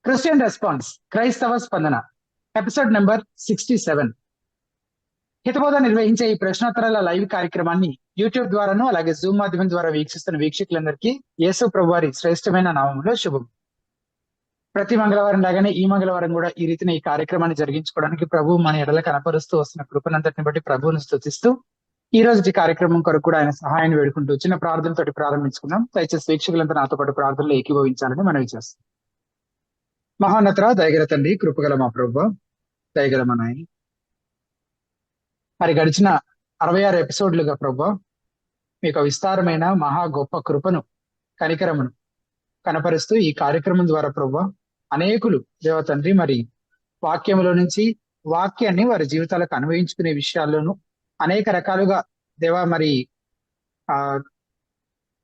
Christian response క్రైస్తవ స్పందన episode number 67. హితబోధ నిర్వహించే ఈ ప్రశ్నోత్తరాల లైవ్ కార్యక్రమాన్ని యూట్యూబ్ ద్వారాను అలాగే జూమ్ మాధ్యమం ద్వారా వీక్షిస్తున్న వీక్షకులందరికీ యేసు ప్రభు వారి శ్రేష్టమైన నామంలో శుభం. ప్రతి మంగళవారం లాగానే ఈ మంగళవారం కూడా ఈ రీతిన ఈ కార్యక్రమాన్ని జరిగించుకోవడానికి ప్రభు మన ఎడల కనపరుస్తూ వస్తున్న కృపనంతటిని బట్టి ప్రభువును స్తుతిస్తూ ఈ రోజు కార్యక్రమం కొరకు కూడా ఆయన సహాయాన్ని వేడుకుంటూ చిన్న ప్రార్థనతో ప్రారంభించుకుందాం. దయచేసి వీక్షకులంతా నాతో పాటు ప్రార్థనలో ఏకీభవించాలని మనవి చేస్తాం. మహోన్నత దయగల తండ్రి, కృపగల మా ప్రభు, దయగల మా నాయన, మరి గడిచిన 66 ఎపిసోడ్లుగా ప్రభు మీకు విస్తారమైన మహా గొప్ప కృపను కనికరమును కనపరుస్తూ ఈ కార్యక్రమం ద్వారా ప్రభు అనేకులు దేవ తండ్రి మరి వాక్యములో నుంచి వాక్యాన్ని వారి జీవితాలకు అన్వయించుకునే విషయాల్లోనూ అనేక రకాలుగా దేవా మరి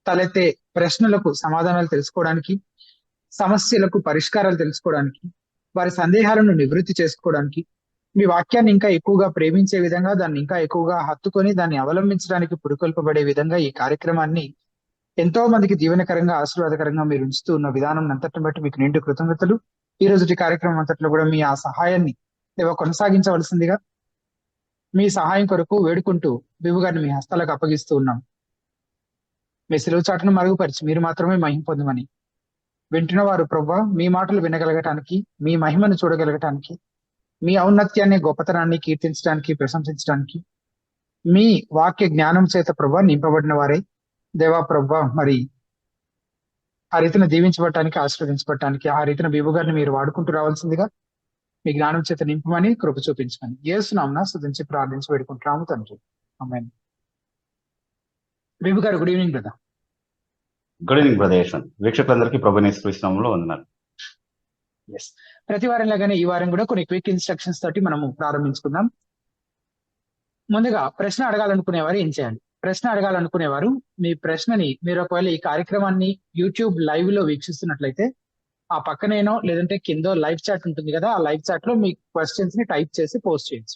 తలెత్తే ప్రశ్నలకు సమాధానాలు తెలుసుకోవడానికి, సమస్యలకు పరిష్కారాలు తెలుసుకోవడానికి, వారి సందేహాలను నివృత్తి చేసుకోవడానికి, మీ వాక్యాన్ని ఇంకా ఎక్కువగా ప్రేమించే విధంగా, దాన్ని ఇంకా ఎక్కువగా హత్తుకొని దాన్ని అవలంబించడానికి పురుకొల్పబడే విధంగా ఈ కార్యక్రమాన్ని ఎంతో మందికి దీవెనకరంగా ఆశీర్వాదకరంగా మీరు ఉంచుతూ ఉన్న విధానం అంతటిని బట్టి మీకు నిండు కృతజ్ఞతలు. ఈ రోజు కార్యక్రమం అంతట్లో కూడా మీ ఆ సహాయాన్ని కొనసాగించవలసిందిగా మీ సహాయం కొరకు వేడుకుంటూ బిబు గారిని మీ హస్తాలకు అప్పగిస్తూ ఉన్నాం. మీ సెలవు చాటును మరుగుపరిచి మీరు మాత్రమే మహిమ పొందమని, వింటున్న వారు ప్రభా మీ మాటలు వినగలగటానికి, మీ మహిమను చూడగలగటానికి, మీ ఔన్నత్యాన్ని గొప్పతనాన్ని కీర్తించడానికి, ప్రశంసించడానికి, మీ వాక్య జ్ఞానం చేత ప్రభా నింపబడిన వారే దేవా ప్రభా మరి ఆ రీతిని దీవించబడటానికి, ఆశీర్వదించబడటానికి ఆ రీతిన బిబు గారిని మీరు వాడుకుంటూ రావాల్సిందిగా మీ జ్ఞానం చేత నింపమని, కృప చూపించమని యేసు నామమున స్తుతించి ప్రార్థించి వేడుకుంటున్నాము తండ్రి. ఆమేన్. బిబు గారు, good evening brother. Good evening brother Yashwant. వీక్షకులందరికీ ప్రభుని యేసుక్రీస్తునామములో వందనాలు. ప్రతి వారం లాగానే ఈ వారం కూడా కొన్ని క్విక్ ఇన్స్ట్రక్షన్స్ తోటి మనము ప్రారంభించుకుందాం. ముందుగా ప్రశ్న అడగాలనుకునేవారు ఏం చేయాలి? ప్రశ్న అడగాలనుకునేవారు మీ ప్రశ్నని మీరు ఒకవేళ ఈ కార్యక్రమాన్ని యూట్యూబ్ లైవ్ లో వీక్షిస్తున్నట్లయితే ఆ పక్కనేనో లేదంటే కింద లైవ్ చాట్ ఉంటుంది కదా, ఆ లైవ్ చాట్ లో మీ క్వశ్చన్స్ ని టైప్ చేసి పోస్ట్ చేయొచ్చు.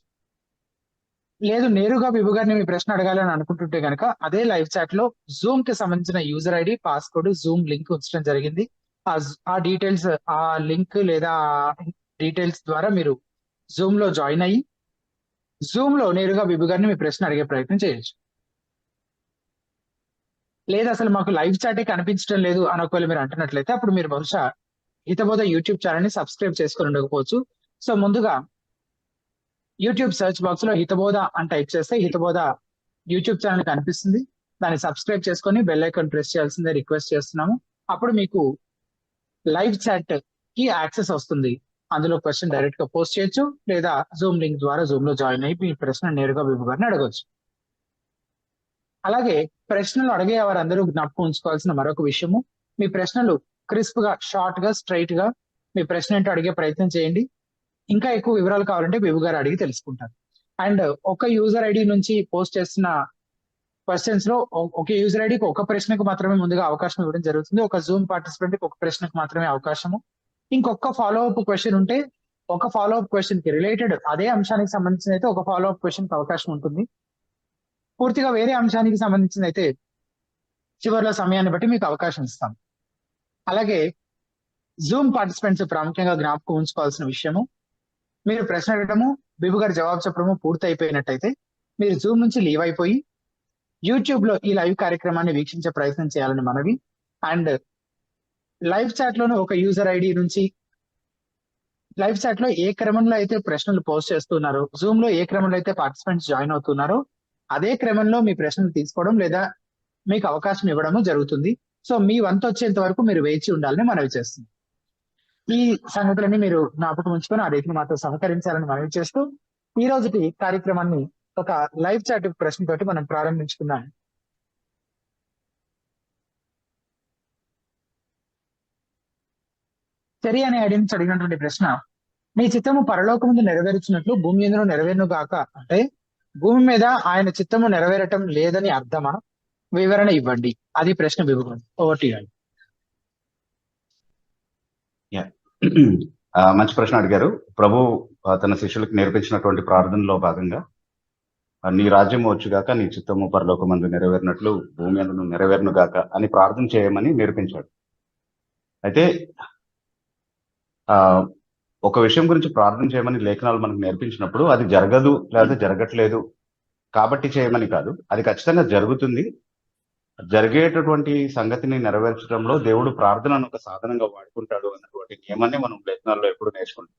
లేదు నేరుగా బిబు గారిని మీ ప్రశ్న అడగాలని అనుకుంటుంటే కనుక అదే లైవ్ చాట్ లో జూమ్ కి సంబంధించిన user ID, passcode, Zoom link ఉంచడం జరిగింది. ఆ డీటెయిల్స్, ఆ లింక్ లేదా డీటెయిల్స్ ద్వారా మీరు జూమ్ లో జాయిన్ అయ్యి జూమ్ లో నేరుగా బిబు గారిని మీ ప్రశ్న అడిగే ప్రయత్నం చేయొచ్చు. లేదా అసలు మాకు లైవ్ చాటే కనిపించడం లేదు అని ఒకవేళ మీరు అంటున్నట్లయితే అప్పుడు మీరు బహుశా హితబోధ యూట్యూబ్ ఛానల్ ని సబ్స్క్రైబ్ చేసుకుని ఉండకపోవచ్చు. సో ముందుగా యూట్యూబ్ సెర్చ్ బాక్స్ లో హితబోధ అని టైప్ చేస్తే హితబోధ యూట్యూబ్ ఛానల్ కనిపిస్తుంది. దాన్ని సబ్స్క్రైబ్ చేసుకొని బెల్ ఐకాన్ ప్రెస్ చేయాల్సిందే రిక్వెస్ట్ చేస్తున్నాము. అప్పుడు మీకు లైవ్ చాట్ కి యాక్సెస్ వస్తుంది. అందులో క్వశ్చన్ డైరెక్ట్ గా పోస్ట్ చేయొచ్చు, లేదా జూమ్ లింక్ ద్వారా జూమ్ లో జాయిన్ అయ్యి మీ ప్రశ్న నేరుగా బిబు గారిని అడగవచ్చు. అలాగే ప్రశ్నలు అడిగే వారందరూ జ్ఞాపకం ఉంచుకోవాల్సిన మరొక విషయము, మీ ప్రశ్నలు క్రిస్ప్ గా, షార్ట్ గా, స్ట్రైట్ గా మీ ప్రశ్న ఏంటో అడిగే ప్రయత్నం చేయండి. ఇంకా ఎక్కువ వివరాలు కావాలంటే బిబు గారు అడిగి తెలుసుకుంటారు. అండ్ ఒక యూజర్ ఐడి నుంచి పోస్ట్ చేస్తున్న క్వశ్చన్స్ లో ఒక యూజర్ ఐడికి ఒక ప్రశ్నకు మాత్రమే ముందుగా అవకాశం ఇవ్వడం జరుగుతుంది. ఒక జూమ్ పార్టిసిపెంట్ కి ఒక ప్రశ్నకు మాత్రమే అవకాశము. ఇంకొక ఫాలో అప్ క్వశ్చన్ ఉంటే ఒక ఫాలో అప్ క్వశ్చన్ కి రిలేటెడ్ అదే అంశానికి సంబంధించిన అయితే ఒక ఫాలో అప్ క్వశ్చన్ కి అవకాశం ఉంటుంది. పూర్తిగా వేరే అంశానికి సంబంధించిన అయితే చివరిలో సమయాన్ని బట్టి మీకు అవకాశం ఇస్తాం. అలాగే జూమ్ పార్టిసిపెంట్స్ ప్రాముఖ్యంగా జ్ఞాపకం ఉంచుకోవాల్సిన విషయము, మీరు ప్రశ్న అడగడము, బిబు గారు జవాబు చెప్పడము పూర్తి అయిపోయినట్టయితే మీరు జూమ్ నుంచి లీవ్ అయిపోయి యూట్యూబ్ లో ఈ లైవ్ కార్యక్రమాన్ని వీక్షించే ప్రయత్నం చేయాలని మనవి. అండ్ లైవ్ చాట్ లోనే ఒక యూజర్ ఐడి నుంచి లైవ్ చాట్ లో ఏ క్రమంలో అయితే ప్రశ్నలు పోస్ట్ చేస్తున్నారో, జూమ్ లో ఏ క్రమంలో అయితే పార్టిసిపెంట్స్ జాయిన్ అవుతున్నారో అదే క్రమంలో మీ ప్రశ్నలు తీసుకోవడం లేదా మీకు అవకాశం ఇవ్వడము జరుగుతుంది. సో మీ వంతు వచ్చేంత వరకు మీరు వేచి ఉండాలని మనవి చేస్తుంది. ఈ సంగతులన్నీ మీరు జ్ఞాపకం ఉంచుకొని ఆ రీతిని మాతో సహకరించాలని మనవి చేస్తూ ఈ రోజుకి కార్యక్రమాన్ని ఒక లైవ్ చాట్ ప్రశ్నతోటి మనం ప్రారంభించుకున్నాం. చెరి అనే ఐడి నుంచి అడిగినటువంటి ప్రశ్న, మీ చిత్తము పరలోకముందు నెరవేర్చినట్లు భూమి మీద నెరవేరును గాక అంటే భూమి మీద ఆయన చిత్తము నెరవేరటం లేదని అర్థమా? వివరణ ఇవ్వండి. అది ప్రశ్న బిబు గారు. Over to you. మంచి ప్రశ్న అడిగారు. ప్రభు తన శిష్యులకు నేర్పించినటువంటి ప్రార్థనలో భాగంగా నీ రాజ్యం వచ్చుగాక, నీ చిత్తము పరలోకమందు నెరవేరినట్లు భూమి అందు నెరవేరును గాక అని ప్రార్థన చేయమని నేర్పించాడు. అయితే ఆ ఒక విషయం గురించి ప్రార్థన చేయమని లేఖనాలు మనకు నేర్పించినప్పుడు అది జరగదు లేదా జరగట్లేదు కాబట్టి చేయమని కాదు, అది ఖచ్చితంగా జరుగుతుంది. జరిగేటటువంటి సంగతిని నెరవేర్చడంలో దేవుడు ప్రార్థనను ఒక సాధనంగా వాడుకుంటాడు అన్నటువంటి నియమాన్ని మనం లేఖనాల్లో ఎప్పుడు నేర్చుకుంటాం.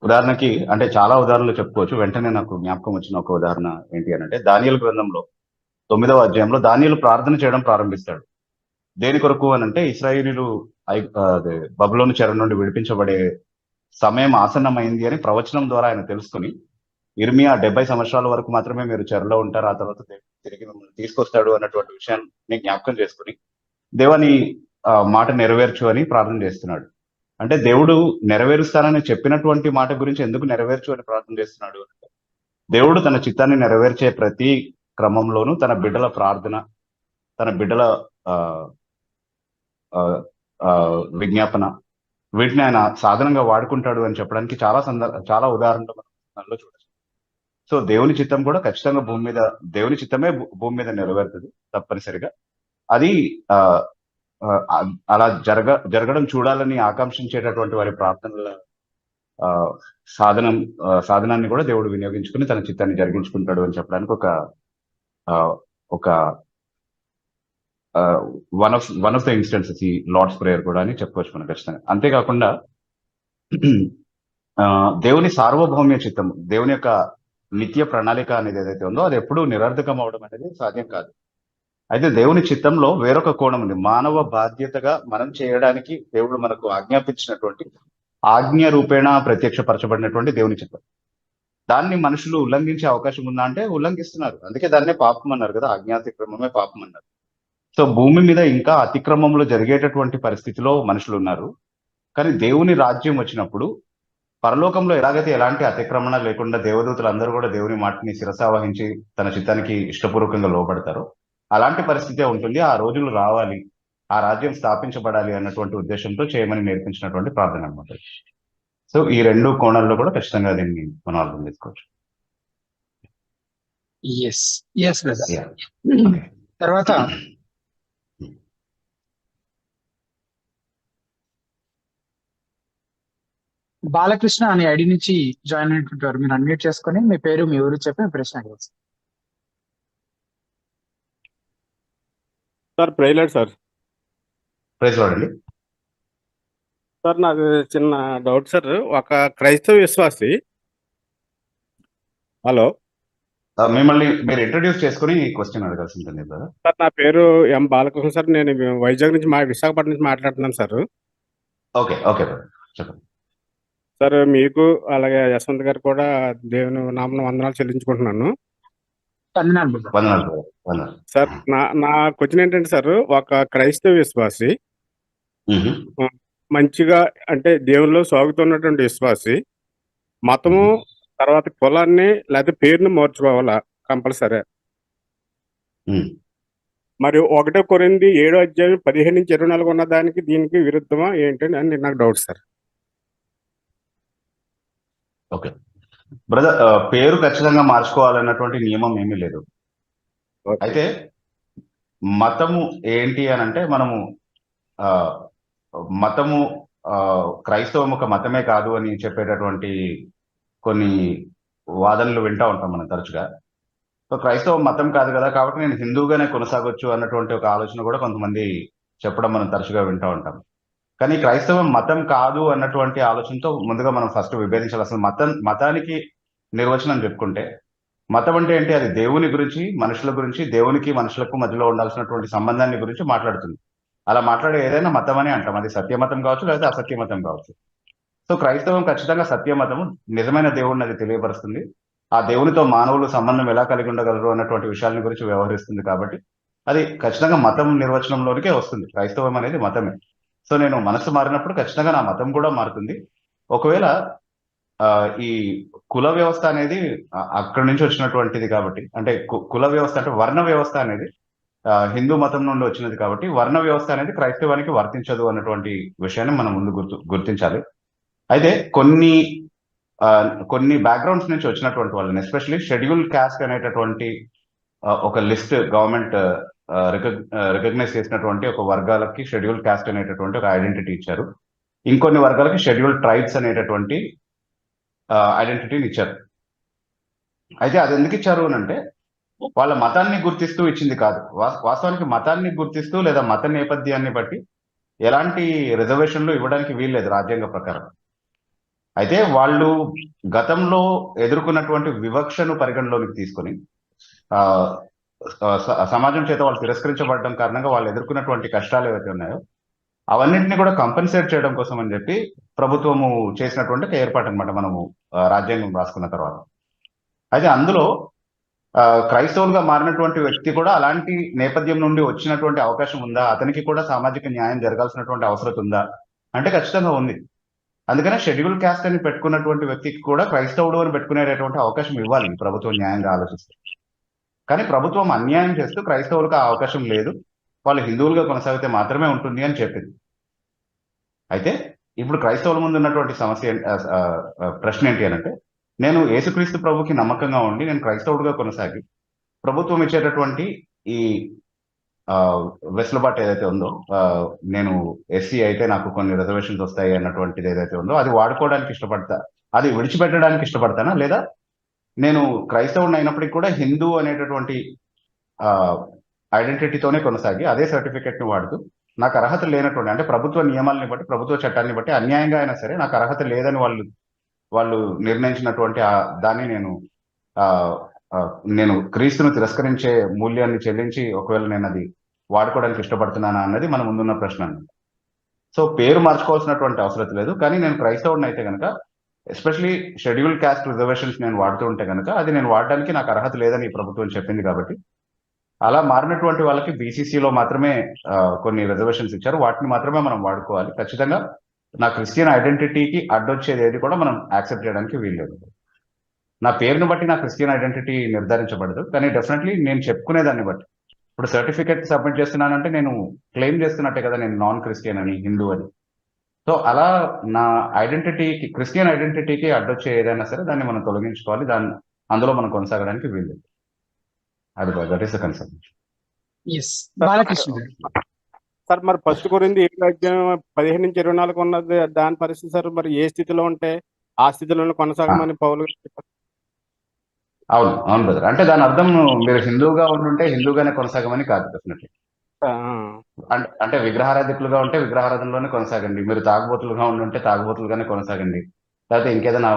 ఉదాహరణకి అంటే చాలా ఉదాహరణలు చెప్పుకోవచ్చు. వెంటనే నాకు జ్ఞాపకం వచ్చిన ఒక ఉదాహరణ ఏంటి అని అంటే, దానియేలు గ్రంథంలో 9వ అధ్యాయంలో దానియేలు ప్రార్థన చేయడం ప్రారంభిస్తాడు. దేని కొరకు అని అంటే, ఇశ్రాయేలీయులు బబులోను చెర నుండి విడిపించబడే సమయం ఆసన్నమైంది అని ప్రవచనం ద్వారా ఆయన తెలుసుకుని, ఇర్మియా 70 సంవత్సరాల వరకు మాత్రమే మీరు చెరలో ఉంటారు, ఆ తర్వాత దేవుడు తిరిగి మిమ్మల్ని తీసుకొస్తాడు అన్నటువంటి విషయాన్ని జ్ఞాపకం చేసుకుని దేవాని మాట నెరవేర్చు అని ప్రార్థన చేస్తున్నాడు. అంటే దేవుడు నెరవేరుస్తానని చెప్పినటువంటి మాట గురించి ఎందుకు నెరవేర్చు అని ప్రార్థన చేస్తున్నాడు అంటే, దేవుడు తన చిత్తాన్ని నెరవేర్చే ప్రతి క్రమంలోనూ తన బిడ్డల ప్రార్థన, తన బిడ్డల ఆ, ఆ, ఆ, విజ్ఞాపన, వీటిని ఆయన సాధనంగా వాడుకుంటాడు అని చెప్పడానికి చాలా ఉదాహరణలు మనం చూడొచ్చు. సో దేవుని చిత్తం కూడా ఖచ్చితంగా దేవుని చిత్తమే భూమి మీద నెరవేరుతుంది తప్పనిసరిగా. అది ఆ ఆ, అలా జరగడం చూడాలని ఆకాంక్షించేటటువంటి వారి ప్రార్థనల ఆ, సాధనాన్ని కూడా దేవుడు వినియోగించుకుని తన చిత్తాన్ని జరిగించుకుంటాడు అని చెప్పడానికి ఆ, ఒక వన్ ఆఫ్ ద ఇన్స్టెన్సెస్ ఈ లార్డ్స్ ప్రేయర్ కూడా అని చెప్పుకోవచ్చు మనం ఖచ్చితంగా. అంతేకాకుండా దేవుని సార్వభౌమ్య చిత్తం, దేవుని యొక్క నిత్య ప్రణాళిక అనేది ఏదైతే ఉందో అది ఎప్పుడూ నిరర్ధకం అవడం అనేది సాధ్యం కాదు. అయితే దేవుని చిత్తంలో వేరొక కోణం ఉంది. మానవ బాధ్యతగా మనం చేయడానికి దేవుడు మనకు ఆజ్ఞాపించినటువంటి ఆజ్ఞ రూపేణ ప్రత్యక్షపరచబడినటువంటి దేవుని చిత్తం, దాన్ని మనుషులు ఉల్లంఘించే అవకాశం ఉందా అంటే ఉల్లంఘిస్తున్నారు. అందుకే దాన్నే పాపం అన్నారు కదా, అజ్ఞాతిక్రమమే పాపం అన్నారు. సో భూమి మీద ఇంకా అతిక్రమంలో జరిగేటటువంటి పరిస్థితిలో మనుషులు ఉన్నారు. కానీ దేవుని రాజ్యం వచ్చినప్పుడు పరలోకంలో ఎలాగైతే ఎలాంటి అతిక్రమణ లేకుండా దేవదూతలందరూ కూడా దేవుని మాటని శిరసావహించి తన చిత్తానికి ఇష్టపూర్వకంగా లోబడతారు, అలాంటి పరిస్థితే ఉంటుంది. ఆ రోజులు రావాలి, ఆ రాజ్యం స్థాపించబడాలి అన్నటువంటి ఉద్దేశంతో చేయమని నేర్పించినటువంటి ప్రార్థన అన్నమాట. సో ఈ రెండు కోణాల్లో కూడా ఖచ్చితంగా దీన్ని మనం అర్థం చేసుకోవచ్చు. తర్వాత బాలకృష్ణ అనే ఐడి నుంచి జాయిన్ అయినటువంటి వారు మీరు అన్మ్యూట్ చేసుకొని మీ పేరు మీ ఊరు చెప్పి మీ ప్రశ్న అడగవచ్చు. సార్ ప్రైలాడ్ సార్. ప్రైజ్ వాడండి సార్ నాకు చిన్న డౌట్ సార్. ఒక క్రైస్తవ విశ్వాసి, హలో మిమ్మల్ని మీరు ఇంట్రడ్యూస్ చేసుకుని క్వశ్చన్ అడగాల్సి ఉంటుంది కదా. సార్, నా పేరు ఎం బాలకృష్ణ సార్. నేను వైజాగ్ నుంచి విశాఖపట్నం నుంచి మాట్లాడుతున్నాను సార్. ఓకే ఓకే చెప్పండి సార్. మీకు అలాగే యశ్వంత్ గారు కూడా దేవుని నామన వందనాలు చెల్లించుకుంటున్నాను సార్. నా క్వశ్చన్ ఏంటంటే సార్, ఒక క్రైస్తవ విశ్వాసి మంచిగా అంటే దేవుల్లో సాగుతున్నటువంటి విశ్వాసి మతము తర్వాత కులాన్ని లేకపోతే పేరుని మార్చుకోవాలా కంపల్సరీ? మరి 1 కొరింథీ 7వ అధ్యాయం 15 నుంచి 24 ఉన్న దానికి దీనికి విరుద్ధమా ఏంటంటే అని నాకు డౌట్ సార్. ఓకే బ్రదర్, పేరు ఖచ్చితంగా మార్చుకోవాలన్నటువంటి నియమం ఏమీ లేదు. అయితే మతము ఏంటి అని అంటే, మతము క్రైస్తవం ఒక మతమే కాదు అని చెప్పేటటువంటి కొన్ని వాదనలు వింటా ఉంటాం మనం తరచుగా. సో క్రైస్తవం మతం కాదు కదా కాబట్టి నేను హిందూగానే కొనసాగొచ్చు అన్నటువంటి ఒక ఆలోచన కూడా కొంతమంది చెప్పడం మనం తరచుగా వింటా ఉంటాం. కానీ క్రైస్తవం మతం కాదు అన్నటువంటి ఆలోచనతో ముందుగా మనం ఫస్ట్ విభేదించాలి. అసలు మతానికి నిర్వచనం చెప్పుకుంటే, మతం అంటే ఏంటి? అది దేవుని గురించి, మనుషుల గురించి, దేవునికి మనుషులకు మధ్యలో ఉండాల్సినటువంటి సంబంధాన్ని గురించి మాట్లాడుతుంది. అలా మాట్లాడే ఏదైనా మతం అని అంటాం. అది సత్యమతం కావచ్చు లేదా అసత్యమతం కావచ్చు. సో క్రైస్తవం ఖచ్చితంగా సత్యమతము, నిజమైన దేవుడిని అది తెలియపరుస్తుంది. ఆ దేవునితో మానవులు సంబంధం ఎలా కలిగి ఉండగలరు అన్నటువంటి విషయాల గురించి వ్యవహరిస్తుంది. కాబట్టి అది ఖచ్చితంగా మతం నిర్వచనంలోనికే వస్తుంది. క్రైస్తవం అనేది మతమే. సో నేను మనసు మారినప్పుడు ఖచ్చితంగా నా మతం కూడా మారుతుంది. ఒకవేళ ఈ కుల వ్యవస్థ అనేది అక్కడి నుంచి వచ్చినటువంటిది కాబట్టి, అంటే కుల వ్యవస్థ అంటే వర్ణ వ్యవస్థ అనేది హిందూ మతం నుండి వచ్చినది కాబట్టి వర్ణ వ్యవస్థ అనేది క్రైస్తవానికి వర్తించదు అన్నటువంటి విషయాన్ని మనం ముందు గుర్తించాలి. అయితే కొన్ని బ్యాక్గ్రౌండ్స్ నుంచి వచ్చినటువంటి వాళ్ళని, ఎస్పెషల్లీ షెడ్యూల్ క్యాస్ట్ అనేటటువంటి ఒక లిస్ట్ గవర్నమెంట్ రికగ్నైజ్ చేసినటువంటి ఒక వర్గాలకి షెడ్యూల్ క్యాస్ట్ అనేటటువంటి ఒక ఐడెంటిటీ ఇచ్చారు. ఇంకొన్ని వర్గాలకి షెడ్యూల్డ్ ట్రైబ్స్ అనేటటువంటి ఐడెంటిటీని ఇచ్చారు. అయితే అది ఎందుకు ఇచ్చారు అని అంటే వాళ్ళ మతాన్ని గుర్తిస్తూ ఇచ్చింది కాదు. వాస్తవానికి మతాన్ని గుర్తిస్తూ లేదా మత నేపథ్యాన్ని బట్టి ఎలాంటి రిజర్వేషన్లు ఇవ్వడానికి వీల్లేదు రాజ్యాంగ ప్రకారం. అయితే వాళ్ళు గతంలో ఎదుర్కొన్నటువంటి వివక్షను పరిగణలోకి తీసుకొని ఆ సమాజం చేత వాళ్ళు తిరస్కరించబడడం కారణంగా వాళ్ళు ఎదుర్కొన్నటువంటి కష్టాలు ఏవైతే ఉన్నాయో అవన్నింటినీ కూడా కంపెన్సేట్ చేయడం కోసం అని చెప్పి ప్రభుత్వము చేసినటువంటి ఒక ఏర్పాటు అనమాట మనము రాజ్యాంగం రాసుకున్న తర్వాత. అయితే అందులో క్రైస్తవులుగా మారినటువంటి వ్యక్తి కూడా అలాంటి నేపథ్యం నుండి వచ్చినటువంటి అవకాశం ఉందా, అతనికి కూడా సామాజిక న్యాయం జరగాల్సినటువంటి అవసరం ఉందా అంటే ఖచ్చితంగా ఉంది. అందుకనే షెడ్యూల్ క్యాస్ట్ అని పెట్టుకున్నటువంటి వ్యక్తికి కూడా క్రైస్తవుడు అని పెట్టుకునేటటువంటి అవకాశం ఇవ్వాలి ప్రభుత్వం న్యాయంగా ఆలోచిస్తే. కానీ ప్రభుత్వం అన్యాయం చేస్తూ క్రైస్తవులకు ఆ అవకాశం లేదు, వాళ్ళు హిందువులుగా కొనసాగితే మాత్రమే ఉంటుంది అని చెప్పింది. అయితే ఇప్పుడు క్రైస్తవుల ముందు ఉన్నటువంటి సమస్య ప్రశ్న ఏంటి అనంటే, నేను యేసుక్రీస్తు ప్రభుకి నమ్మకంగా ఉండి నేను క్రైస్తవుడిగా కొనసాగి ప్రభుత్వం ఇచ్చేటటువంటి ఈ వెసులుబాటు ఏదైతే ఉందో, నేను ఎస్సీ అయితే నాకు కొన్ని రిజర్వేషన్స్ వస్తాయి అన్నటువంటిది ఏదైతే ఉందో అది వాడుకోవడానికి ఇష్టపడతా, అది విడిచిపెట్టడానికి ఇష్టపడతానా, లేదా నేను క్రైస్తవుడిని అయినప్పటికీ కూడా హిందూ అనేటటువంటి ఐడెంటిటీతోనే కొనసాగి అదే సర్టిఫికెట్ ని వాడుతూ నాకు అర్హత లేనటువంటి, అంటే ప్రభుత్వ నియమాలని బట్టి ప్రభుత్వ చట్టాన్ని బట్టి అన్యాయంగా అయినా సరే నాకు అర్హత లేదని వాళ్ళు నిర్ణయించినటువంటి దాన్ని నేను క్రీస్తును తిరస్కరించే మూల్యాన్ని చెల్లించి ఒకవేళ నేను అది వాడుకోవడానికి ఇష్టపడుతున్నానా అన్నది మన ముందున్న ప్రశ్న. సో పేరు మార్చుకోవాల్సినటువంటి అవసరం లేదు, కానీ నేను క్రైస్తవుడిని అయితే కనుక ఎస్పెషలీ షెడ్యూల్ క్యాస్ట్ రిజర్వేషన్స్ నేను వాడుతూ ఉంటే కనుక అది నేను వాడడానికి నాకు అర్హత లేదని ఈ ప్రభుత్వం చెప్పింది. కాబట్టి అలా మారినటువంటి వాళ్ళకి బీసీసీలో మాత్రమే కొన్ని రిజర్వేషన్స్ ఇచ్చారు, వాటిని మాత్రమే మనం వాడుకోవాలి. ఖచ్చితంగా నా క్రిస్టియన్ ఐడెంటిటీకి అడ్డొచ్చేది ఏది కూడా మనం యాక్సెప్ట్ చేయడానికి వీల్లేదు. నా పేరును బట్టి నా క్రిస్టియన్ ఐడెంటిటీ నిర్ధారించబడదు, కానీ డెఫినెట్లీ నేను చెప్పుకునే దాన్ని బట్టి, ఇప్పుడు సర్టిఫికేట్ సబ్మిట్ చేస్తున్నానంటే నేను క్లెయిమ్ చేస్తున్నట్టే కదా నేను నాన్ క్రిస్టియన్ అని, హిందూ అని. సో అలా నా ఐడెంటిటీకి, క్రిస్టియన్ ఐడెంటిటీకి అడ్డొచ్చే ఏదైనా సరే దాన్ని మనం తొలగించుకోవాలి, అందులో మనం కొనసాగడానికి వీల్లేదు. అది that is the concern. Balakrishna గారు సార్, మరి ఫస్ట్ కొరింథీ 15-24 ఉన్నది దాని పరిస్థితి సార్, మరి ఏ స్థితిలో ఉంటే ఆ స్థితిలోనే కొనసాగమని పౌలు గారు చెప్పారు. అవును అవును బ్రదర్, అంటే దాని అర్థం మీరు హిందూగా ఉంటుంటే హిందూగానే కొనసాగమని కాదు. డెఫినెట్లీ అంటే విగ్రహారాధికులుగా ఉంటే విగ్రహారాధనలోనే కొనసాగండి, మీరు తాగుబోతులుగా ఉండుంటే తాగుబోతులుగానే కొనసాగండి, లేకపోతే ఇంకేదైనా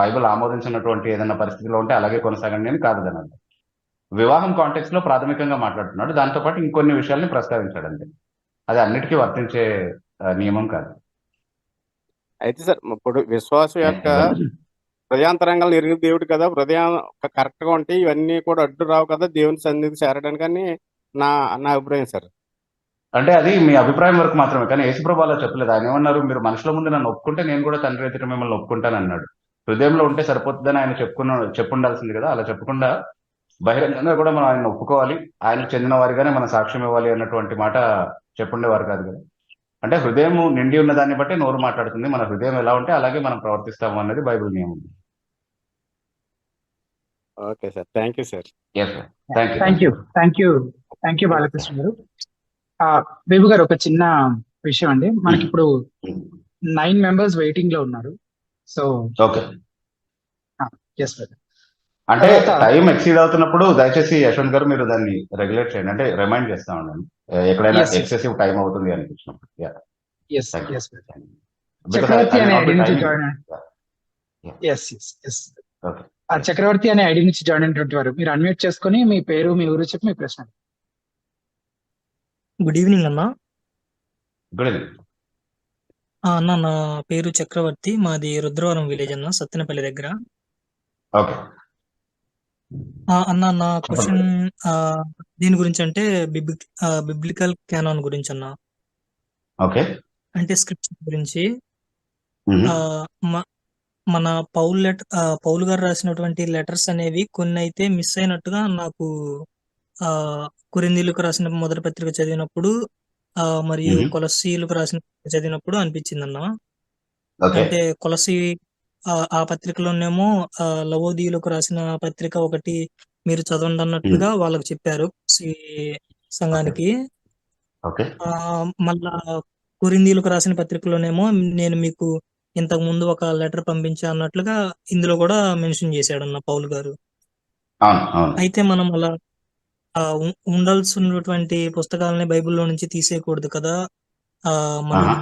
బైబిల్ ఆమోదించినటువంటి ఏదైనా పరిస్థితిలో ఉంటే అలాగే కొనసాగండి అని కాదు. దాని అర్థం వివాహం కాంటెక్స్ట్ లో ప్రాథమికంగా మాట్లాడుతున్నాడు, దాంతోపాటు ఇంకొన్ని విషయాల్ని ప్రస్తావించాడు అంతే, అది అన్నిటికీ వర్తించే నియమం కాదు. అయితే సార్, ఇప్పుడు విశ్వాసం యొక్క హృదయాంతరంగాలు ఎరిగిన దేవుడు కదా, హృదయం కరెక్ట్ గా ఉంటే ఇవన్నీ కూడా అడ్డు రావు కదా దేవుని సన్నిధికి చేరడానికి అని నా అభిప్రాయం సార్. అంటే అది మీ అభిప్రాయం వరకు మాత్రమే, కానీ యేసుప్రభు అలా చెప్పలేదు. ఆయన ఏమన్నారు, మీరు మనుషుల ముందు నన్ను ఒప్పుకుంటే నేను కూడా తండ్రి ఎదుట మిమ్మల్ని ఒప్పుకుంటాను అన్నాడు. హృదయంలో ఉంటే సరిపోతుందని ఆయన చెప్పుండాల్సింది కదా, అలా చెప్పకుండా బహిరంగంగా కూడా మనం ఆయన ఒప్పుకోవాలి, ఆయనకు చెందిన వారిగానే మనం సాక్ష్యం ఇవ్వాలి అన్నటువంటి మాట చెప్పుండేవారు కాదు కదా. అంటే హృదయం నిండి ఉన్న దాన్ని బట్టి నోరు మాట్లాడుతుంది, మన హృదయం ఎలా ఉంటే అలాగే మనం ప్రవర్తిస్తాము అన్నది బైబిల్ నియమం. Okay sir, thank you sir. Thank you Balakrishna గారు. బేబు గారు, ఒక చిన్న విషయం అండి, మనకి ఇప్పుడు 9 members వెయిటింగ్ లో ఉన్నారు. సో ఓకే, ఎస్ బ్రదర్, అంటే టైం ఎక్సీడ్ అవుతున్నప్పుడు దయచేసి యశ్వంత్ గారు మీరు దాన్ని రెగ్యులేట్ చేయండి, అంటే రిమైండ్ చేస్తా ఉండండి ఎక్కడైనా ఎక్సెసివ్ టైం అవుతుంది అనిపించినప్పుడు. చక్రవర్తి అనే ఐడి నుంచి జాయిన్ చక్రవర్తి అనే ఐడి నుంచి జాయిన్ అయినటువంటి వారు మీరు అన్మ్యూట్ చేసుకుని మీ పేరు మీ ఊరు చెప్పి మీ ప్రశ్న. గుడ్ ఈవినింగ్ అన్న. గుడ్ ఈవినింగ్ అన్న, నా పేరు చక్రవర్తి, మాది రుద్రవరం విలేజ్ అన్న, సత్తెనపల్లి దగ్గర. ఓకే అన్న, నా క్వశ్చన్ దీని గురించి అంటే బిబ్లికల్ క్యానాన్ గురించి అన్న. ఓకే, అంటే స్క్రిప్చర్ గురించి. మన పౌలు గారు రాసినటువంటి లెటర్స్ అనేవి కొన్ని అయితే మిస్ అయినట్టుగా నాకు కొరింథీయులకు రాసిన మొదటి పత్రిక చదివినప్పుడు మరియు కొలస్సీయులకు రాసిన చదివినప్పుడు అనిపించింది అన్న. అంటే కొలస్సీ ఆ పత్రికలోనేమో లవోదీయులకు రాసిన పత్రిక ఒకటి మీరు చదవండి అన్నట్లుగా వాళ్ళకి చెప్పారు సంఘానికి. మళ్ళా కొరింథీయులకు రాసిన పత్రికలోనేమో నేను మీకు ఇంతకు ముందు ఒక లెటర్ పంపించా అన్నట్లుగా ఇందులో కూడా మెన్షన్ చేశాడన్న పౌలు గారు. అవును అవును అయితే మనం అలా ఉండాల్సినటువంటి పుస్తకాలని బైబిల్లో నుంచి తీసేయకూడదు కదా, మనం ఆహా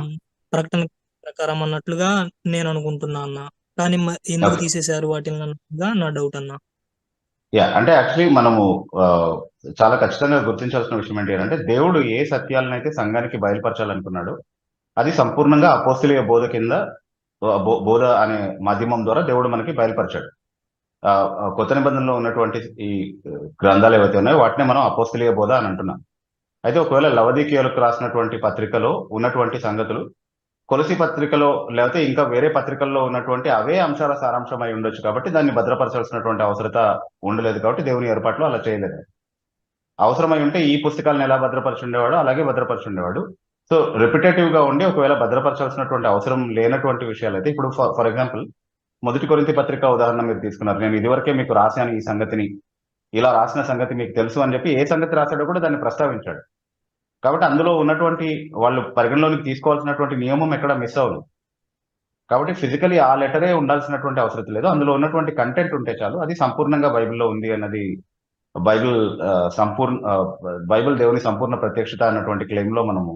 ప్రకటన ప్రకారం అన్నట్లుగా నేను అనుకుంటున్నా అన్న. కానీ ఎందుకు ఓకే తీసేశారు వాటిని అన్నట్టుగా నా డౌట్ అన్న. యా అంటే యాక్చువల్లీ మనము ఆ, చాలా ఖచ్చితంగా గుర్తించాల్సిన విషయం ఏంటి అంటే దేవుడు ఏ సత్యాలను అయితే సంఘానికి బయలుపరచాలనుకున్నాడో అది సంపూర్ణంగా అపోస్తలీయ బోధ కింద బోధ అనే మాధ్యమం ద్వారా దేవుడు మనకి బయలుపరిచాడు. కొత్త నిబంధనలో ఉన్నటువంటి ఈ గ్రంథాలు ఏవైతే ఉన్నాయో వాటినే మనం అపోస్తలీయ బోధ అని అంటున్నాం. అయితే ఒకవేళ లవదీకీయులకు రాసినటువంటి పత్రికలో ఉన్నటువంటి సంగతులు కొలసి పత్రికలో లేకపోతే ఇంకా వేరే పత్రికల్లో ఉన్నటువంటి అవే అంశాల సారాంశం అయి ఉండొచ్చు కాబట్టి దాన్ని భద్రపరచాల్సినటువంటి అవసరత ఉండలేదు కాబట్టి దేవుని ఏర్పాట్లో అలా చేయలేదు. అవసరమై ఉంటే ఈ పుస్తకాలను ఎలా భద్రపరిచి ఉండేవాడు అలాగే భద్రపరిచి ఉండేవాడు. సో రిపిటేటివ్ గా ఉండి ఒకవేళ భద్రపరచాల్సినటువంటి అవసరం లేనటువంటి విషయాలు అయితే ఇప్పుడు ఫర్ ఎగ్జాంపుల్ మొదటి కొరింథీ పత్రిక ఉదాహరణ మీరు తీసుకున్నారు. నేను ఇదివరకే మీకు రాశాను ఈ సంగతిని, ఇలా రాసిన సంగతి మీకు తెలుసు అని చెప్పి ఏ సంగతి రాశాడో కూడా దాన్ని ప్రస్తావించాడు. కాబట్టి అందులో ఉన్నటువంటి వాళ్ళు పరిగణలోనికి తీసుకోవాల్సినటువంటి నియమం ఎక్కడ మిస్ అవ్వదు. కాబట్టి ఫిజికలీ ఆ లెటరే ఉండాల్సినటువంటి అవసరం లేదు, అందులో ఉన్నటువంటి కంటెంట్ ఉంటే చాలు, అది సంపూర్ణంగా బైబిల్లో ఉంది అన్నది బైబిల్ బైబిల్ దేవుని సంపూర్ణ ప్రత్యక్షత అన్నటువంటి క్లెయిమ్ లో మనము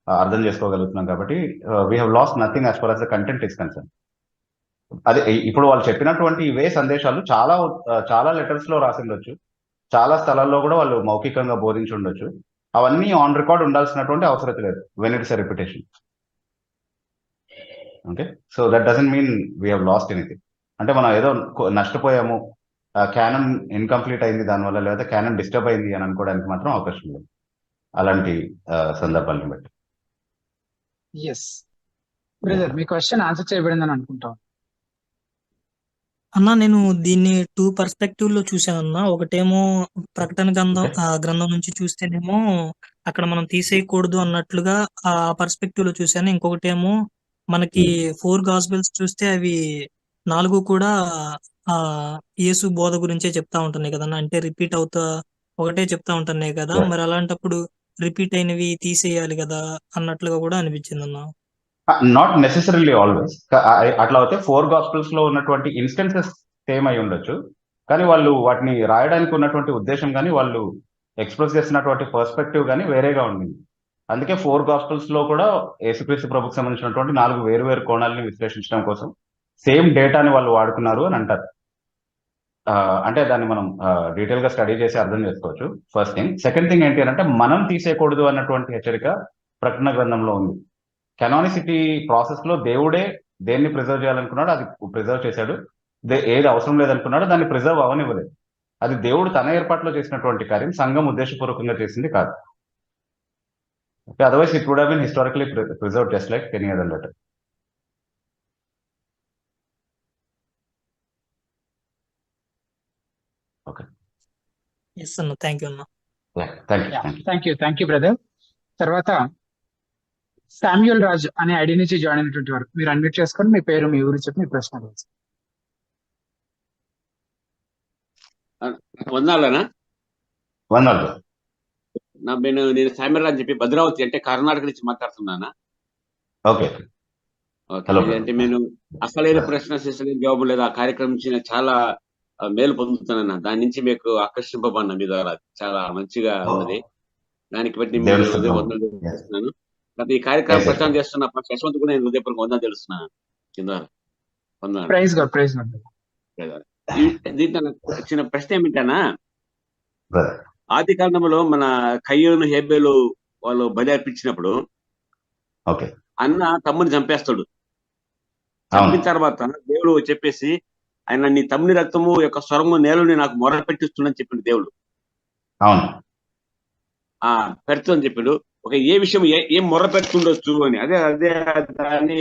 అర్థం చేసుకోగలుగుతున్నాం. కాబట్టి we have lost nothing as for as the content is concern. అదే ఇప్పుడు వాళ్ళు చెప్పినటువంటి ఇవే సందేశాలు చాలా లెటర్స్ లో రాసి ఉండొచ్చు, చాలా స్థలాల్లో కూడా వాళ్ళు మౌఖికంగా బోధించి ఉండొచ్చు. అవన్నీ ఆన్ రికార్డ్ ఉండాల్సినటువంటి అవసరం లేదు when it's a repetition. Okay, so that doesn't mean we have lost anything. అంటే మనం ఏదో నష్టపోయాము, క్యానన్ ఇన్కంప్లీట్ అయింది దానివల్ల, లేదా క్యానన్ డిస్టర్బ్ అయింది అని అనుకోవడానికి మాత్రం అవకాశం లేదు అలాంటి సందర్భాలను బట్టి. ఎస్ బ్రదర్, మీ క్వశ్చన్ ఆన్సర్ చేయబడిందని అనుకుంటాం. అన్న నేను దీన్ని 2 పర్స్పెక్టివ్ లో చూసానన్నా. ఒకటేమో ప్రకటన గ్రంథం నుంచి చూస్తేనేమో అక్కడ మనం తీసేయకూడదు అన్నట్లుగా ఆ పర్స్పెక్టివ్ లో చూశాను. ఇంకొకటేమో మనకి 4 గాస్పెల్స్ చూస్తే అవి 4 కూడా ఆ యేసు బోధ గురించే చెప్తా ఉంటున్నాయి కదన్నా. అంటే రిపీట్ అవుతా ఒకటే చెప్తా ఉంటున్నాయి కదా, మరి అలాంటప్పుడు రిపీట్ అయినవి తీసేయాలి కదా అన్నట్లుగా కూడా అనిపించింది అన్న. Not necessarily always. అట్లా అయితే 4 గాస్పెల్స్ లో ఉన్నటువంటి ఇన్స్టెన్సెస్ సేమ్ అయి ఉండొచ్చు, కానీ వాళ్ళు వాటిని రాయడానికి ఉన్నటువంటి ఉద్దేశం కానీ వాళ్ళు ఎక్స్ప్రెస్ చేసినటువంటి పర్స్పెక్టివ్ కానీ వేరేగా ఉండింది. అందుకే 4 గాస్పెల్స్ లో కూడా యేసుక్రీస్తు ప్రభుకు సంబంధించినటువంటి 4 వేరు కోణాలని విశ్లేషించడం కోసం సేమ్ డేటాని వాళ్ళు వాడుకున్నారు అని అంటారు. అంటే దాన్ని మనం డీటెయిల్ గా స్టడీ చేసి అర్థం చేసుకోవచ్చు. First thing. సెకండ్ థింగ్ ఏంటి అంటే మనం తీసేయకూడదు అన్నటువంటి హెచ్చరిక ప్రకటన గ్రంథంలో ఉంది. కెనానిసిటీ ప్రాసెస్ లో దేవుడే దేన్ని ప్రిజర్వ్ చేయాలనుకున్నాడో అది ప్రిజర్వ్ చేశాడు, ఏది అవసరం లేదనుకున్నాడో దాన్ని ప్రిజర్వ్ అవనివ్వలేదు. అది దేవుడు తన ఏర్పాట్లో చేసినటువంటి కార్యం, సంఘం ఉద్దేశపూర్వకంగా చేసింది కాదు. Okay, otherwise it would have been historically preserve just like any other letter. Okay, yes అన్న, థ్యాంక్ యూ అన్న. Thank you brother. తర్వాత శామ్యూల్ రాజ్ అనే ఐడి నుంచి జాయిన్ అయినటువంటి వారు మీరు అన్మ్యూట్ చేసుకొని మీ పేరు, మీ ఊరు చెప్పి మీ ప్రశ్న అడగండి. వందాలనా? వందనాలు. నేను శామ్యూల్ రాజ్ చెప్పి భద్రావతి అంటే కర్ణాటక నుంచి మాట్లాడుతున్నానా. ఓకే, అంటే నేను అసలైన ప్రశ్న శిశులైన జవాబు లేదా ఆ కార్యక్రమం నుంచి నేను చాలా మేలు పొందుతున్నాను. దాని నుంచి మీకు ఆకర్షింపబడిన మీ ద్వారా చాలా మంచిగా ఉన్నది. దానికి బట్టి చేస్తున్నాను. ఈ కార్యక్రమం ప్రచారం చేస్తున్న యశ్వంత్ కూడా నేను హృదయపూర్వక వందనాలు తెలుస్తున్నాను. దీంట్లో చిన్న ప్రశ్న ఏమిటనా, ఆది కాండంలో మన కయ్యూను హేబేలు వాళ్ళు బలి అర్పించినప్పుడు అన్న తమ్ముని చంపేస్తాడు. చంపిన తర్వాత దేవుడు చెప్పేసి ఆయన నీ తమ్ముని రక్తము యొక్క స్వరము నేలని నాకు మొర పెట్టిస్తుందని చెప్పిండు దేవుడు. పెడుతుందని చెప్పాడు. ఒక ఏ విషయం ఏం మొర్ర పెడుతుండొచ్చు అని అదే దాన్ని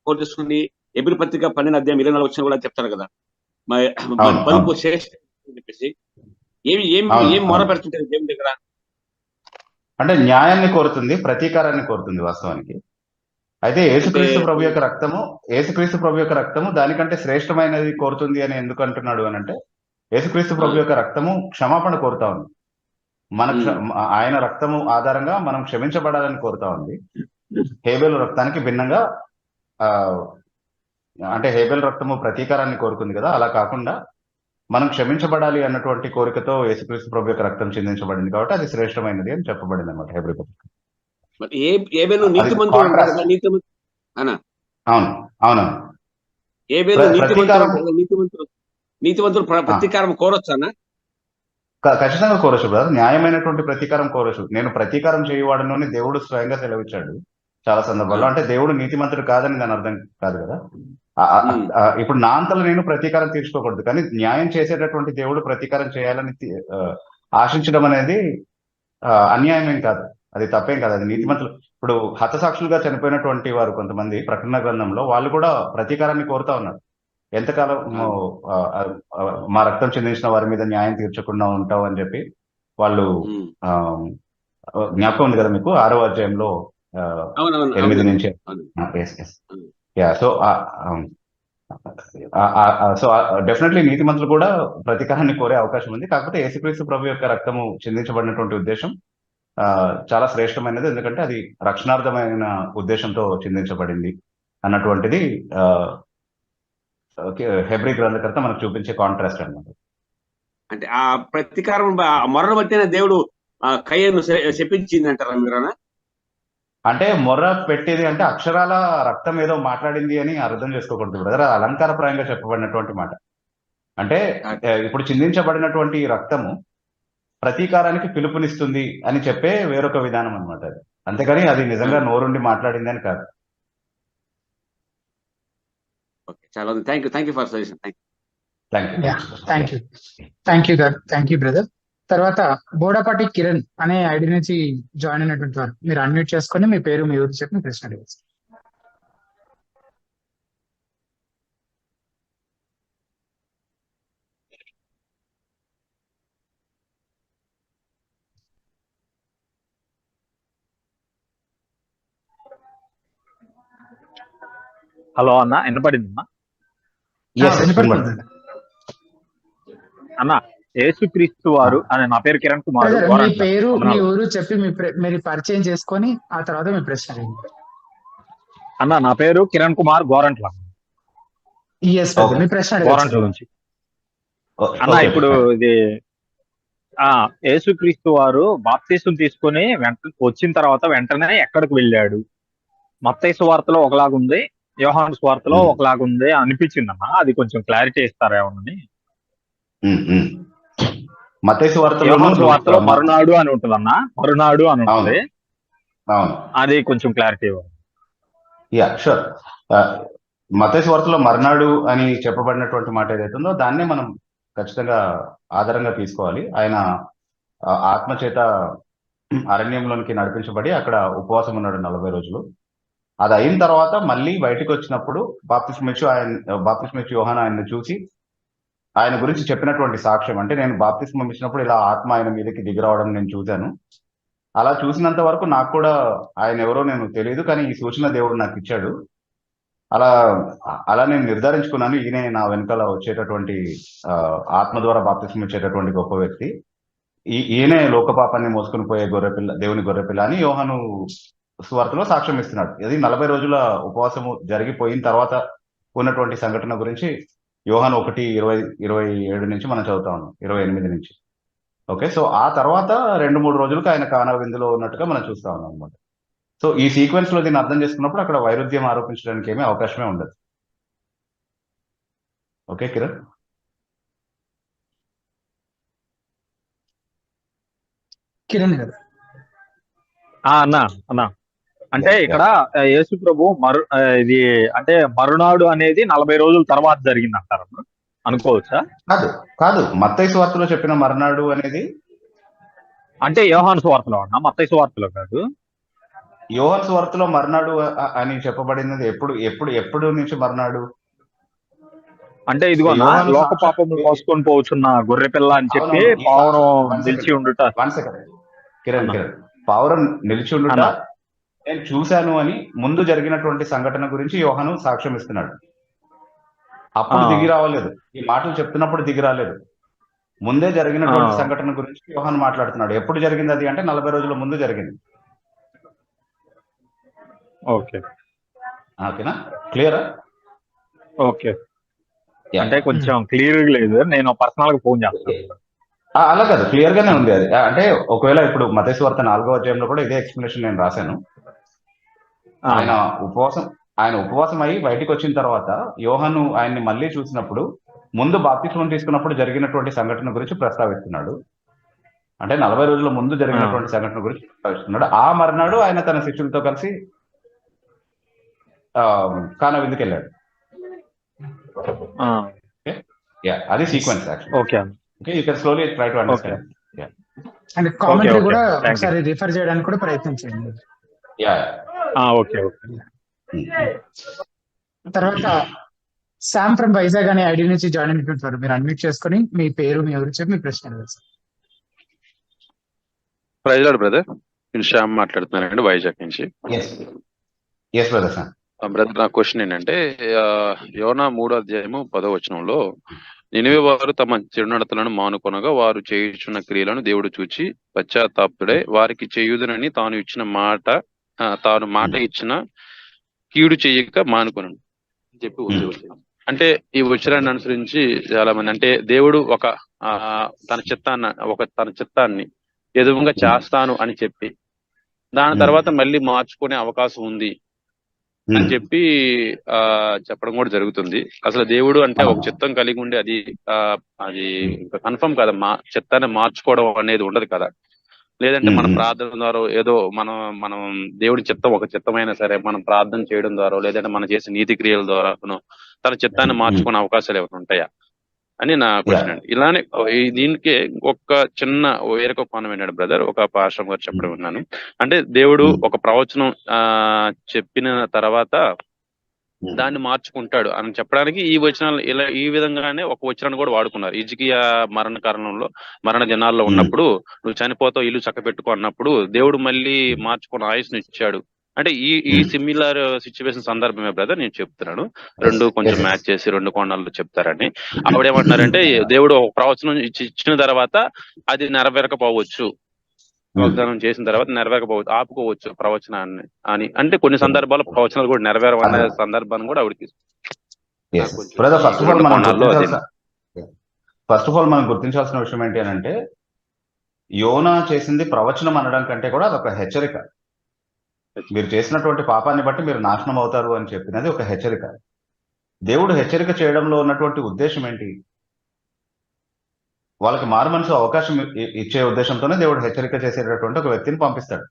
కోర్టుకుని ఎబ్రీ పత్రిక 12:24 వచ్చిన కూడా చెప్తారు కదా, బలుపు శ్రేష్ఠ అని చెప్పేసి ఏం మొర్ర పెడుతుంటారు దేవుని దగ్గర అంటే న్యాయాన్ని కోరుతుంది, ప్రతీకారాన్ని కోరుతుంది వాస్తవానికి. అయితే యేసుక్రీస్తు ప్రభు యొక్క రక్తము దానికంటే శ్రేష్టమైనది కోరుతుంది అని ఎందుకు అంటున్నాడు అని అంటే, యేసుక్రీస్తు ప్రభు యొక్క రక్తము క్షమాపణ కోరుతా ఉంది. ఆయన రక్తము ఆధారంగా మనం క్షమించబడాలని కోరుతా ఉంది. హేబేలు రక్తానికి భిన్నంగా ఆ అంటే హేబేలు రక్తము ప్రతీకారాన్ని కోరుకుంది కదా, అలా కాకుండా మనం క్షమించబడాలి అన్నటువంటి కోరికతో యేసుక్రీస్తు ప్రభు యొక్క రక్తం చిందించబడింది కాబట్టి అది శ్రేష్టమైనది అని చెప్పబడింది అనమాట హెబ్రీ పత్రిక. మరి ఏబేలు అది నీతిమంతుడు అంటారు కాంట్రాస్ట్. కదా, నీతిమంతుడు అనా? అవును అవును. ఏబేలు నీతిమంతుడు ప్రతీకారం అంటారు కదా, నీతిమంతుడు ప్రతీకారం కోరొచ్చు అన్న? ఖచ్చితంగా కోరచ్చు బ్రదర్, న్యాయమైనటువంటి ప్రతీకారం కోరచ్చు. నేను ప్రతీకారం చేయవాడను అని దేవుడు స్వయంగా సెలవిచ్చాడు చాలా సందర్భాల్లో. అంటే దేవుడు నీతిమంతుడు కాదని దాని అర్థం కాదు కదా. ఇప్పుడు నా అంతలో నేను ప్రతీకారం తీర్చుకోకూడదు, కానీ న్యాయం చేసేటటువంటి దేవుడు ప్రతీకారం చేయాలని ఆశించడం అనేది అన్యాయమేం కాదు, అది తప్పేం కాదు, అది నీతిమంతులు. ఇప్పుడు హతసాక్షులుగా చనిపోయినటువంటి వారు కొంతమంది ప్రకటన గ్రంథంలో వాళ్ళు కూడా ప్రతీకారాన్ని కోరుతా ఉన్నారు. ఎంతకాలం మా రక్తం చెందించిన వారి మీద న్యాయం తీర్చకుండా ఉంటావు అని చెప్పి వాళ్ళు జ్ఞాపకం ఉంది కదా మీకు 6వ అధ్యాయంలో 8 నుంచి. సో డెఫినెట్లీ నీతిమంతులు కూడా ప్రతీకారాన్ని కోరే అవకాశం ఉంది. కాకపోతే యేసుక్రీస్తు ప్రభు యొక్క రక్తము చిందించబడినటువంటి ఉద్దేశం చాలా శ్రేష్టమైనది, ఎందుకంటే అది రక్షణార్థమైన ఉద్దేశంతో చిందించబడింది అన్నటువంటిది హెబ్రీ గ్రంథకర్త మనకు చూపించే కాంట్రాస్ట్ అన్నమాట. అంటే ఆ ప్రతీకారం మొరను బట్టిన దేవుడు కయ్యను శపించింది అంటారా మీరన్నా? అంటే మొర్ర పెట్టేది అంటే అక్షరాల రక్తం ఏదో మాట్లాడింది అని అర్థం చేసుకోకూడదు బ్రదర్, అలంకారప్రాయంగా చెప్పబడినటువంటి మాట. అంటే ఇప్పుడు చిందించబడినటువంటి రక్తము ప్రతీకారానికి పిలుపునిస్తుంది అని చెప్పే వేరొక విధానం అనమాట అది, అంతేగాని అది నిజంగా నోరుండి మాట్లాడింది అని కాదు. చాలా thank you for suggestion. Thank you brother. తర్వాత బోడపాటి కిరణ్ అనే ఐడి నుంచి జాయిన్ అయినటువంటి వారు, మీరు అన్మ్యూట్ చేసుకొని మీ పేరు మీ ఊరు చెప్పి మీ ప్రశ్న అడగచ్చు. హలో అన్న, వినపడిందమ్మా? అన్న, యేసుక్రీస్తు వారు అని, నా పేరు కిరణ్ కుమార్. మీ పేరు మీ ఊరు చెప్పి మీరు పరిచయం చేసుకొని ఆ తర్వాత మీ ప్రశ్న అడగండి. అన్న, నా పేరు కిరణ్ కుమార్ గోరంట్ల. మీ ప్రశ్న గోరంట్ల నుంచి. అన్న, ఇప్పుడు ఇది యేసుక్రీస్తు వారు బాప్తిసం తీసుకుని వచ్చిన తర్వాత వెంటనే ఎక్కడికి వెళ్ళాడు? మత్తయి సువార్తలో ఒకలాగుంది, యోహాను సువార్తలో ఒకలాగుంది అనిపించింది అన్న, అది కొంచెం క్లారిటీ ఇస్తారేమోనని. మత్తయి సువార్తలో మరునాడు అని ఉంటుంది అన్న, మరునాడు అని ఉంటుంది, అది కొంచెం క్లారిటీ ఇవ్వండి. షూర్. మత్తయి సువార్తలో మర్నాడు అని చెప్పబడినటువంటి మాట ఏదైతుందో దాన్నే మనం ఖచ్చితంగా ఆధారంగా తీసుకోవాలి. ఆయన ఆత్మచేత అరణ్యంలోనికి నడిపించబడి అక్కడ ఉపవాసం ఉన్నాడు 40 రోజులు. అది అయిన తర్వాత మళ్ళీ బయటకు వచ్చినప్పుడు బాప్తిస్మిచ్చు యోహాను ఆయన్ని చూసి ఆయన గురించి చెప్పినటువంటి సాక్ష్యం, అంటే నేను బాప్తిస్మం ఇచ్చినప్పుడు ఇలా ఆత్మ ఆయన మీదకి దిగిరావడం నేను చూశాను, అలా చూసినంత వరకు నాకు కూడా ఆయన ఎవరో నేను తెలియదు, కానీ ఈ సూచన దేవుడు నాకు ఇచ్చాడు, అలా నేను నిర్ధారించుకున్నాను, ఈయనే నా వెనకాల వచ్చేటటువంటి ఆత్మ ద్వారా బాప్తిస్మం ఇచ్చేటటువంటి గొప్ప వ్యక్తి, ఈయనే లోకపాపాన్ని మోసుకుని పోయే గొర్రెపిల్ల, దేవుని గొర్రెపిల్ల అని యోహాను సువార్తలో సాక్ష్యం ఇస్తున్నాడు. ఇది 40 రోజుల ఉపవాసము జరిగిపోయిన తర్వాత ఉన్నటువంటి సంఘటన గురించి యోహాను 1:27 నుంచి మనం చదువుతా ఉన్నాం, 28 నుంచి. ఓకే, సో ఆ తర్వాత 2-3 రోజులకు ఆయన కానా విందులో ఉన్నట్టుగా మనం చూస్తా ఉన్నాం అనమాట. సో ఈ సీక్వెన్స్ లో దీన్ని అర్థం చేసుకున్నప్పుడు అక్కడ వైరుధ్యం ఆరోపించడానికి ఏమీ అవకాశమే ఉండదు. ఓకే కిరణ్. కిరణ్ గారు అన్నా, అంటే ఇక్కడ యేసు ప్రభు ఇది అంటే మరునాడు అనేది 40 రోజుల తర్వాత జరిగింది అంటారు అనుకోవచ్చా? కాదు, మత్తయి సువార్తలో చెప్పిన మరునాడు అనేది అంటే యోహాను సువార్తలో అన్నా, మత్తయి సువార్తలో కాదు. యోహాను సువార్తలో మరునాడు అని చెప్పబడినది ఎప్పుడు నుంచి మరునాడు అంటే ఇదిగో లోక పాపము మోసుకొని పోవచ్చున్న గొర్రె పిల్ల అని చెప్పి పావురం నిలిచి ఉండుట. కిరణ్ పావురం నిలిచి ఉండుట నేను చూశాను అని ముందు జరిగినటువంటి సంఘటన గురించి యోహాను సాక్ష్యం ఇస్తున్నాడు. అప్పుడు దిగి రావలేదు, ఈ మాటలు చెప్తున్నప్పుడు దిగి రాలేదు, ముందే జరిగినటువంటి సంఘటన గురించి యోహాను మాట్లాడుతున్నాడు. ఎప్పుడు జరిగింది అది అంటే 40 రోజుల ముందు జరిగింది. ఓకే ఓకేనా, క్లియరా? ఓకే అంటే కొంచెం క్లియర్ లేదు, నేను పర్సనల్ గా ఫోన్ చేస్తాను. అలా కాదు, క్లియర్ గానే ఉంది అది. అంటే ఒకవేళ ఇప్పుడు మత్తయి సువార్త 4వ అధ్యాయంలో కూడా ఇదే ఎక్స్ప్లెనేషన్ నేను రాశాను. ఆయన ఉపవాసం అయ్యి బయటికి వచ్చిన తర్వాత యోహాను ఆయన్ని మళ్ళీ చూసినప్పుడు ముందు బాప్తిస్మం తీసుకున్నప్పుడు జరిగినటువంటి సంఘటన గురించి ప్రస్తావిస్తున్నాడు. అంటే 40 రోజుల ముందు జరిగినటువంటి సంఘటన గురించి ప్రస్తావిస్తున్నాడు. ఆ మర్నాడు ఆయన తన శిష్యులతో కలిసి కానా విందుకు వెళ్ళాడు. అది sequence actually. Okay okay, you can slowly try to understand. And commentary okay, కూడా thank you. ఒకసారి రిఫర్ చేయడానికి కూడా ప్రయత్నించండి. ఓకే ఓకే తర్వాత శామ్ ఫ్రమ్ వైజాగ్ అనే ఐడి నుంచి జాయిన్ అయినటువంటి మీరు అన్మ్యూట్ చేసుకొని మీ పేరు, మీ ఎవరు చెప్పి మీ ప్రశ్న అడగచ్చు. ప్రైజ్ బ్రదర్, నేను శ్యామ్ మాట్లాడుతున్నానండి వైజాగ్ నుంచి. బ్రదర్, నా క్వశ్చన్ ఏంటంటే యోనా 3వ అధ్యాయము 10వ వచనంలో నినివే వారు తమ చెడునడతలను మానుకొనగా వారు చేయుచున్న క్రియలను దేవుడు చూచి పశ్చాత్తాపుడై వారికి చేయుదునని తాను మాట ఇచ్చిన కీడు చేయక మానుకొను చెప్పి ఉంది. అంటే ఈ వచనాన్ని అనుసరించి చాలా మంది అంటే దేవుడు తన చిత్తాన్ని ఎదురుగా చేస్తాను అని చెప్పి దాని తర్వాత మళ్ళీ మార్చుకునే అవకాశం ఉంది అని చెప్పి చెప్పడం కూడా జరుగుతుంది. అసలు దేవుడు అంటే ఒక చిత్తం కలిగి ఉండి అది కన్ఫర్మ్ కదా, చిత్తాన్ని మార్చుకోవడం అనేది ఉండదు కదా. లేదంటే మన ప్రార్థన ద్వారా ఏదో మనం దేవుడి చిత్తం ఒక చిత్తమైనా సరే మనం ప్రార్థన చేయడం ద్వారా లేదంటే మనం చేసే నీతి క్రియల ద్వారా తన చిత్తాన్ని మార్చుకునే అవకాశాలు ఏమైనా ఉంటాయా అని నా క్వశ్చన్ అండి. ఇలానే దీనికి ఒక చిన్న వేరొక కోణం ఏంటంటే బ్రదర్, ఒక పాస్టర్ గారు చెప్పడం విన్నాను. అంటే దేవుడు ఒక ప్రవచనం చెప్పిన తర్వాత దాన్ని మార్చుకుంటాడు అని చెప్పడానికి ఈ వచనాలు ఈ విధంగానే ఒక వచనాన్ని కూడా వాడుకున్నారు. హిజ్కియా మరణ దినాల్లో ఉన్నప్పుడు నువ్వు చనిపోతావు, ఇల్లు చక్కబెట్టుకో అన్నప్పుడు దేవుడు మళ్ళీ మార్చుకున్న ఆయుష్ను ఇచ్చాడు. అంటే ఈ సిమిలర్ సిచ్యువేషన్ సందర్భమే బ్రదర్ నేను చెప్తున్నాను. రెండు కొంచెం మ్యాచ్ చేసి రెండు కోణాల్లో చెప్తారని. ఆవిడేమంటున్నారంటే దేవుడు ఒక ప్రవచనం ఇచ్చిన తర్వాత అది నెరవేరకపోవచ్చు, వాగ్దానం చేసిన తర్వాత ఆపుకోవచ్చు ప్రవచనాన్ని అని. అంటే కొన్ని సందర్భాల్లో ప్రవచనాలు కూడా నెరవేరవనే సందర్భాన్ని కూడా ఆవిడకి. ఫస్ట్ ఆఫ్ ఆల్ మనం గుర్తించాల్సిన విషయం ఏంటి అని అంటే, యోనా చేసింది ప్రవచనం అనడం కంటే కూడా అదొక హెచ్చరిక. మీరు చేసినటువంటి పాపాన్ని బట్టి మీరు నాశనం అవుతారు అని చెప్పినది ఒక హెచ్చరిక. దేవుడు హెచ్చరిక చేయడంలో ఉన్నటువంటి ఉద్దేశం ఏంటి? వాళ్ళకి మారు మనసు అవకాశం ఇచ్చే ఉద్దేశంతోనే దేవుడు హెచ్చరిక చేసేటటువంటి ఒక వ్యక్తిని పంపిస్తాడు.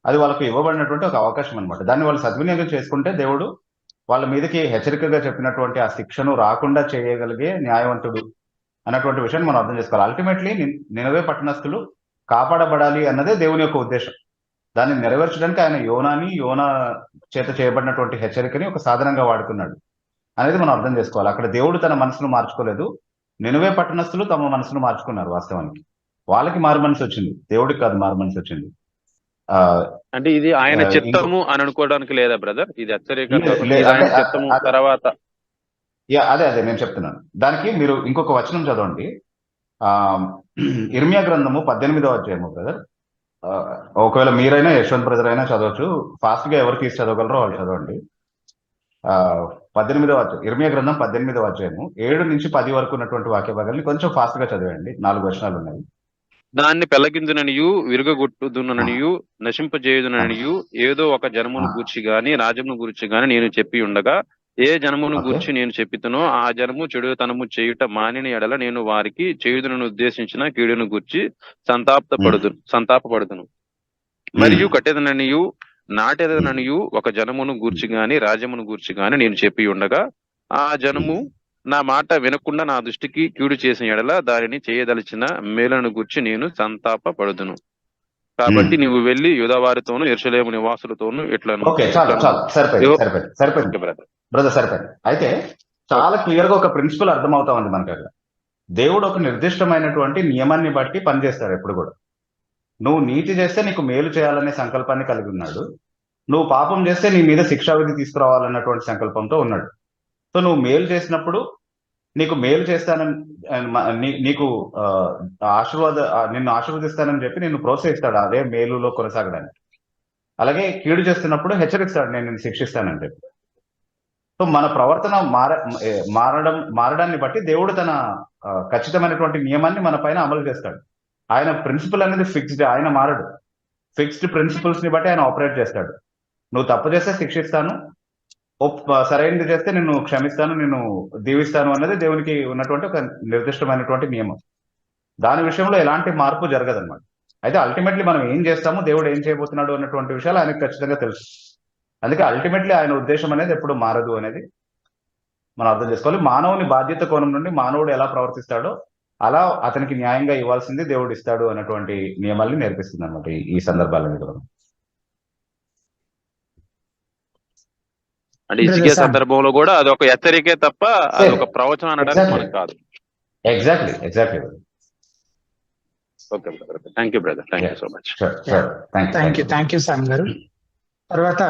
అది వాళ్ళకు ఇవ్వబడినటువంటి ఒక అవకాశం అనమాట. దాన్ని వాళ్ళు సద్వినియోగం చేసుకుంటే దేవుడు వాళ్ళ మీదకి హెచ్చరికగా చెప్పినటువంటి ఆ శిక్షను రాకుండా చేయగలిగే న్యాయవంతుడు అన్నటువంటి విషయాన్ని మనం అర్థం చేసుకోవాలి. అల్టిమేట్లీ నినవే పట్టణస్థులు కాపాడబడాలి అన్నదే దేవుని యొక్క ఉద్దేశం. దాన్ని నెరవేర్చడానికి ఆయన యోనా చేత చేయబడినటువంటి హెచ్చరికని ఒక సాధనంగా వాడుకున్నాడు అనేది మనం అర్థం చేసుకోవాలి. అక్కడ దేవుడు తన మనసును మార్చుకోలేదు, నినవే పట్టణస్థులు తమ మనసును మార్చుకున్నారు. వాస్తవానికి వాళ్ళకి మారు మనసు వచ్చింది, దేవుడికి కాదు మారు మనసు వచ్చింది. అంటే ఇది ఆయన చిత్తము అని అనుకోవడానికి లేదా బ్రదర్? ఇది హెచ్చరిక తర్వాత అదే నేను చెప్తున్నాను. దానికి మీరు ఇంకొక వచనం చదవండి. ఇర్మియా గ్రంథము 18వ అధ్యాయము బ్రదర్. ఒకవేళ మీరైనా యశ్వంత్ బ్రదర్ అయినా చదవచ్చు, ఫాస్ట్ గా ఎవరు తీసి చదవగలరో వాళ్ళు చదవండి. 18వ అధ్యాయం, ఇర్మియా గ్రంథం 18వ అధ్యాయము 7 నుంచి 10 వరకు ఉన్నటువంటి వాక్య భాగాల్ని కొంచెం ఫాస్ట్ గా చదివండి. 4 వచనాలు ఉన్నాయి. దాన్ని పెళ్లగిందుననియు విరుగగొట్టుదుననియు నశింపజేయుదుననియు ఏదో ఒక జనమును గూర్చి గాని రాజ్యమును గూర్చి గాని నేను చెప్పి ఉండగా ఏ జనమును గూర్చి నేను చెప్పితునో ఆ జనము చెడుతనము చేయుట మానిన ఎడల నేను వారికి చేయుదునను ఉద్దేశించిన కీడును గూర్చి సంతాపపడుదును. మరియు కట్టెదననియు నాటెదననియు ఒక జనమును గూర్చి గాని రాజ్యమును గూర్చి గాని నేను చెప్పి ఉండగా ఆ జనము నా మాట వినకుండా నా దృష్టికి కీడు చేసిన ఎడల దానిని చేయదలిచిన మేలను గూర్చి నేను సంతాపపడుదును. కాబట్టి నువ్వు వెళ్లి యూదావారితోనూ యెరూషలేము నివాసులతోనూ సరిపోయింది. అయితే చాలా క్లియర్ గా ఒక ప్రిన్సిపల్ అర్థమవుతా ఉంది మనకి. అక్కడ దేవుడు ఒక నిర్దిష్టమైనటువంటి నియమాన్ని బట్టి పనిచేస్తాడు ఎప్పుడు కూడా. నువ్వు నీతి చేస్తే నీకు మేలు చేయాలనే సంకల్పాన్ని కలిగి ఉన్నాడు, నువ్వు పాపం చేస్తే నీ మీద శిక్షావిధి తీసుకురావాలన్నటువంటి సంకల్పంతో ఉన్నాడు. సో నువ్వు మేలు చేసినప్పుడు నీకు మేలు చేస్తానని నీకు నిన్ను ఆశీర్వదిస్తానని చెప్పి నిన్ను ప్రోత్సహిస్తాడు అదే మేలులో కొనసాగడానికి. అలాగే కీడు చేస్తున్నప్పుడు హెచ్చరిస్తాడు, నేను నిన్ను శిక్షిస్తానని చెప్పి. సో మన ప్రవర్తన మారడాన్ని బట్టి దేవుడు తన ఖచ్చితమైనటువంటి నియమాన్ని మన పైన అమలు చేస్తాడు. ఆయన ప్రిన్సిపల్ అనేది ఫిక్స్డ్, ఆయన మారడు. ఫిక్స్డ్ ప్రిన్సిపల్స్ ని బట్టి ఆయన ఆపరేట్ చేస్తాడు. నువ్వు తప్పు చేస్తే శిక్షిస్తాను, సరైనది చేస్తే నిన్ను క్షమిస్తాను, నిన్ను దీవిస్తాను అన్నది దేవునికి ఉన్నటువంటి ఒక నిర్దిష్టమైనటువంటి నియమం. దాని విషయంలో ఎలాంటి మార్పు జరగదన్నమాట. అయితే అల్టిమేట్లీ మనం ఏం చేస్తామో దేవుడు ఏం చేయబోతున్నాడు అన్నటువంటి విషయాలు ఆయనకు ఖచ్చితంగా తెలుసు. అందుకే అల్టిమేట్లీ ఆయన ఉద్దేశం అనేది ఎప్పుడు మారదు అనేది మనం అర్థం చేసుకోవాలి. మానవుని బాధ్యత కోణం నుండి మానవుడు ఎలా ప్రవర్తిస్తాడో అలా అతనికి న్యాయంగా ఇవ్వాల్సింది దేవుడు ఇస్తాడు అన్నటువంటి నియమాల్ని నేర్పిస్తుంది అనమాట ఈ సందర్భాలన్నీ కూడా. అంటే ఇసుకే సందర్భంలో కూడా అది ఒక హెచ్చరికే తప్ప అది ఒక ప్రవచనం అనడానికి మనకు కాదు. Exactly. Okay brother, thank you brother, thank you so much. Thank you Sam గారు. తర్వాత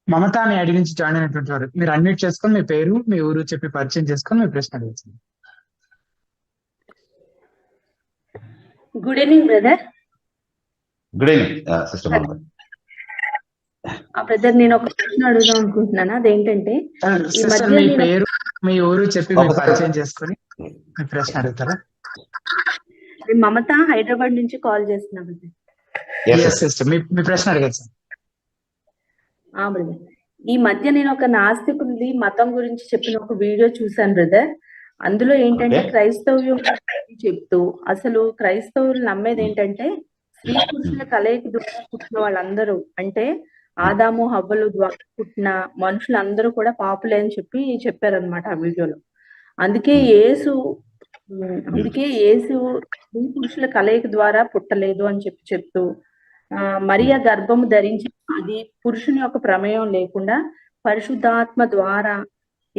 మమతా అని ఐడి నుంచి జాయిన్ అయినటువంటి వారు, మీరు అన్మ్యూట్ చేసుకొని మీ పేరు మీ ఊరు చెప్పి పరిచయం చేసుకొని మీ ప్రశ్న అడుగుతుంది. Good evening brother. Good evening sister Mamata. Brother, నేను ఒక ప్రశ్న అడుగుదాం అనుకుంటున్నాను. అదేంటంటే మీ పేరు మీ ఊరు చెప్పి మీ పరిచయం చేసుకొని మీ ప్రశ్న అడుగుతారా? మమత, హైదరాబాద్ నుంచి కాల్ చేస్తున్నా బ్రదర్. మీ ప్రశ్న అడగచ్చు సార్. బ్రదర్, ఈ మధ్య నేను ఒక నాస్తికుడి మతం గురించి చెప్పిన ఒక వీడియో చూసాను బ్రదర్. అందులో ఏంటంటే క్రైస్తవ్యం చెప్తూ అసలు క్రైస్తవులు నమ్మేది ఏంటంటే స్త్రీ పురుషుల కలయిక ద్వారా పుట్టిన వాళ్ళందరూ, అంటే ఆదాము హవ్వలు ద్వారా పుట్టిన మనుషులందరూ కూడా పాపులే అని చెప్పారనమాట ఆ వీడియోలో. అందుకే యేసు స్త్రీ పురుషుల కలయిక ద్వారా పుట్టలేదు అని చెప్తూ మరియ గర్భము ధరించి అది పురుషుని యొక్క ప్రమేయం లేకుండా పరిశుద్ధాత్మ ద్వారా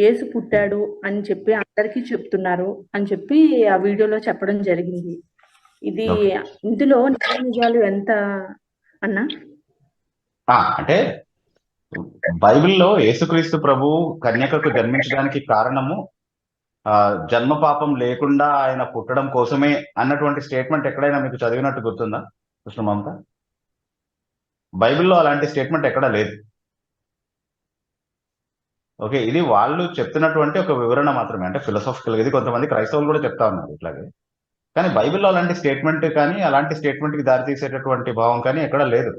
యేసు పుట్టాడు అని చెప్పి అందరికీ చెప్తున్నారు అని చెప్పి ఆ వీడియోలో చెప్పడం జరిగింది. ఇది ఇందులో నిజాలు ఎంత అన్నా? అంటే బైబిల్లో యేసుక్రీస్తు ప్రభు కన్యకకు జన్మించడానికి కారణము జన్మ పాపం లేకుండా ఆయన పుట్టడం కోసమే అన్నటువంటి స్టేట్మెంట్ ఎక్కడైనా మీకు చదివినట్టు గుర్తుందా కృష్ణ మమత? బైబిల్లో అలాంటి స్టేట్మెంట్ ఎక్కడా లేదు. ఓకే, ఇది వాళ్ళు చెప్తున్నటువంటి ఒక వివరణ మాత్రమే, అంటే ఫిలసాఫికల్. ఇది కొంతమంది క్రైస్తవులు కూడా చెప్తా ఉన్నారు ఇట్లాగే. కానీ బైబిల్లో అలాంటి స్టేట్మెంట్ కానీ అలాంటి స్టేట్మెంట్ కి దారి తీసేటటువంటి భావం కానీ ఎక్కడా లేదు.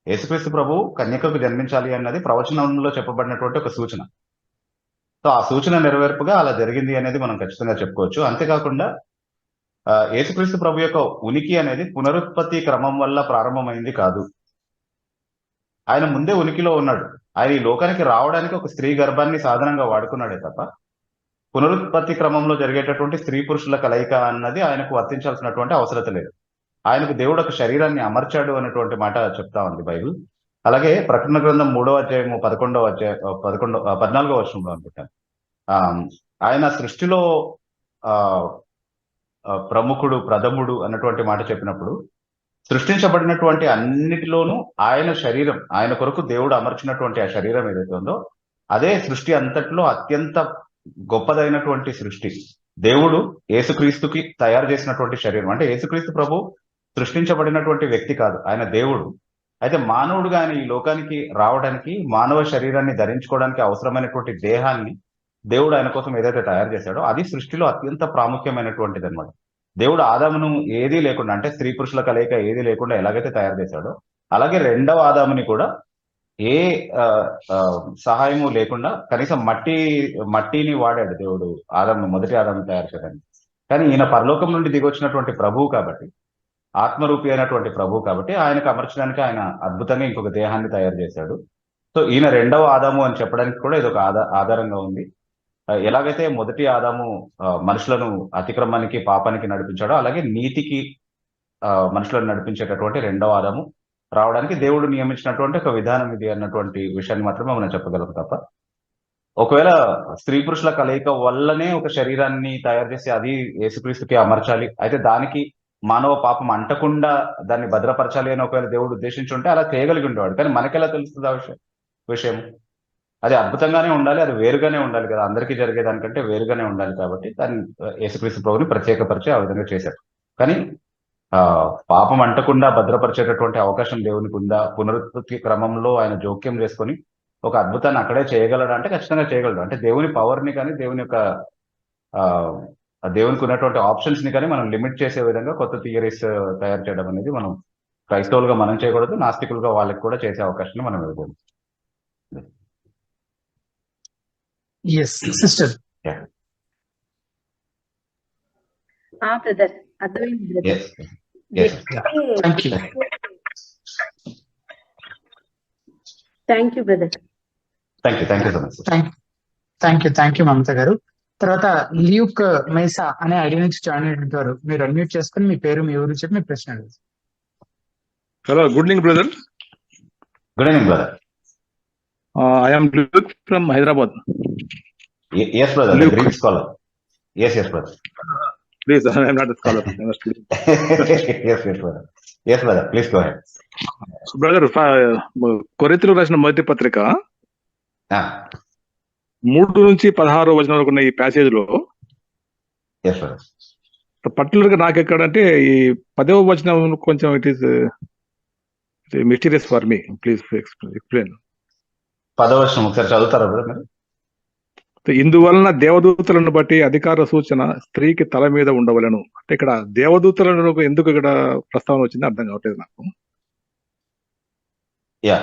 యేసుక్రీస్తు ప్రభు కన్యకకు జన్మించాలి అన్నది ప్రవచనంలో చెప్పబడినటువంటి ఒక సూచన. సో ఆ సూచన నెరవేర్పుగా అలా జరిగింది అనేది మనం ఖచ్చితంగా చెప్పుకోవచ్చు. అంతేకాకుండా యేసుక్రీస్తు ప్రభు యొక్క ఉనికి అనేది పునరుత్పత్తి క్రమం వల్ల ప్రారంభమైంది కాదు. ఆయన ముందే ఉనికిలో ఉన్నాడు. ఆయన ఈ లోకానికి రావడానికి ఒక స్త్రీ గర్భాన్ని సాధనంగా వాడుకున్నాడే తప్ప పునరుత్పత్తి క్రమంలో జరిగేటటువంటి స్త్రీ పురుషుల కలయిక అన్నది ఆయనకు వర్తించాల్సినటువంటి అవసరం లేదు. ఆయనకు దేవుడు ఒక శరీరాన్ని అమర్చాడు అనేటువంటి మాట చెప్తా ఉంది బైబిల్. అలాగే ప్రకటన గ్రంథం 3వ అధ్యాయము 14వ వచనంలో అనుకుంటాను, ఆయన సృష్టిలో ప్రముఖుడు ప్రథముడు అన్నటువంటి మాట చెప్పినప్పుడు సృష్టించబడినటువంటి అన్నిటిలోనూ ఆయన శరీరం, ఆయన కొరకు దేవుడు అమర్చినటువంటి ఆ శరీరం ఏదైతే ఉందో అదే సృష్టి అంతట్లో అత్యంత గొప్పదైనటువంటి సృష్టి. దేవుడు యేసుక్రీస్తుకి తయారు చేసినటువంటి శరీరం. అంటే యేసుక్రీస్తు ప్రభు సృష్టించబడినటువంటి వ్యక్తి కాదు, ఆయన దేవుడు. అయితే మానవుడుగా ఆయన ఈ లోకానికి రావడానికి, మానవ శరీరాన్ని ధరించుకోవడానికి అవసరమైనటువంటి దేహాన్ని దేవుడు ఆయన కోసం ఏదైతే తయారు చేశాడో అది సృష్టిలో అత్యంత ప్రాముఖ్యమైనటువంటిది అనమాట. దేవుడు ఆదామును ఏదీ లేకుండా, అంటే స్త్రీ పురుషుల కలయిక ఏదీ లేకుండా ఎలాగైతే తయారు చేశాడో అలాగే రెండవ ఆదాముని కూడా ఏ సహాయము లేకుండా కనీసం మట్టిని వాడాడు దేవుడు ఆదాము, మొదటి ఆదాముని తయారు చేయడానికి. కానీ ఈయన పరలోకం నుండి దిగొచ్చినటువంటి ప్రభువు కాబట్టి, ఆత్మరూపి అయినటువంటి ప్రభువు కాబట్టి ఆయనకు అమర్చడానికి ఆయన అద్భుతంగా ఇంకొక దేహాన్ని తయారు చేశాడు. సో ఈయన రెండవ ఆదాము అని చెప్పడానికి కూడా ఇది ఒక ఆధారంగా ఉంది. ఎలాగైతే మొదటి ఆదాము మనుషులను అతిక్రమానికి పాపానికి నడిపించాడో అలాగే నీతికి మనుషులను నడిపించేటటువంటి రెండవ ఆదాము రావడానికి దేవుడు నియమించినటువంటి ఒక విధానం ఇది అన్నటువంటి విషయాన్ని మాత్రమే మనం చెప్పగలం తప్ప, ఒకవేళ స్త్రీ పురుషుల కలయిక వల్లనే ఒక శరీరాన్ని తయారు చేసి అది యేసుక్రీస్తుకి అమర్చాలి, అయితే దానికి మానవ పాపం అంటకుండా దాన్ని భద్రపరచాలి అని ఒకవేళ దేవుడు ఉద్దేశించుంటే అలా చేయగలిగి ఉండేవాడు. కానీ మనకెలా తెలుస్తుంది ఆ విషయం? అది అద్భుతంగానే ఉండాలి, అది వేరుగానే ఉండాలి కదా, అందరికీ జరిగేదానికంటే వేరుగానే ఉండాలి. కాబట్టి దాన్ని యేసుక్రీస్తు ప్రభుని ప్రత్యేకపరిచి ఆ విధంగా చేశారు. కానీ పాపం అంటకుండా భద్రపరిచేటటువంటి అవకాశం దేవునికి ఉందా? పునరుత్పత్తి క్రమంలో ఆయన జోక్యం చేసుకొని ఒక అద్భుతాన్ని అక్కడే చేయగలడు అంటే ఖచ్చితంగా చేయగలడు. అంటే దేవుని పవర్ని కానీ దేవుని యొక్క దేవునికి ఉన్నటువంటి ఆప్షన్స్ ని కానీ మనం లిమిట్ చేసే విధంగా కొత్త థియరీస్ తయారు చేయడం అనేది మనం క్రైస్తవులుగా మనం చేయకూడదు, నాస్తికులుగా వాళ్ళకి కూడా చేసే అవకాశాన్ని మనం ఇవ్వకూడదు. సిస్టర్ బ్రదర్ అర్థమైంది brother. Thank you brother. Thank you so much. Thank you Mamata గారు. తర్వాత ల్యూక్ మైసా అనే ఐడి నుంచి జాయిన్ అయినటువంటి మీరు అన్మ్యూట్ చేసుకుని మీ పేరు, మీ ఊరు చెప్పి మీ ప్రశ్న అడగండి. Hello, good evening brother. Good evening brother. I am Luke from Hyderabad. Yes brother, Luke. the Greek scholar. Yes brother. Please, I am not a scholar. I am a student. Yes brother, please go ahead. Brother, కొరింథీయులకు రాసిన మొదటి పత్రిక 3-16 వచనం వరకు ఉన్న ఈ passage లో Yes brother. Particular గా నాకు ఎక్కడంటే ఈ 10వ వచనం కొంచెం it is mysterious for me. Please explain. 10వ వచనం ఒకసారి చదువుతారా బ్రదర్ మీరు? ఇందువలన దేవదూతలను బట్టి అధికార సూచన స్త్రీకి తల మీద ఉండవలను. అంటే ఇక్కడ దేవదూతలను ఎందుకు ఇక్కడ ప్రస్తావన వచ్చింది అర్థం కావట్లేదు నాకు.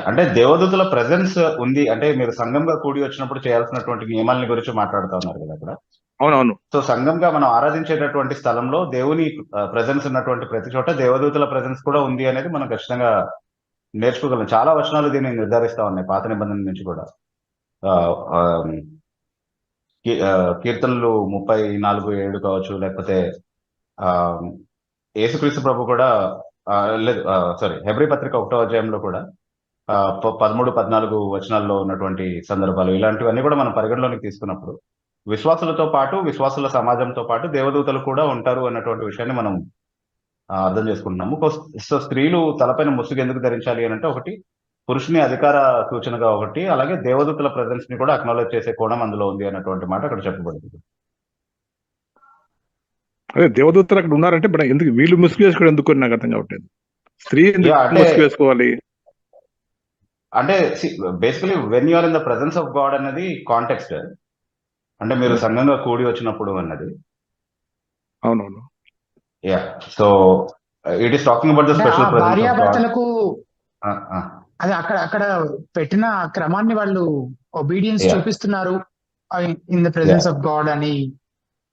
అంటే దేవదూతల ప్రెజెన్స్ ఉంది అంటే మీరు సంఘంగా కూడి వచ్చినప్పుడు చేయాల్సినటువంటి నియమాలని గురించి మాట్లాడుతూ ఉన్నారు కదా అక్కడ. అవునవును. సో సంఘంగా మనం ఆరాధించేటటువంటి స్థలంలో దేవుని ప్రెజెన్స్ ఉన్నటువంటి ప్రతి చోట దేవదూతల ప్రెజెన్స్ కూడా ఉంది అనేది మనం ఖచ్చితంగా నేర్చుకోగలం. చాలా వచనాలు దీన్ని నిర్ధారిస్తా ఉన్నాయి పాత నిబంధన నుంచి కూడా. కీర్తనలు 34:7 కావచ్చు, లేకపోతే యేసుక్రీస్తు ప్రభు కూడా హెబ్రీ పత్రిక 1వ అధ్యాయంలో కూడా 13-14 వచనాల్లో ఉన్నటువంటి సందర్భాలు, ఇలాంటివన్నీ కూడా మనం పరిగణలోకి తీసుకున్నప్పుడు విశ్వాసులతో పాటు, విశ్వాసుల సమాజంతో పాటు దేవదూతలు కూడా ఉంటారు అన్నటువంటి విషయాన్ని మనం అర్థం చేసుకుంటున్నాము. సో స్త్రీలు తలపైన ముసుగు ఎందుకు ధరించాలి అని అంటే, ఒకటి పురుషుని అధికార సూచనగా, ఒకటి అలాగే దేవదూతల ప్రెజెన్స్ ని కూడా అక్నాలెడ్జ్ చేసే కోణం అందులో ఉంది అన్నటువంటి మాట అక్కడ చెప్పబడింది. అదే దేవదూతలు అక్కడ ఉన్నారంటే ఎందుకు వీళ్ళు ముసుగు వేసుకోవడం ఎందుకు నాకు అర్థం కావట్లేదు. స్త్రీ ముసుగు వేసుకోవాలి అంటే basically when you are in the presence of God అన్నది కాంటెక్స్ట్. అంటే మీరు సంఘంగా కూడి వచ్చినప్పుడు అన్నది. అవునవును. So it is talking about the special presence of God. భార్యాభర్తలకు అది అక్కడ పెట్టిన క్రమాన్ని వాళ్ళు ఒబీడియన్స్ చూపిస్తున్నారు in the presence of God అని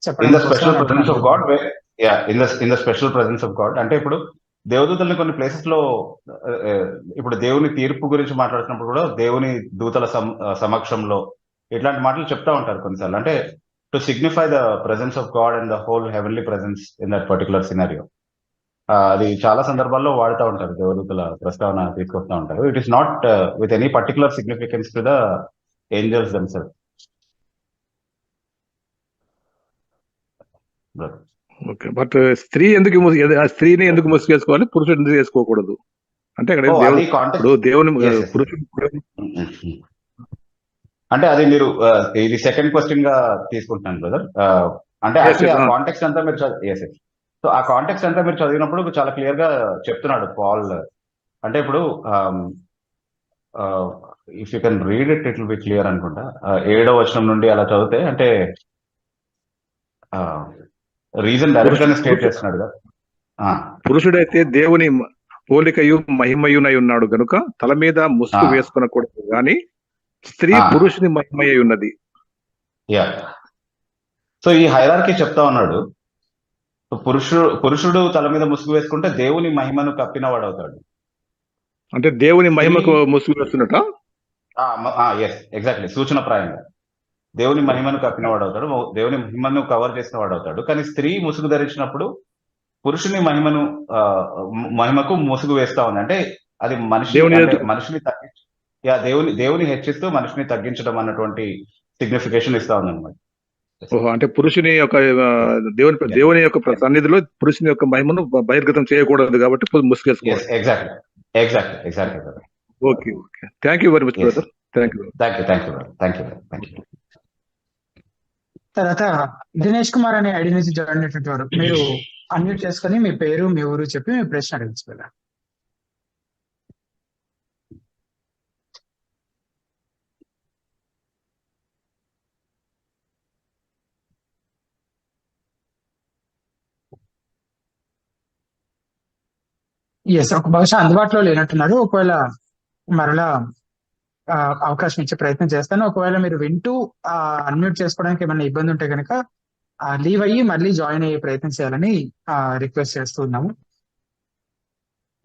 చెప్పడం. In the special presence of God, in the special presence of God అంటే ఇప్పుడు దేవదూతల్ని కొన్ని ప్లేసెస్ లో, ఇప్పుడు దేవుని తీర్పు గురించి మాట్లాడుతున్నప్పుడు కూడా దేవుని దూతల సమక్షంలో ఇట్లాంటి మాటలు చెప్తా ఉంటారు కొన్నిసార్లు. అంటే to signify the presence of God and the whole heavenly presence in that particular scenario. అది చాలా సందర్భాల్లో వాడుతూ ఉంటారు, దేవదూతల ప్రస్తావన తీసుకొస్తా ఉంటారు. It is not with any particular significance to the angels themselves. Okay, but స్త్రీని ఎందుకు ముసుగు వేసుకోవాలి, పురుషుడు ఎందుకు వేసుకోకూడదు అంటే అక్కడ దేవుని పురుషుడు అంటే అది మీరు ఇది సెకండ్ క్వశ్చన్ గా తీసుకుంటున్నాను బ్రదర్. అంటే ఆ కాంటెక్స్ట్ అంతా మీరు సో ఆ కాంటెక్స్ట్ అంతా మీరు చదివినప్పుడు చాలా క్లియర్ గా చెప్తున్నాడు పాల్. అంటే ఇప్పుడు if you can read it will be clear అనుకుంటా. 7వ వచనం నుండి అలా చదివితే అంటే రీజన్ డైరెక్ట్ గానే స్టేట్ చేస్తున్నాడు కదా. పురుషుడైతే దేవుని పోలికయు మహిమయునై ఉన్నాడు గనుక తల మీద ముసుగు వేసుకునకూడదు గాని స్త్రీ పురుషుని మహిమయ్య ఉన్నది. సో ఈ హైరార్కీ చెప్తా ఉన్నాడు, పురుషుడు తల మీద ముసుగు వేసుకుంటే దేవుని మహిమను కప్పినవాడు అవుతాడు. అంటే దేవుని మహిమకు ముసుగు వేస్తున్నట. ఎగ్జాక్ట్లీ, సూచనప్రాయంగా దేవుని మహిమను కప్పినవాడు అవుతాడు, దేవుని మహిమను కవర్ చేసిన వాడు అవుతాడు. కానీ స్త్రీ ముసుగు ధరించినప్పుడు పురుషుని మహిమకు ముసుగు వేస్తా ఉంది. అంటే అది మనిషిని దేవుని హెచ్చిస్తూ మనిషిని తగ్గించడం అన్నటువంటి సిగ్నిఫికేషన్ ఇస్తా ఉంది అనమాట. అంటే పురుషుని యొక్క దేవుని యొక్క సన్నిధిలో పురుషుని యొక్క మహిమను బహిర్గతం చేయకూడదు కాబట్టి ముసుగు వేసుకోవాలి. Exactly. Okay, thank you very much brother. Thank you. తర్వాత దినేష్ కుమార్ అనే ఐడి నుంచి జాయిన్ అయినటువంటి వారు, మీరు అన్మ్యూట్ చేసుకొని మీ పేరు మీ ఊరు చెప్పి మీ ప్రశ్న అడగచ్చు బ్రదర్. ఎస్, ఒక బహుశా అందుబాటులో లేనట్టున్నారు. ఒకవేళ మరలా అవకాశం ఇచ్చే ప్రయత్నం చేస్తాను. ఒకవేళ మీరు వింటూ అన్మ్యూట్ చేసుకోవడానికి ఏమైనా ఇబ్బంది ఉంటే కనుక లీవ్ అయ్యి మళ్ళీ జాయిన్ అయ్యే ప్రయత్నం చేయాలని రిక్వెస్ట్ చేస్తూ ఉన్నాము.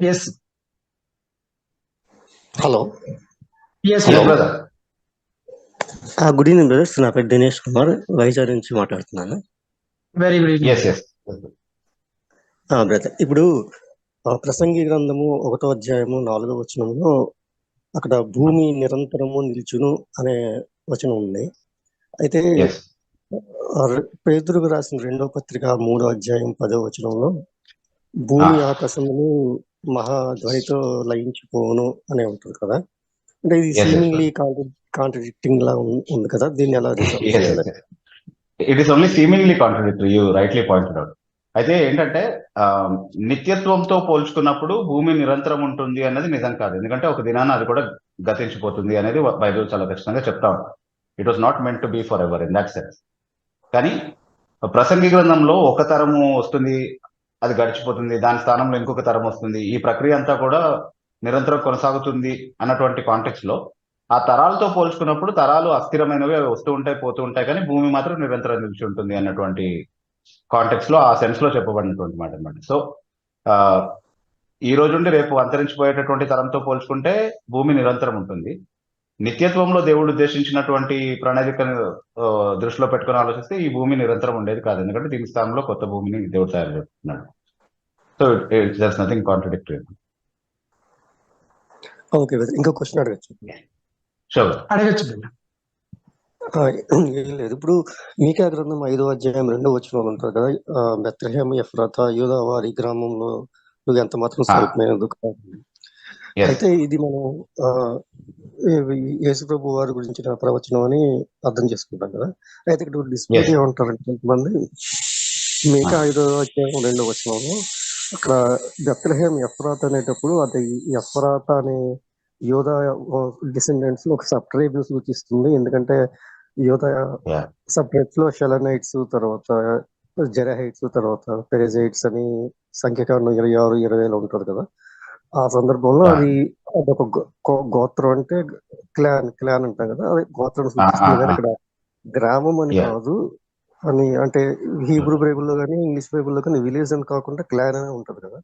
Yes hello yes good evening brothers. నా పేరు దినేష్ కుమార్, వైజాగ్ నుంచి మాట్లాడుతున్నాను. Very good evening brother. ఇప్పుడు ప్రసంగి గ్రంథము 1వ అధ్యాయము 4వ వచనంలో అక్కడ భూమి నిరంతరము నిల్చును అనే వచనం ఉంది. అయితే పేతురుకు రాసిన 2వ పత్రిక 3వ అధ్యాయం 10వ వచనంలో భూమి ఆకాశమును మహాధ్వనితో లయించిపోను అనే ఉంటుంది కదా. అంటే ఇది సీమింగ్లీ కాంట్రడిక్టింగ్ లా ఉంది కదా, దీన్ని ఎలా రిజాల్వ్ చేయాలి? It is only seemingly contradictory, you rightly pointed out. అయితే ఏంటంటే నిత్యత్వంతో పోల్చుకున్నప్పుడు భూమి నిరంతరం ఉంటుంది అన్నది నిజం కాదు. ఎందుకంటే ఒక దినాన అది కూడా గతించిపోతుంది అనేది బైబిల్ చాలా ఖచ్చితంగా చెప్తా ఉంది. It was not meant to be for ever in that sense. కానీ ప్రసంగి గ్రంథంలో ఒక తరము వస్తుంది, అది గడిచిపోతుంది, దాని స్థానంలో ఇంకొక తరం వస్తుంది, ఈ ప్రక్రియ అంతా కూడా నిరంతరం కొనసాగుతుంది అన్నటువంటి కాంటెక్స్ట్ లో ఆ తరాలతో పోల్చుకున్నప్పుడు తరాలు అస్థిరమైనవి వస్తూ ఉంటాయి పోతూ ఉంటాయి, కానీ భూమి మాత్రం నిరంతరం నిలిచి ఉంటుంది అన్నటువంటి కాంటెక్స్ట్ లో ఆ సెన్స్ లో చెప్పబడినటువంటి మాట అనమాట. సో ఈ రోజు నుండి రేపు అంతరించిపోయేటటువంటి తరంతో పోల్చుకుంటే భూమి నిరంతరం ఉంటుంది. నిత్యత్వంలో దేవుడు ఉద్దేశించినటువంటి ప్రణాళికను దృష్టిలో పెట్టుకుని ఆలోచిస్తే ఈ భూమి నిరంతరం ఉండేది కాదు, ఎందుకంటే దీని స్థానంలో కొత్త భూమిని దేవుడు తయారు చేస్తున్నాడు. So it's nothing contradictory. Okay, ఇంకో క్వశ్చన్ అడగచ్చు? అడగచ్చు. ఏం లేదు, ఇప్పుడు మీకా గ్రంథం 5వ అధ్యాయం 2వ వచనం ఉంటారు కదా, బెత్లెహేమ్ ఎఫ్రాతా యూదా వారి గ్రామంలో నువ్వు ఎంత మాత్రం స్వల్పమైనది కాదు. అయితే ఇది మనం యేసు ప్రభు వారి గురించిన ప్రవచనం అని అర్థం చేసుకుంటాం కదా. అయితే ఇక్కడ డిస్ప్యూట్ ఏమంటారంటే కొంతమంది మీకా 5వ అధ్యాయం 2వ వచనంలో అక్కడ బెత్లెహేమ్ ఎఫ్రాతా అనేటప్పుడు అది ఎఫ్రాతా అనే యోధా డిసెండెంట్స్ ఒక సబ్ ట్రైబ్ ను సూచిస్తుంది. ఎందుకంటే యోధా సబ్ ట్రైబ్స్ లో షెలనైట్స్, తర్వాత జెరహైట్స్, తర్వాత పెరెజైట్స్ అని సంఖ్యాకాండం 26-20 ఉంటుంది కదా. ఆ సందర్భంలో అదొక గోత్రం, అంటే క్లాన్ అంటాం కదా, అది గోత్రం సూచిస్తుంది. కానీ ఇక్కడ గ్రామం అని కాదు అని, అంటే హీబ్రూ బైబుల్లో కానీ ఇంగ్లీష్ బైబుల్లో కానీ విలేజ్ అని కాకుండా క్లాన్ అని ఉంటది కదా.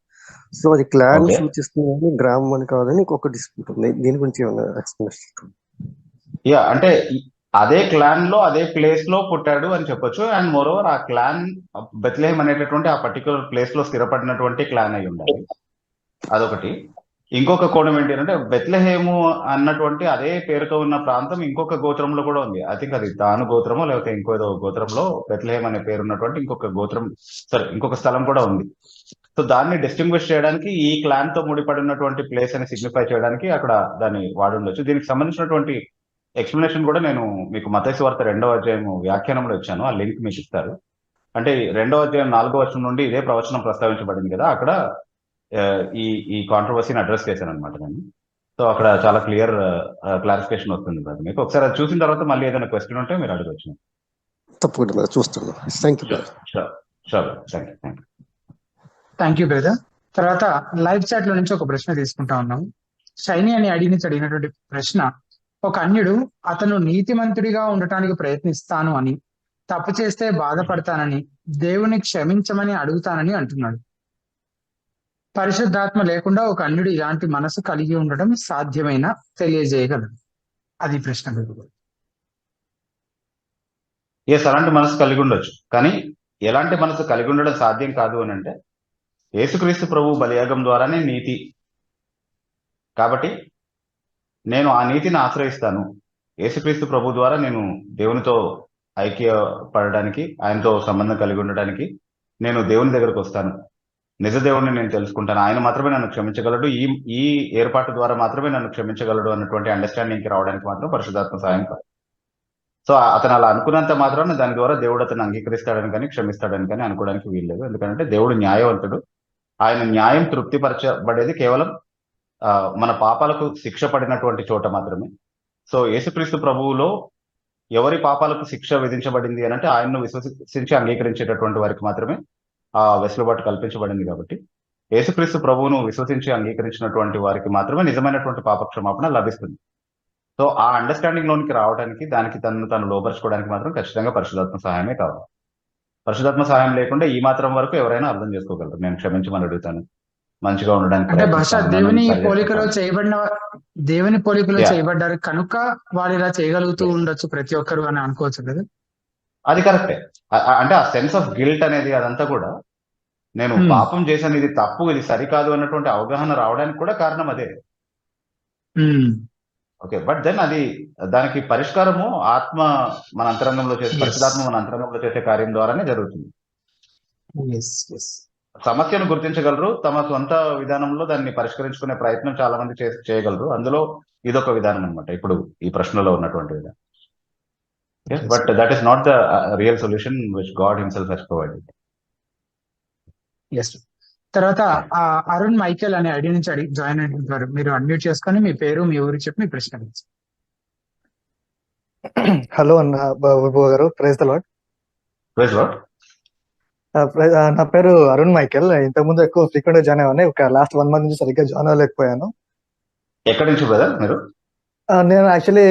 సో అది క్లాన్ సూచిస్తుంది కానీ గ్రామం అని కాదని ఇంకొక డిస్ప్యూట్ ఉంది. దీని గురించి ఏమైనా ఎక్స్ప్లెనేషన్? అంటే అదే క్లాన్ లో అదే ప్లేస్ లో పుట్టాడు అని చెప్పొచ్చు. అండ్ మోర్ ఓవర్ ఆ క్లాన్ బెత్లెహేమ్ అనేటటువంటి ఆ పర్టికులర్ ప్లేస్ లో స్థిరపడినటువంటి క్లాన్ అయి ఉండాలి, అదొకటి. ఇంకొక కోణం ఏంటి అంటే బెత్లెహేము అన్నటువంటి అదే పేరుతో ఉన్న ప్రాంతం ఇంకొక గోత్రంలో కూడా ఉంది. ఐ థింక్ అది దాను గోత్రమో లేకపోతే ఇంకో ఏదో గోత్రంలో బెత్లెహేమ్ అనే పేరు ఉన్నటువంటి ఇంకొక గోత్రం, ఇంకొక స్థలం కూడా ఉంది. సో దాన్ని డిస్టింగ్విష్ చేయడానికి ఈ క్లాన్ తో ముడిపడి ఉన్నటువంటి ప్లేస్ అని సిగ్నిఫై చేయడానికి అక్కడ దాన్ని వాడి ఉండొచ్చు. దీనికి సంబంధించినటువంటి ఎక్స్ప్లెనేషన్ కూడా నేను మీకు మత్తయి సువార్త 2వ అధ్యాయం వ్యాఖ్యానంలో ఇచ్చాను, ఆ లింక్ మీకు ఇస్తారు. అంటే 2వ అధ్యాయం 4వ వచనం నుండి ఇదే ప్రవచనం ప్రస్తావించబడింది కదా, అక్కడ ఈ కాంట్రవర్సీని అడ్రస్ చేశాను అనమాట నేను. సో అక్కడ చాలా క్లారిఫికేషన్ వస్తుంది కదా మీకు. ఒకసారి అది చూసిన తర్వాత మళ్ళీ ఏదైనా క్వశ్చన్ ఉంటే మీరు అడగచ్చు. తప్పకుండా చూస్తున్నాను. Thank you brother. తర్వాత లైవ్ చాట్ లో నుంచి ఒక ప్రశ్న తీసుకుంటా ఉన్నాము. షైనీ అని ఐడి నుంచి అడిగినటువంటి ప్రశ్న, ఒక అన్యుడు అతను నీతిమంతుడిగా ఉండటానికి ప్రయత్నిస్తాను అని, తప్పు చేస్తే బాధపడతానని, దేవుని క్షమించమని అడుగుతానని అంటున్నాడు. పరిశుద్ధాత్మ లేకుండా ఒక అన్యుడు ఇలాంటి మనసు కలిగి ఉండడం సాధ్యమైన తెలియజేయగలడు? అది ప్రశ్న. అలాంటి మనసు కలిగి ఉండొచ్చు, కానీ ఎలాంటి మనసు కలిగి ఉండడం సాధ్యం కాదు అని అంటే యేసుక్రీస్తు ప్రభు బలియాగం ద్వారానే నీతి. కాబట్టి నేను ఆ నీతిని ఆశ్రయిస్తాను. యేసుక్రీస్తు ప్రభు ద్వారా నేను దేవునితో ఐక్యపడడానికి, ఆయనతో సంబంధం కలిగి ఉండడానికి నేను దేవుని దగ్గరకు వస్తాను, నిజ దేవుడిని నేను తెలుసుకుంటాను, ఆయన మాత్రమే నన్ను క్షమించగలడు, ఈ ఏర్పాటు ద్వారా మాత్రమే నన్ను క్షమించగలడు అన్నటువంటి అండర్స్టాండింగ్కి రావడానికి మాత్రం పరిశుద్ధాత్మ సహాయం కాదు. సో అతను అలా అనుకున్నంత మాత్రాన దాని ద్వారా దేవుడు అతను అంగీకరిస్తాడని కానీ క్షమిస్తాడని కానీ అనుకోవడానికి వీల్లేదు. ఎందుకంటే దేవుడు న్యాయవంతుడు. ఆయన న్యాయం తృప్తిపరచబడేది కేవలం మన పాపాలకు శిక్ష పడినటువంటి చోట మాత్రమే. సో యేసుక్రీస్తు ప్రభువులో ఎవరి పాపాలకు శిక్ష విధించబడింది అని అంటే ఆయన్ను విశ్వసించి అంగీకరించేటటువంటి వారికి మాత్రమే ఆ వెసులుబాటు కల్పించబడింది. కాబట్టి యేసుక్రీస్తు ప్రభువును విశ్వసించి అంగీకరించినటువంటి వారికి మాత్రమే నిజమైనటువంటి పాపక్షమాపణ లభిస్తుంది. సో ఆ అండర్స్టాండింగ్ లోనికి రావడానికి, దానికి తను లోపరుచుకోవడానికి మాత్రం ఖచ్చితంగా పరిశుధాత్మ సహాయమే కావాలి. పరిశుధాత్మ సహాయం లేకుండా ఈ మాత్రం వరకు ఎవరైనా అర్థం చేసుకోగలరు. నేను క్షమించమని అడుగుతాను, మంచిగా ఉండడానికి అంటే భాష ప్రయత్నిస్తాను, దేవుని నన్ను పోలికలో సరిచేస్తాను. చేయబడిన దేవుని పోలికలో Yeah. చేయబడ్డారు కనుక వాళ్ళు ఇలా చేయగలుగుతూ Yes. ఉండొచ్చు ప్రతి ఒక్కరు అని అనుకోవచ్చు కదా. అది కరెక్టే. అంటే ఆ సెన్స్ ఆఫ్ గిల్ట్ అనేది అదంతా కూడా నేను Hmm. పాపం చేశాను, ఇది తప్పు, ఇది సరికాదు అన్నటువంటి అవగాహన రావడానికి కూడా కారణం అదే. Hmm. ఓకే, బట్ దెన్ అది దానికి పరిష్కారము ఆత్మ మన అంతరంగంలో చేసే, Yes. పరిశుధాత్మ మన అంతరంగంలో చేసే కార్యం ద్వారానే జరుగుతుంది. Yes, yes. సమస్యను గుర్తించగలరు, తమ సొంత విధానంలో దాన్ని పరిష్కరించుకునే ప్రయత్నం చాలా మంది చేయగలరు. అందులో ఇదొక విధానం అన్నమాట, ఇప్పుడు ఈ ప్రశ్నలో ఉన్నటువంటి విధానం. Yes. But that is not the real solution which God himself he's provided. Yes. తర్వాత అరుణ్ మైకేల్ అనే ఐడి నుంచి జాయిన్ అయినట్టు మీరు అన్మ్యూట్ చేసుకొని మీ పేరు, మీ ఊరు చెప్పి మీ ప్రశ్న అడగండి. హలో అన్న విభూ గారు, praise the lord. Praise lord. నా పేరు అరుణ్ మైకేల్. ఇంతకుముందు ఎక్కువ ఫ్రీక్వెంట్ గా జాయిన్ అయ్యాను, ఒక లాస్ట్ 1 month నుంచి సరిగ్గా జాయిన్ అవ్వలేకపోయాను. ఎక్కడి నుంచి బ్రదర్ మీరు? నేను actually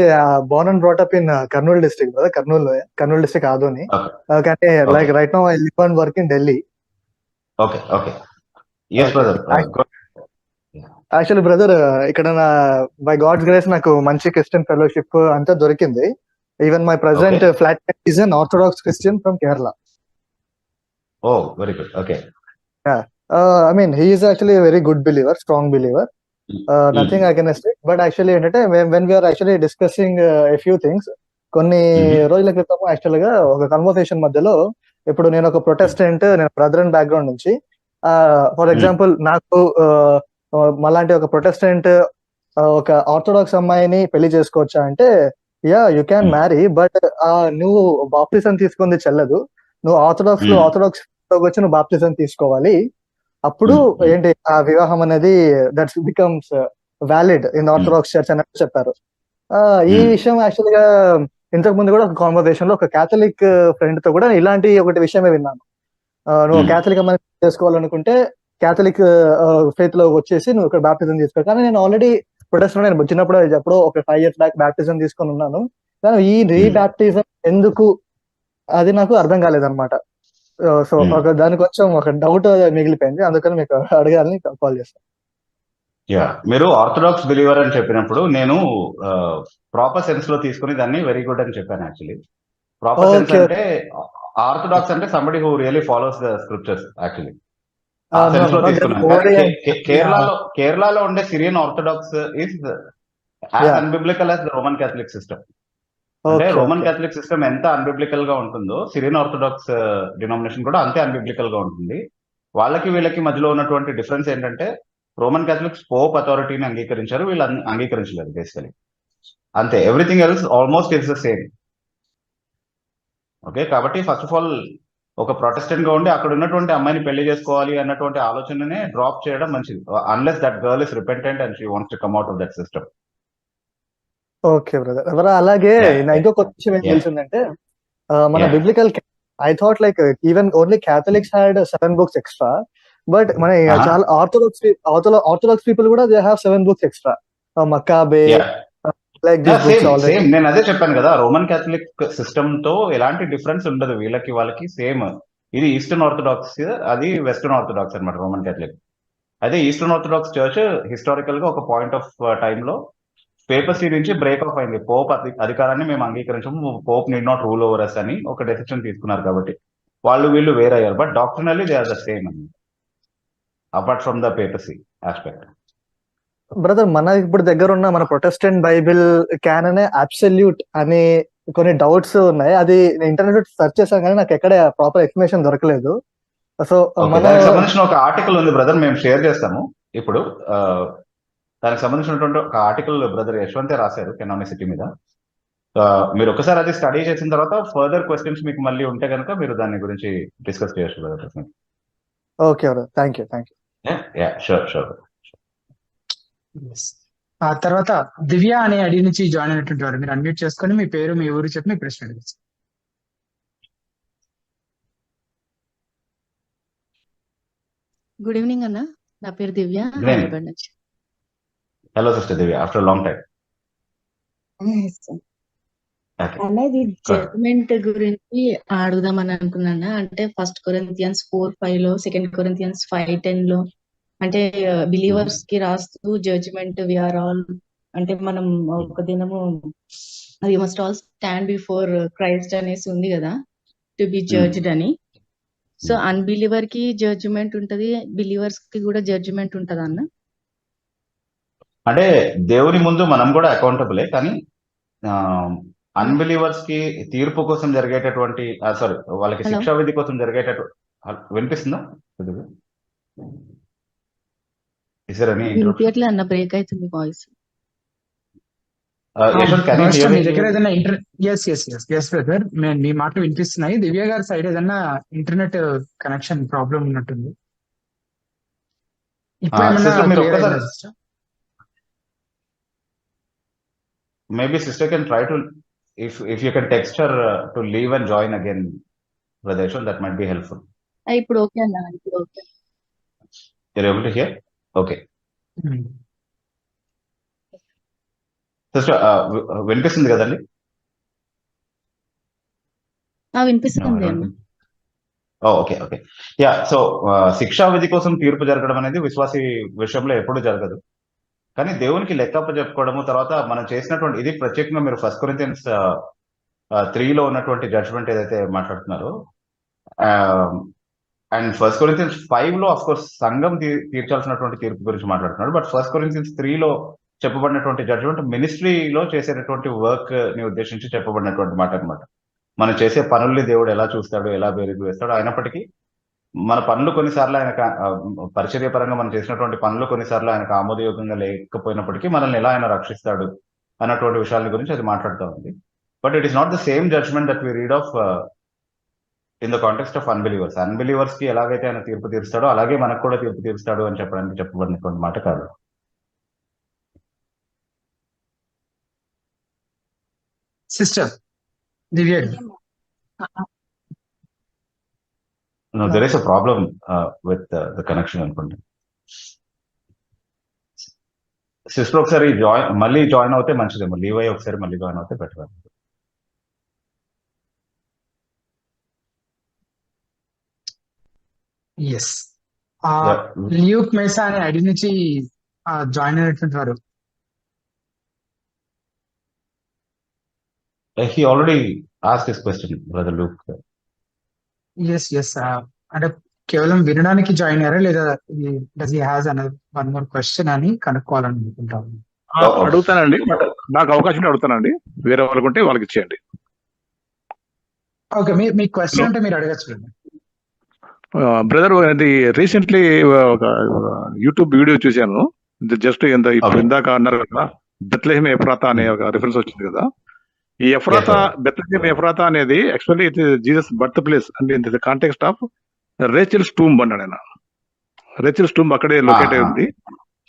born and brought up in Kurnool district brother, Kurnool district Adoni. కానీ like right now I live and work in Delhi. Okay okay, yes brother. Actually brother, ఇక్కడ నా బై గాడ్స్ గ్రేస్ నాకు మంచి క్రిస్టియన్ ఫెలోషిప్ అంతా దొరికింది. Even my present flat is an Orthodox Christian from Kerala. Oh very good. Okay, I mean, he is actually a very good believer, strong believer. Nothing against it. But actually, when we are actually discussing a few things, కొన్ని రోజుల క్రితం actual గా ఒక conversation మధ్యలో, ఇప్పుడు నేను ఒక Protestant, నేను బ్రదరన్ బ్యాక్గ్రౌండ్ నుంచి, ఫర్ ఎగ్జాంపుల్ నాకు మలాంటి ఒక ప్రొటెస్టెంట్ ఒక ఆర్థోడాక్స్ అమ్మాయిని పెళ్లి చేసుకోవచ్చా అంటే, yeah you can marry, but నువ్వు బాప్టిజం తీసుకుంది చెల్లదు. నువ్వు ఆర్థోడాక్స్ వచ్చి నువ్వు బాప్టిజం తీసుకోవాలి. అప్పుడు ఏంటి ఆ వివాహం అనేది that's becomes valid in orthodox church అని చెప్పారు. ఈ విషయం యాక్చువల్ గా ఇంతకు ముందు కూడా ఒక కాన్వర్సేషన్ లో ఒక క్యాథలిక్ ఫ్రెండ్ తో కూడా ఇలాంటి ఒకటి విషయమే విన్నాను. నువ్వు క్యాథలిక్ అమ్మాయిని చేసుకోవాలనుకుంటే క్యాథలిక్ ఫెయిత్ లో వచ్చేసి నువ్వు ఇక్కడ బాప్టిజం తీసుకో. కానీ నేను ఆల్రెడీ ప్రొటెస్టెంట్, నేను వచ్చినప్పుడు ఎప్పుడో ఒక 5 years బ్యాక్ బాప్టిజం తీసుకొని ఉన్నాను. కానీ ఈ రీబాప్టిజం ఎందుకు అది నాకు అర్థం కాలేదన్నమాట. సో ఒక దాని కొంచెం ఒక డౌట్ మిగిలిపోయింది, అందుకని మీకు అడగాలని కాల్ చేస్తాను. యా, మీరు ఆర్థోడాక్స్ బిలీవర్ అని చెప్పినప్పుడు నేను ప్రాపర్ సెన్స్ లో తీసుకుని దాన్ని వెరీ గుడ్ అని చెప్పాను. యాక్చువల్లీ ప్రాపర్ సెన్స్ అంటే ఆర్థోడాక్స్ అంటే somebody who really follows the scriptures. Actually ఆ సెన్స్ లో తీసుకున్నాను. కేరళలో ఉండే Syrian orthodox is as unbiblical as the Roman Catholic system. అంటే రోమన్ క్యాథలిక్ సిస్టమ్ ఎంత అన్బిబ్లికల్ గా ఉంటుందో, సిరియన్ ఆర్థోడాక్స్ డినామినేషన్ కూడా అంతే అన్బిబ్లికల్ గా ఉంటుంది. వాళ్ళకి వీళ్ళకి మధ్యలో ఉన్నటువంటి డిఫరెన్స్ ఏంటంటే, రోమన్ క్యాథలిక్స్ పోప్ అథారిటీని అంగీకరించారు, వీళ్ళు అంగీకరించలేదు బేసికలీ. అంతే, everything else almost it's the same. Okay, కాబట్టి ఫస్ట్ ఆఫ్ ఆల్ ఒక ప్రొటెస్టెంట్ గా ఉండి అక్కడ ఉన్నటువంటి అమ్మాయిని పెళ్లి చేసుకోవాలి అన్నటువంటి ఆలోచననే డ్రాప్ చేయడం మంచిది, unless that girl is repentant and she wants to come out of that system. Okay brother, అలాగే ఇంకో కొత్త విషయం ఏం తెలిసిందంటే, మన biblical I thought like even only Catholics had 7 books extra, but మన చాలా ఆర్థోడాక్స్ పీపుల్ కూడా they have 7 books extra. Maccabee like this books already. నేను అదే చెప్పాను కదా, రోమన్ క్యాథలిక్ సిస్టమ్ తో ఎలాంటి డిఫరెన్స్ ఉండదు, వీళ్ళకి వాళ్ళకి సేమ్. ఇది ఈస్టర్న్ ఆర్థోడాక్స్, అది వెస్టర్న్ ఆర్థోడాక్స్ అన్నమాట రోమన్ క్యాథలిక్. అదే ఈస్టర్న్ ఆర్థోడాక్స్ చర్చ్ హిస్టారికల్ గా ఒక పాయింట్ ఆఫ్ టైమ్ లో పేపసీ నుంచి బ్రేక్ ఆఫ్ అయింది. పోప్ అధికారాన్ని మేము అంగీకరించము, pope need not rule over us అని ఒక డెసిషన్ తీసుకున్నారు. కాబట్టి వీళ్ళు వేరయ్యారు, but doctrinally they are the same apart from the papacy aspect. Brother, మన ఇప్పుడు దగ్గర ఉన్న మన ప్రొటెస్టెంట్ బైబిల్ క్యాననే అబ్సల్యూట్ అని కొన్ని డౌట్స్ ఉన్నాయి. అది ఇంటర్నెట్ సెర్చ్ చేశాను కానీ నాకు ఎక్కడ ప్రాపర్ ఎక్స్ప్లెనేషన్ దొరకలేదు. సో దానికి సంబంధించిన ఒక ఆర్టికల్ ఉంది బ్రదర్, మేము షేర్ చేస్తాము. ఇప్పుడు దానికి సంబంధించినటువంటి ఒక ఆర్టికల్ బ్రదర్ యశ్వంతే రాశారు కెనానిసిటీ మీద. మీరు ఒకసారి అది స్టడీ చేసిన తర్వాత ఫర్దర్ క్వశ్చన్స్ మీకు మళ్ళీ ఉంటే కనుక మీరు దాని గురించి డిస్కస్ చేయొచ్చు brother. Okay thank you. Sure. ఆ తర్వాత దివ్య అనే ఐడి నుంచి జాయిన్ అయినటువంటి వారు మీరు అన్మ్యూట్ చేసుకొని మీ పేరు మీ ఊరు చెప్పి మీ ప్రశ్న అడగచ్చు. గుడ్ ఈవినింగ్ అన్న, నా పేరు దివ్య, Good evening. హైదరాబాద్ నుంచి. హలో సిస్టర్ దివ్య, ఆఫ్టర్ లాంగ్ టైం. అన్న ఇది జడ్జ్మెంట్ గురించి అడుగుదామని అనుకున్నాను. అంటే ఫస్ట్ కొరింథియన్స్ 4:5 సెకండ్ కొరింథియన్స్ 5:10 అంటే బిలీవర్స్ కి రాస్తూ జడ్జ్మెంట్ వీఆర్ ఆల్ అంటే మనం ఒక దినము we must all stand before Christ అనేసి ఉంది కదా, టు బి జడ్జ్డ్ అని. సో అన్బిలీవర్ కి జడ్జ్మెంట్ ఉంటది, బిలీవర్స్ కి కూడా జడ్జ్మెంట్ ఉంటదా అన్న? అంటే దేవుని ముందు మనం కూడా అకౌంటబులే, కానీ అన్బిలీవర్స్ కి తీర్పు కోసం జరిగేటటువంటి సారీ వాళ్ళకి Hello. శిక్షా విధి కోసం జరిగేటటువంటి వినిపిస్తుందా? వినిపించట్లే అన్న, బ్రేక్ అవుతుంది వాయిస్. మీ దగ్గర ఏదైనా ఎస్ బ్రదర్, మీ మాటలు వినిపిస్తున్నాయి. దివ్య గారి సైడ్ ఏదైనా ఇంటర్నెట్ కనెక్షన్ ప్రాబ్లం ఉన్నట్టుంది. ఇప్పుడు ఏమన్నా sister, మీరు clear ఒక్కసారి- అయిందా sister? Maybe sister can try to, if you can text her to leave and join again, Brother Yashwant, that might be helpful. ఇప్పుడు ఓకే అన్న, ఇప్పుడు okay. You're able to hear? Okay. Hmm. Sister, వినిపిస్తుంది కదండి? వినిపిస్తుంది అన్న. Okay. Yeah, so శిక్షా విధి కోసం తీర్పు జరగడం అనేది విశ్వాసి విషయంలో ఎప్పుడు జరగదు. కానీ దేవునికి లెక్కప్ప చెప్పుకోవడము, తర్వాత మనం చేసినటువంటి ఇది ప్రత్యేకంగా మీరు 1 Corinthians 3 ఉన్నటువంటి జడ్జ్మెంట్ ఏదైతే మాట్లాడుతున్నారో, అండ్ 1 Corinthians 5 ఆఫ్ కోర్స్ సంఘం తీర్చాల్సినటువంటి తీర్పు గురించి మాట్లాడుతున్నారు. బట్ 1 Corinthians 3 చెప్పబడినటువంటి జడ్జ్మెంట్ మినిస్ట్రీలో చేసేటటువంటి వర్క్ ని ఉద్దేశించి చెప్పబడినటువంటి మాట అనమాట. మనం చేసే పనుల్ని దేవుడు ఎలా చూస్తాడు, ఎలా బేరీజు వేస్తాడు. అయినప్పటికీ మన పనులు కొన్నిసార్లు ఆయనకు పరిచర్యపరంగా మనం చేసినటువంటి పనులు కొన్నిసార్లు ఆయనకు ఆమోదయోగంగా లేకపోయినప్పటికీ మనల్ని ఎలా ఆయన రక్షిస్తాడు అన్నటువంటి విషయాల గురించి అది మాట్లాడుతూ ఉంది. But it is not the same judgement that we read of in the context of unbelievers. Unbelievers కి ఎలాగైతే ఆయన తీర్పు తీరుస్తాడో అలాగే మనకు కూడా తీర్పు తీరుస్తాడు అని చెప్పడానికి చెప్పబడినటువంటి మాట కాదు. Sister Divya, No, there is a problem with the connection అనుకోండి. సిస్టర్ ఒకసారి మళ్ళీ జాయిన్ అవుతే మంచిదేమో, లీవ్ అయ్యి ఒకసారి మళ్ళీ జాయిన్ అవుతే బెటర్. ఎస్ ల్యూక్ మెసా అనే ఐడి నుంచి జాయిన్ అయినటువంటి వారు He already asked this question, Brother Luke. Yes అంటే కేవలం వినడానికి జాయిన్ అయ్యారా లేదా does he has one more question అని కనుక్కోవాలనుకుంటాను. అడుగుతానండి, నాకు అవకాశం అడుగుతానండి, వేరే వాళ్ళకు ఉంటే వాళ్ళకి ఇచ్చేయండి. ఓకే, మీ క్వశ్చన్ అంటే మీరు అడగచ్చు. బ్రదర్, అది రీసెంట్లీ ఒక యూట్యూబ్ వీడియో చూశాను. జస్ట్ ఇప్పుడు ఇందాక అన్నారు కదా, బెత్లెహేమ్ ఎఫ్రాతా అనే ఒక రిఫరెన్స్ వచ్చింది కదా. ఈ ఎఫ్రాతా, బెత్లెహేమ్ ఎఫ్రాతా అనేది actually it is Jesus birth place అంటే in the context of Rachel's tomb అన్నాడు ఆయన. రేచల్స్ టూంబ్ అక్కడే లొకేట్ అయి ఉంది.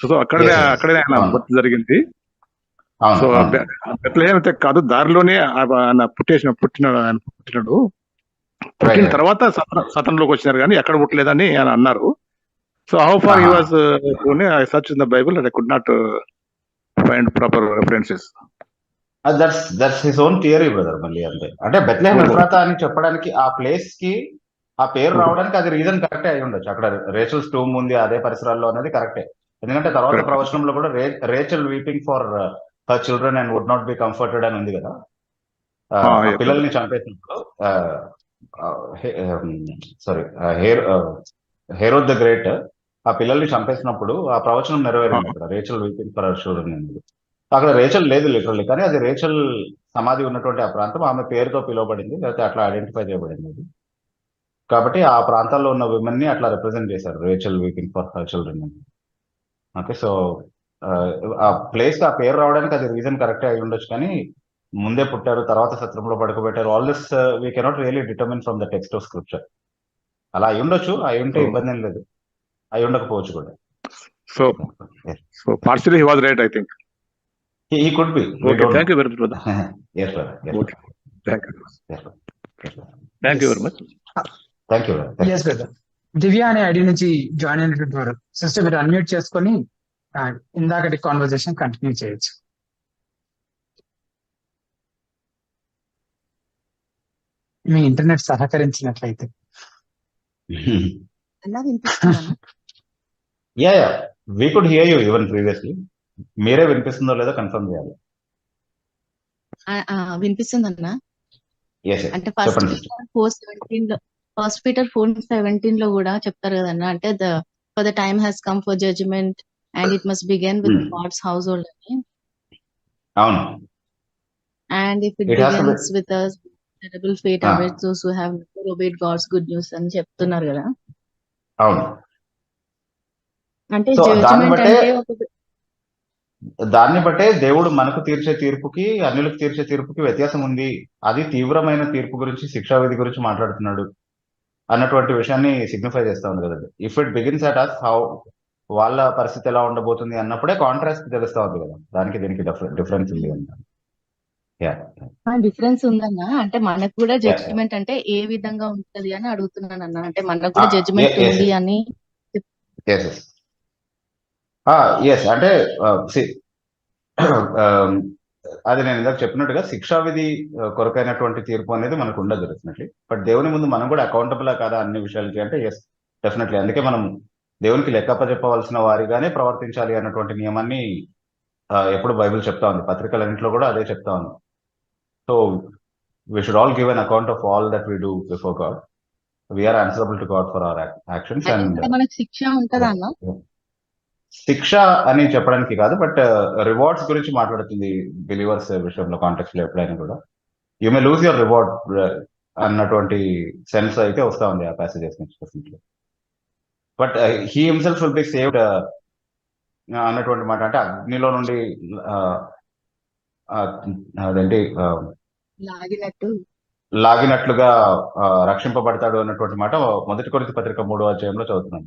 సో అక్కడే ఆయన బర్త్ జరిగింది. సో బెత్లెహేమ్ అయితే కాదు, దారిలోనే ఆయన పుట్టినాడు. పుట్టిన తర్వాత సతనంలోకి వచ్చినారు కానీ ఎక్కడ పుట్టలేదని ఆయన అన్నారు. So how far he was I search in the Bible and I could not find proper references. That's his own theory brother. మళ్ళీ అంటే బెత్లెహేమ్ ఎఫ్రాతా అని చెప్పడానికి ఆ ప్లేస్ కి ఆ పేరు రావడానికి అది రీజన్ కరెక్టే అయి ఉండొచ్చు. అక్కడ రేచల్స్ టూమ్ ఉంది అదే పరిసరాల్లో అనేది కరెక్టే. ఎందుకంటే తర్వాత ప్రవచనంలో కూడా Rachel weeping for her children and would not be comforted అని ఉంది కదా. పిల్లల్ని చంపేసినప్పుడు హేరోద్ ద గ్రేట్ ఆ పిల్లల్ని చంపేసినప్పుడు ఆ ప్రవచనం నెరవేరింది అక్కడ, Rachel weeping for her children అనేది. అక్కడ రేచల్ లేదు లిటరల్లీ, కానీ అది రేచల్ సమాధి ఉన్నటువంటి ఆ ప్రాంతం ఆమె పేరుతో పిలువబడింది, లేకపోతే అట్లా ఐడెంటిఫై చేయబడింది అది. కాబట్టి ఆ ప్రాంతాల్లో ఉన్న విమెన్ ని అట్లా రిప్రజెంట్ చేశారు, Rachel weeping for her children అని. ఓకే, సో ఆ ప్లేస్ ఆ పేరు రావడానికి అది రీజన్ కరెక్టే అయి ఉండొచ్చు, కానీ ముందే పుట్టారు, తర్వాత సత్రంలో పడుకోబెట్టారు, all this we cannot really determine from the text of scripture. అలా అయి ఉండొచ్చు, అయి ఉంటే ఇబ్బంది ఏం లేదు, అయి ఉండకపోవచ్చు కూడా. So partially he was right, I think. He could be. We Okay, don't thank know. you very much, brother. Yes, brother. Yes, Okay, thank you. yes, brother. Yes, brother. Thank you very much. Thank you, brother. Thank you. Yes brother. Divya అనే ID నుంచి join అయినటువంటి వారు sister మీరు unmute చేసుకొని ఇందాకటి conversation continue చేయొచ్చు. మీ internet సహకరించినట్లయితే. అలా వినిపిస్తుందా? Yeah. We could hear you even previously. మీరే వినిపిస్తుందో లేదో కన్ఫర్మ్ చేయాలి. వినిపిస్తుందన్నా? Yes, yes. అంటే ఫస్ట్ చెప్పండి పీటర్ 4:17 లో ఫస్ట్ పీటర్ 4:17 లో కూడా చెప్తారు కదన్నా, అంటే for the time has come for judgement and it must begin with God's హౌస్ హోల్డ్ అని. అవును. And if it It has to be. Begins with us, terrible fate awaits those who have never obeyed God's good news అని చెప్తున్నారు కదా. అవును. అంటే so దాన్ని జడ్జ్మెంట్ బట్టే అంటే దాన్ని బట్టే దేవుడు మనకు తీర్చే తీర్పుకి అన్యులకు తీర్చే తీర్పుకి వ్యత్యాసం ఉంది. అది తీవ్రమైన తీర్పు గురించి, శిక్షావిధి గురించి మాట్లాడుతున్నాడు అన్నటువంటి విషయాన్ని సిగ్నిఫై చేస్తా ఉంది కదండి. If it begins at us, how వాళ్ళ పరిస్థితి ఎలా ఉండబోతుంది అన్నప్పుడే కాంట్రాస్ట్ తెలుస్తా ఉంది కదా, దానికి దీనికి డిఫరెన్స్ ఉంది అంట. డిఫరెన్స్ ఉందన్నా, అంటే మనకు కూడా జడ్జ్మెంట్ అంటే ఏ విధంగా ఉంటది అని అడుగుతున్నాను అన్న. అంటే మనకు కూడా జడ్జ్మెంట్ ఉంది అని. ఎస్ అంటే అది నేను ఇందాక చెప్పినట్టుగా శిక్షావిధి కొరకైనటువంటి తీర్పు అనేది మనకు ఉండదు డెఫినెట్లీ. బట్ దేవుని ముందు మనం కూడా అకౌంటబుల్ కాదా అన్ని విషయాలకి అంటే ఎస్ డెఫినెట్లీ. అందుకే మనం దేవునికి లెక్కప్పచెప్పవలసిన వారిగానే ప్రవర్తించాలి అన్నటువంటి నియమాన్ని ఎప్పుడు బైబిల్ చెప్తా ఉంది, పత్రికలన్నింటిలో కూడా అదే చెప్తా ఉంది. So we should all give an account of all that we do before God. We are answerable to God for our actions. And మనకు శిక్ష ఉంటదా అన్న? శిక్ష అని చెప్పడానికి కాదు, బట్ రివార్డ్స్ గురించి మాట్లాడుతుంది బిలీవర్స్ విషయంలో, కాంటెక్స్ట్ లో ఎప్పుడైనా కూడా you may lose your reward అన్నటువంటి సెన్స్ అయితే వస్తా ఉంది ఆ ప్యాసేజెస్ నుంచి. But he himself will be saved అన్నటువంటి మాట, అంటే అగ్నిలో నుండి అదేంటి లాగినట్లుగా రక్షింపబడతాడు అన్నటువంటి మాట 1 కొరింథీ పత్రిక 3వ అధ్యాయంలో చదువుతున్నాం.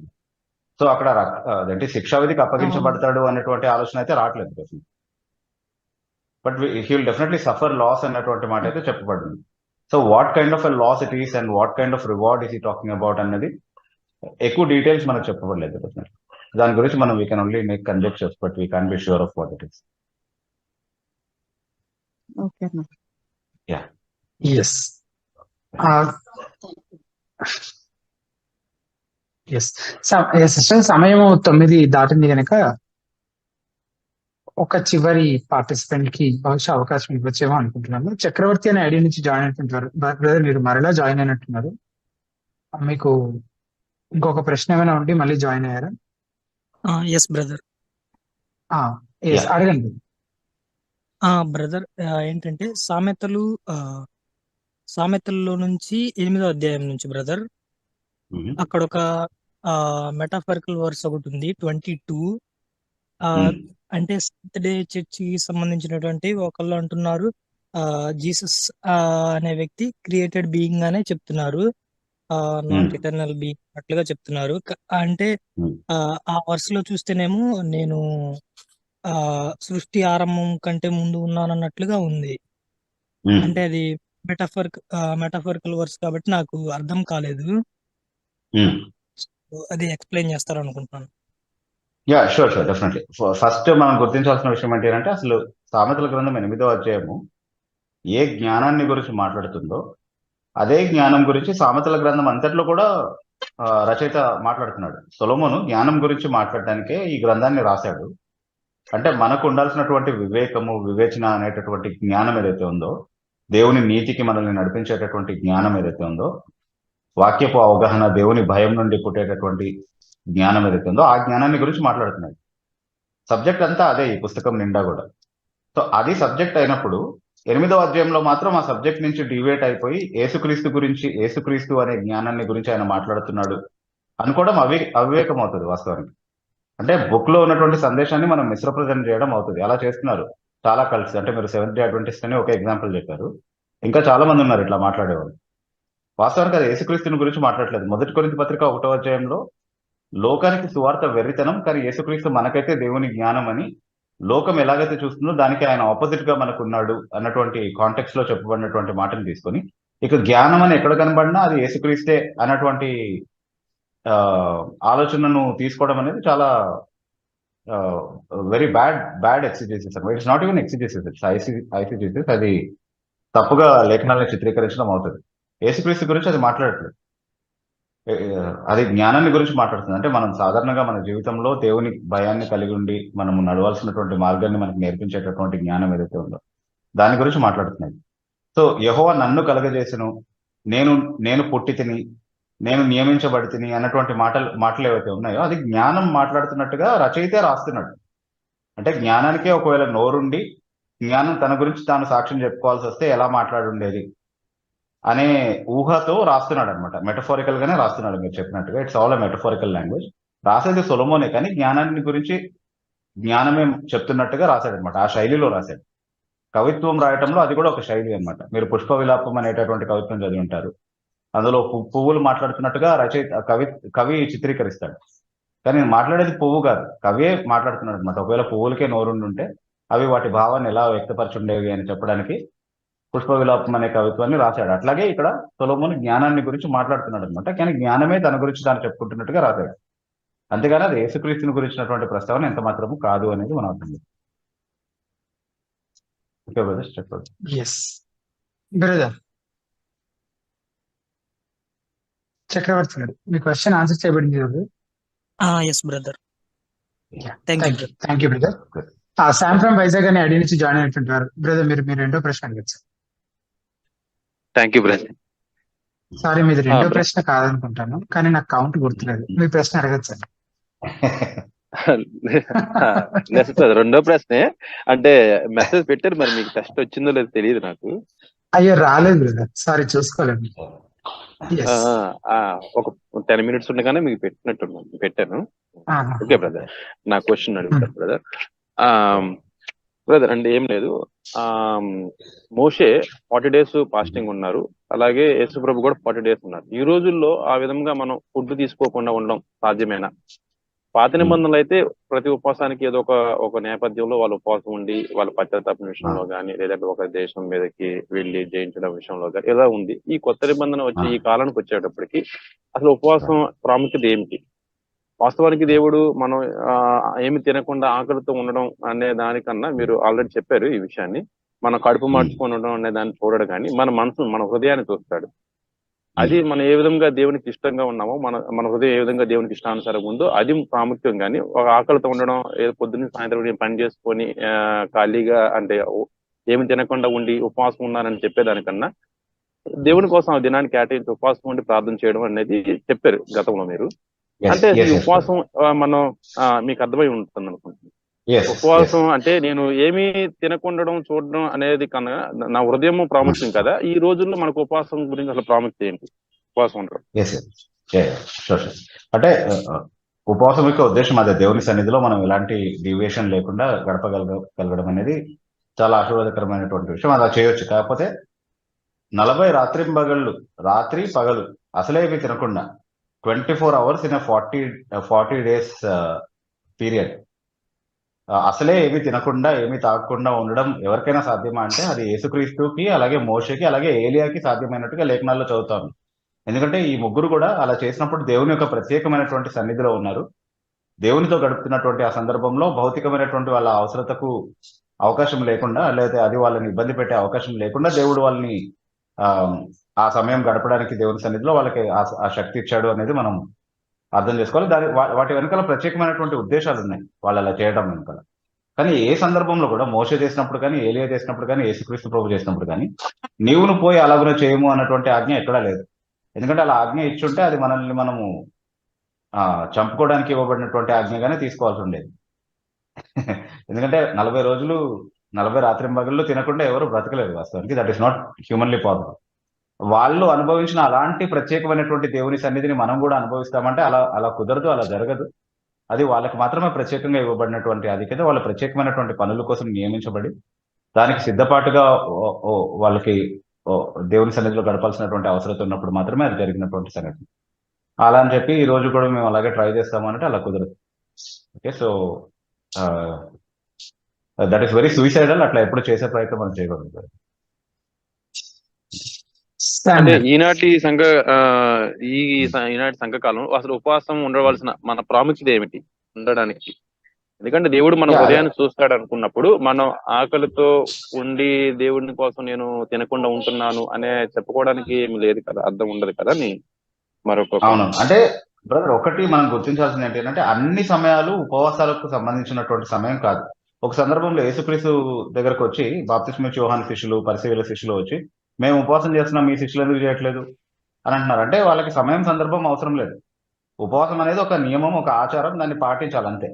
సో అక్కడ అదేంటి శిక్షావిధికి అప్పగించబడతాడు అనేటువంటి ఆలోచన అయితే రావట్లేదు. But he will definitely suffer loss అన్నటువంటి మాట అయితే చెప్పబడింది. So what kind of a loss it is and what kind of reward is he talking about అన్నది ఎక్కువ డీటెయిల్స్ మనకు చెప్పబడలేదు డెఫినెట్లీ. దాని గురించి మనం we can only make conjectures, but we can't be sure of what it is. Okay అన్న. Yeah. Yes. Sister సమయం 9 దాటింది కనుక ఒక చివరి పార్టిసిపెంట్ కి బహుశా అవకాశం ఇవ్వచ్చేమో అనుకుంటున్నాను. చక్రవర్తి అనే ఐడి నుంచి జాయిన్ అయినట్టుంటారు బ్రదర్, మీరు మరలా జాయిన్ అయినట్టున్నారు. మీకు ఇంకొక ప్రశ్న ఏమైనా ఉండి మళ్ళీ జాయిన్ అయ్యారా? Yes brother. అడగండి. బ్రదర్ ఏంటంటే సామెతల్లో నుంచి 8వ అధ్యాయం నుంచి బ్రదర్, అక్కడ ఒక మెటాఫరికల్ వర్స్ ఒకటి ఉంది 22. అంటే సెవెంత్ డే చర్చి సంబంధించినటువంటి ఒకళ్ళు అంటున్నారు జీసస్ అనే వ్యక్తి క్రియేటెడ్ బీయింగ్ అనే చెప్తున్నారు, నాట్ ఇటర్నల్ బీయింగ్ అట్లుగా చెప్తున్నారు. అంటే ఆ వర్స్ లో చూస్తేనేమో నేను సృష్టి ఆరంభం కంటే ముందు ఉన్నానన్నట్లుగా ఉంది. అంటే అది మెటాఫరికల్ వర్స్ కాబట్టి నాకు అర్థం కాలేదు. అది ఎక్స్ప్లెయిన్ చేస్తారు అనుకుంటున్నాను. Sure definitely. ఫస్ట్ మనం గుర్తించాల్సిన విషయం ఏంటంటే, అసలు సామెతల గ్రంథం 8వ అధ్యాయము ఏ జ్ఞానాన్ని గురించి మాట్లాడుతుందో అదే జ్ఞానం గురించి సామెతల గ్రంథం అంతట్లో కూడా రచయిత మాట్లాడుతున్నాడు. సొలొమోను జ్ఞానం గురించి మాట్లాడడానికే ఈ గ్రంథాన్ని రాశాడు. అంటే మనకు ఉండాల్సినటువంటి వివేకము, వివేచన అనేటటువంటి జ్ఞానం ఏదైతే ఉందో, దేవుని నీతికి మనల్ని నడిపించేటటువంటి జ్ఞానం ఏదైతే ఉందో, వాక్యపు అవగాహన, దేవుని భయం నుండి పుట్టేటటువంటి జ్ఞానం ఏదైతే ఉందో, ఆ జ్ఞానాన్ని గురించి మాట్లాడుతున్నాడు. సబ్జెక్ట్ అంతా అదే ఈ పుస్తకం నిండా కూడా. సో అది సబ్జెక్ట్ అయినప్పుడు 8వ అధ్యాయంలో మాత్రం ఆ సబ్జెక్ట్ నుంచి డివేట్ అయిపోయి యేసుక్రీస్తు అనే జ్ఞానాన్ని గురించి ఆయన మాట్లాడుతున్నాడు అనుకోవడం అవివేకం అవుతుంది వాస్తవానికి. అంటే బుక్ లో ఉన్నటువంటి సందేశాన్ని మనం మిస్రిప్రజెంట్ చేయడం అవుతుంది. అలా చేస్తున్నారు. చాలా కలిసి, అంటే మీరు సెవెంత్ డే అడ్వెంటిస్ట్ అని ఒక ఎగ్జాంపుల్ చెప్పారు, ఇంకా చాలా మంది ఉన్నారు ఇట్లా మాట్లాడేవాళ్ళు. వాస్తవానికి అది యేసుక్రీస్తుని గురించి మాట్లాడలేదు. 1 కొరింథీ పత్రిక 1వ అధ్యాయంలో లోకానికి సువార్త వెర్రితనం, కానీ యేసుక్రీస్తు మనకైతే దేవుని జ్ఞానం అని లోకం ఎలాగైతే చూస్తుందో దానికి ఆయన ఆపోజిట్ గా మనకు ఉన్నాడు అన్నటువంటి కాంటెక్స్ట్ లో చెప్పబడినటువంటి మాటను తీసుకొని ఇక జ్ఞానం అని ఎక్కడ కనబడినా అది యేసుక్రీస్తే అన్నటువంటి ఆలోచనను తీసుకోవడం అనేది చాలా very bad exegesis. It's not even exegesis, it's eisegesis. అది తప్పుగా లేఖనాలను చిత్రీకరించడం అవుతుంది. యేసుక్రీస్తు గురించి అది మాట్లాడట్లేదు, అది జ్ఞానాన్ని గురించి మాట్లాడుతుంది. అంటే మనం సాధారణంగా మన జీవితంలో దేవుని భయాన్ని కలిగి ఉండి మనము నడవాల్సినటువంటి మార్గాన్ని మనకు నేర్పించేటటువంటి జ్ఞానం ఏదైతే ఉందో దాని గురించి మాట్లాడుతున్నాయి. సో యెహోవా నన్ను కలగజేసెను, నేను పుట్టి తిని, నేను నియమించబడి తిని అన్నటువంటి మాటలు ఏవైతే ఉన్నాయో అది జ్ఞానం మాట్లాడుతున్నట్టుగా రచయితే రాస్తున్నాడు. అంటే జ్ఞానానికే ఒకవేళ నోరుండి జ్ఞానం తన గురించి తాను సాక్ష్యం చెప్పుకోవాల్సి వస్తే ఎలా మాట్లాడుండేది అనే ఊహతో రాస్తున్నాడు అనమాట. మెటఫోరికల్ గానే రాస్తున్నాడు మీరు చెప్పినట్టుగా. It's all metaphorical language. రాసేది సొలొమోనే, కానీ జ్ఞానాన్ని గురించి జ్ఞానమే చెప్తున్నట్టుగా రాశాడు అనమాట. ఆ శైలిలో రాశాడు. కవిత్వం రాయటంలో అది కూడా ఒక శైలి అనమాట. మీరు పుష్ప విలాపం అనేటటువంటి కవిత్వం చదివి ఉంటారు. అందులో పువ్వులు మాట్లాడుతున్నట్టుగా రచయిత కవి చిత్రీకరిస్తాడు. కానీ నేను మాట్లాడేది పువ్వు కాదు, కవియే మాట్లాడుతున్నాడు అనమాట. ఒకవేళ పువ్వులకే నోరుండుంటే అవి వాటి భావాన్ని ఎలా వ్యక్తపరచుండేవి అని చెప్పడానికి పుష్ప విలాపం అనే కవిత్వాన్ని రాశాడు. అట్లాగే ఇక్కడ సొలొమోను జ్ఞానాన్ని గురించి మాట్లాడుతున్నాడు అనమాట. కానీ జ్ఞానమే తన గురించి తాను చెప్పుకుంటున్నట్టుగా రాశాడు. అంతేగాని అది యేసుక్రీస్తుని గురించినటువంటి ప్రస్తావన ఎంత మాత్రము కాదు అనేది మనం అర్థం చేసుకోవాలి. ఓకే బ్రదర్, చెప్పండి. ఎస్ బ్రదర్ చక్రవర్తి గారు, మీ క్వశ్చన్ ఆన్సర్ చేయబడింది కదా? Yes brother, thank you. Thank you brother. Sam from Vizag అని ఐడి నుంచి జాయిన్ అయినటువంటి వారు బ్రదర్, మీరు రెండో ప్రశ్న అడగచ్చు. Thank you brother. సారీ, మీది రెండో ప్రశ్న కాదనుకుంటాను, కానీ నాకు కౌంట్ గుర్తులేదు. మీ ప్రశ్న అడగచ్చు. రెండో ప్రశ్నే, అంటే మెసేజ్ పెట్టారు, మరి మీకు టెస్ట్ వచ్చిందో లేదో తెలియదు నాకు. అయ్యో రాలేదు బ్రదర్, సారీ చూసుకోలేదు. ఒక 10 minutes ఉండగానే మీకు పెట్టాను. ఓకే బ్రదర్, నా క్వశ్చన్ అడుగుతాను బ్రదర్. బ్రదర్ అంటే ఏం లేదు, మోషే 40 days ఫాస్టింగ్ ఉన్నారు, అలాగే యేసు ప్రభు కూడా 40 days ఉన్నారు. ఈ రోజుల్లో ఆ విధంగా మనం ఫుడ్ తీసుకోకుండా ఉండడం సాధ్యమేనా? పాత నిబంధనలు అయితే ప్రతి ఉపవాసానికి ఏదో ఒక నేపథ్యంలో వాళ్ళు ఉపవాసం ఉండి వాళ్ళ పశ్చాత్తాపం విషయంలో కానీ, లేదంటే ఒక దేశం మీదకి వెళ్ళి జయించడం విషయంలో కానీ ఇలా ఉంది. ఈ కొత్త నిబంధన వచ్చి ఈ కాలానికి వచ్చేటప్పటికి అసలు ఉపవాసం ప్రాముఖ్యత ఏమిటి? వాస్తవానికి దేవుడు మనం ఏమి తినకుండా ఆకలితో ఉండడం అనే దానికన్నా, మీరు ఆల్రెడీ చెప్పారు ఈ విషయాన్ని, మనం కడుపు మార్చుకొని ఉండడం అనే దాన్ని చూడడు, కానీ మన మనసు, మన హృదయాన్ని చూస్తాడు. అది మనం ఏ విధంగా దేవునికి ఇష్టంగా ఉన్నామో, మన హృదయం ఏ విధంగా దేవునికి ఇష్టానుసారం ఉందో అది ప్రాముఖ్యం. కానీ ఒక ఆకలితో ఉండడం, ఏదో పొద్దున్న సాయంత్రం పని చేసుకొని ఖాళీగా అంటే ఏమి తినకుండా ఉండి ఉపవాసం ఉన్నానని చెప్పేదానికన్నా దేవుని కోసం ఆ దినాన్ని కేటాయించి ఉపవాసం ఉండి ప్రార్థన చేయడం అనేది చెప్పారు గతంలో మీరు. అంటే ఈ ఉపవాసం మనం మీకు అర్థమై ఉంటుంది అనుకుంటున్నాను. ఉపవాసం అంటే నేను ఏమీ తినకుండడం చూడడం అనేది కన్నా నా హృదయం ప్రాముఖ్యం కదా. ఈ రోజుల్లో మనకు ఉపవాసం గురించి అసలు ప్రాముఖ్యత ఏంటి? ఉపవాసం ఉండడం అంటే ఉపవాసం యొక్క ఉద్దేశం అదే, దేవుని సన్నిధిలో మనం ఎలాంటి డివియేషన్ లేకుండా గడపగలగడం అనేది చాలా ఆశీర్వాదకరమైనటువంటి విషయం. అలా చేయొచ్చు. కాకపోతే 40 రాత్రింబగళ్ళు, రాత్రి పగలు అసలే ఏమి తినకుండా 24 hours ఇన్ 40 days పీరియడ్ అసలే ఏమి తినకుండా ఏమి తాగకుండా ఉండడం ఎవరికైనా సాధ్యమా అంటే అది యేసుక్రీస్తుకి, అలాగే మోషేకి, అలాగే ఏలియాకి సాధ్యమైనట్టుగా లేఖనాల్లో చదువుతాను. ఎందుకంటే ఈ ముగ్గురు కూడా అలా చేసినప్పుడు దేవుని యొక్క ప్రత్యేకమైనటువంటి సన్నిధిలో ఉన్నారు. దేవునితో గడుపుతున్నటువంటి ఆ సందర్భంలో భౌతికమైనటువంటి వాళ్ళ అవసరతకు అవకాశం లేకుండా, లేదా అది వాళ్ళని ఇబ్బంది పెట్టే అవకాశం లేకుండా దేవుడు వాళ్ళని ఆ సమయం గడపడానికి దేవుని సన్నిధిలో వాళ్ళకి ఆ శక్తి ఇచ్చాడు అనేది మనం అర్థం చేసుకోవాలి. వాటి వెనకాల ప్రత్యేకమైనటువంటి ఉద్దేశాలు ఉన్నాయి వాళ్ళు అలా చేయడం వెనకాల. కానీ ఏ సందర్భంలో కూడా మోషే చేసినప్పుడు కానీ, ఏలియా చేసినప్పుడు కానీ, యేసుక్రీస్తు ప్రభు చేసినప్పుడు కానీ నీవును పోయి అలాగున చేయము అన్నటువంటి ఆజ్ఞ ఎక్కడా లేదు. ఎందుకంటే అలా ఆజ్ఞ ఇచ్చుంటే అది మనల్ని మనము చంపుకోవడానికి ఇవ్వబడినటువంటి ఆజ్ఞగానే తీసుకోవాల్సి ఉండేది. ఎందుకంటే 40 రోజులు 40 రాత్రింబగళ్ళు తినకుండా ఎవరు బ్రతకలేదు వాస్తవానికి. That is not humanly possible. వాళ్ళు అనుభవించిన అలాంటి ప్రత్యేకమైనటువంటి దేవుని సన్నిధిని మనం కూడా అనుభవిస్తామంటే అలా కుదరదు, అలా జరగదు. అది వాళ్ళకి మాత్రమే ప్రత్యేకంగా ఇవ్వబడినటువంటి ఆధిక్యత. వాళ్ళ ప్రత్యేకమైనటువంటి పనుల కోసం నియమించబడి దానికి సిద్ధపాటుగా వాళ్ళకి దేవుని సన్నిధిలో గడపాల్సినటువంటి అవసరం ఉన్నప్పుడు మాత్రమే అది జరిగినటువంటి సంఘటన. అలా అని చెప్పి ఈ రోజు కూడా మేము అలాగే ట్రై చేస్తాము అంటే అలా కుదరదు. Okay, so that is very suicidal. అట్లా ఎప్పుడు చేసే ప్రయత్నం మనం చేయకూడదు. అంటే ఈనాటి సంఘకాలం అసలు ఉపవాసం ఉండవలసిన మన ప్రాముఖ్యత ఏమిటి ఉండడానికి? ఎందుకంటే దేవుడు మన హృదయాన్ని చూస్తాడు అనుకున్నప్పుడు మనం ఆకలితో ఉండి దేవుడిని కోసం నేను తినకుండా ఉంటున్నాను అనే చెప్పుకోవడానికి ఏమి లేదు కదా, అర్థం ఉండదు కదా అని మరొక. అవును, అంటే బ్రదర్ ఒకటి మనం గుర్తించాల్సింది ఏంటంటే అన్ని సమయాలు ఉపవాసాలకు సంబంధించినటువంటి సమయం కాదు. ఒక సందర్భంలో యేసుక్రీస్తు దగ్గరకు వచ్చి బాప్తిస్మిచ్చే యోహాను శిష్యులు, పరిసయ్యుల శిష్యులు వచ్చి మేము ఉపవాసం చేస్తున్నాం, మీ శిష్యులు ఎందుకు చేయట్లేదు అని అంటున్నారు. అంటే వాళ్ళకి సమయం సందర్భం అవసరం లేదు. ఉపవాసం అనేది ఒక నియమం, ఒక ఆచారం, దాన్ని పాటించాలి అంతే.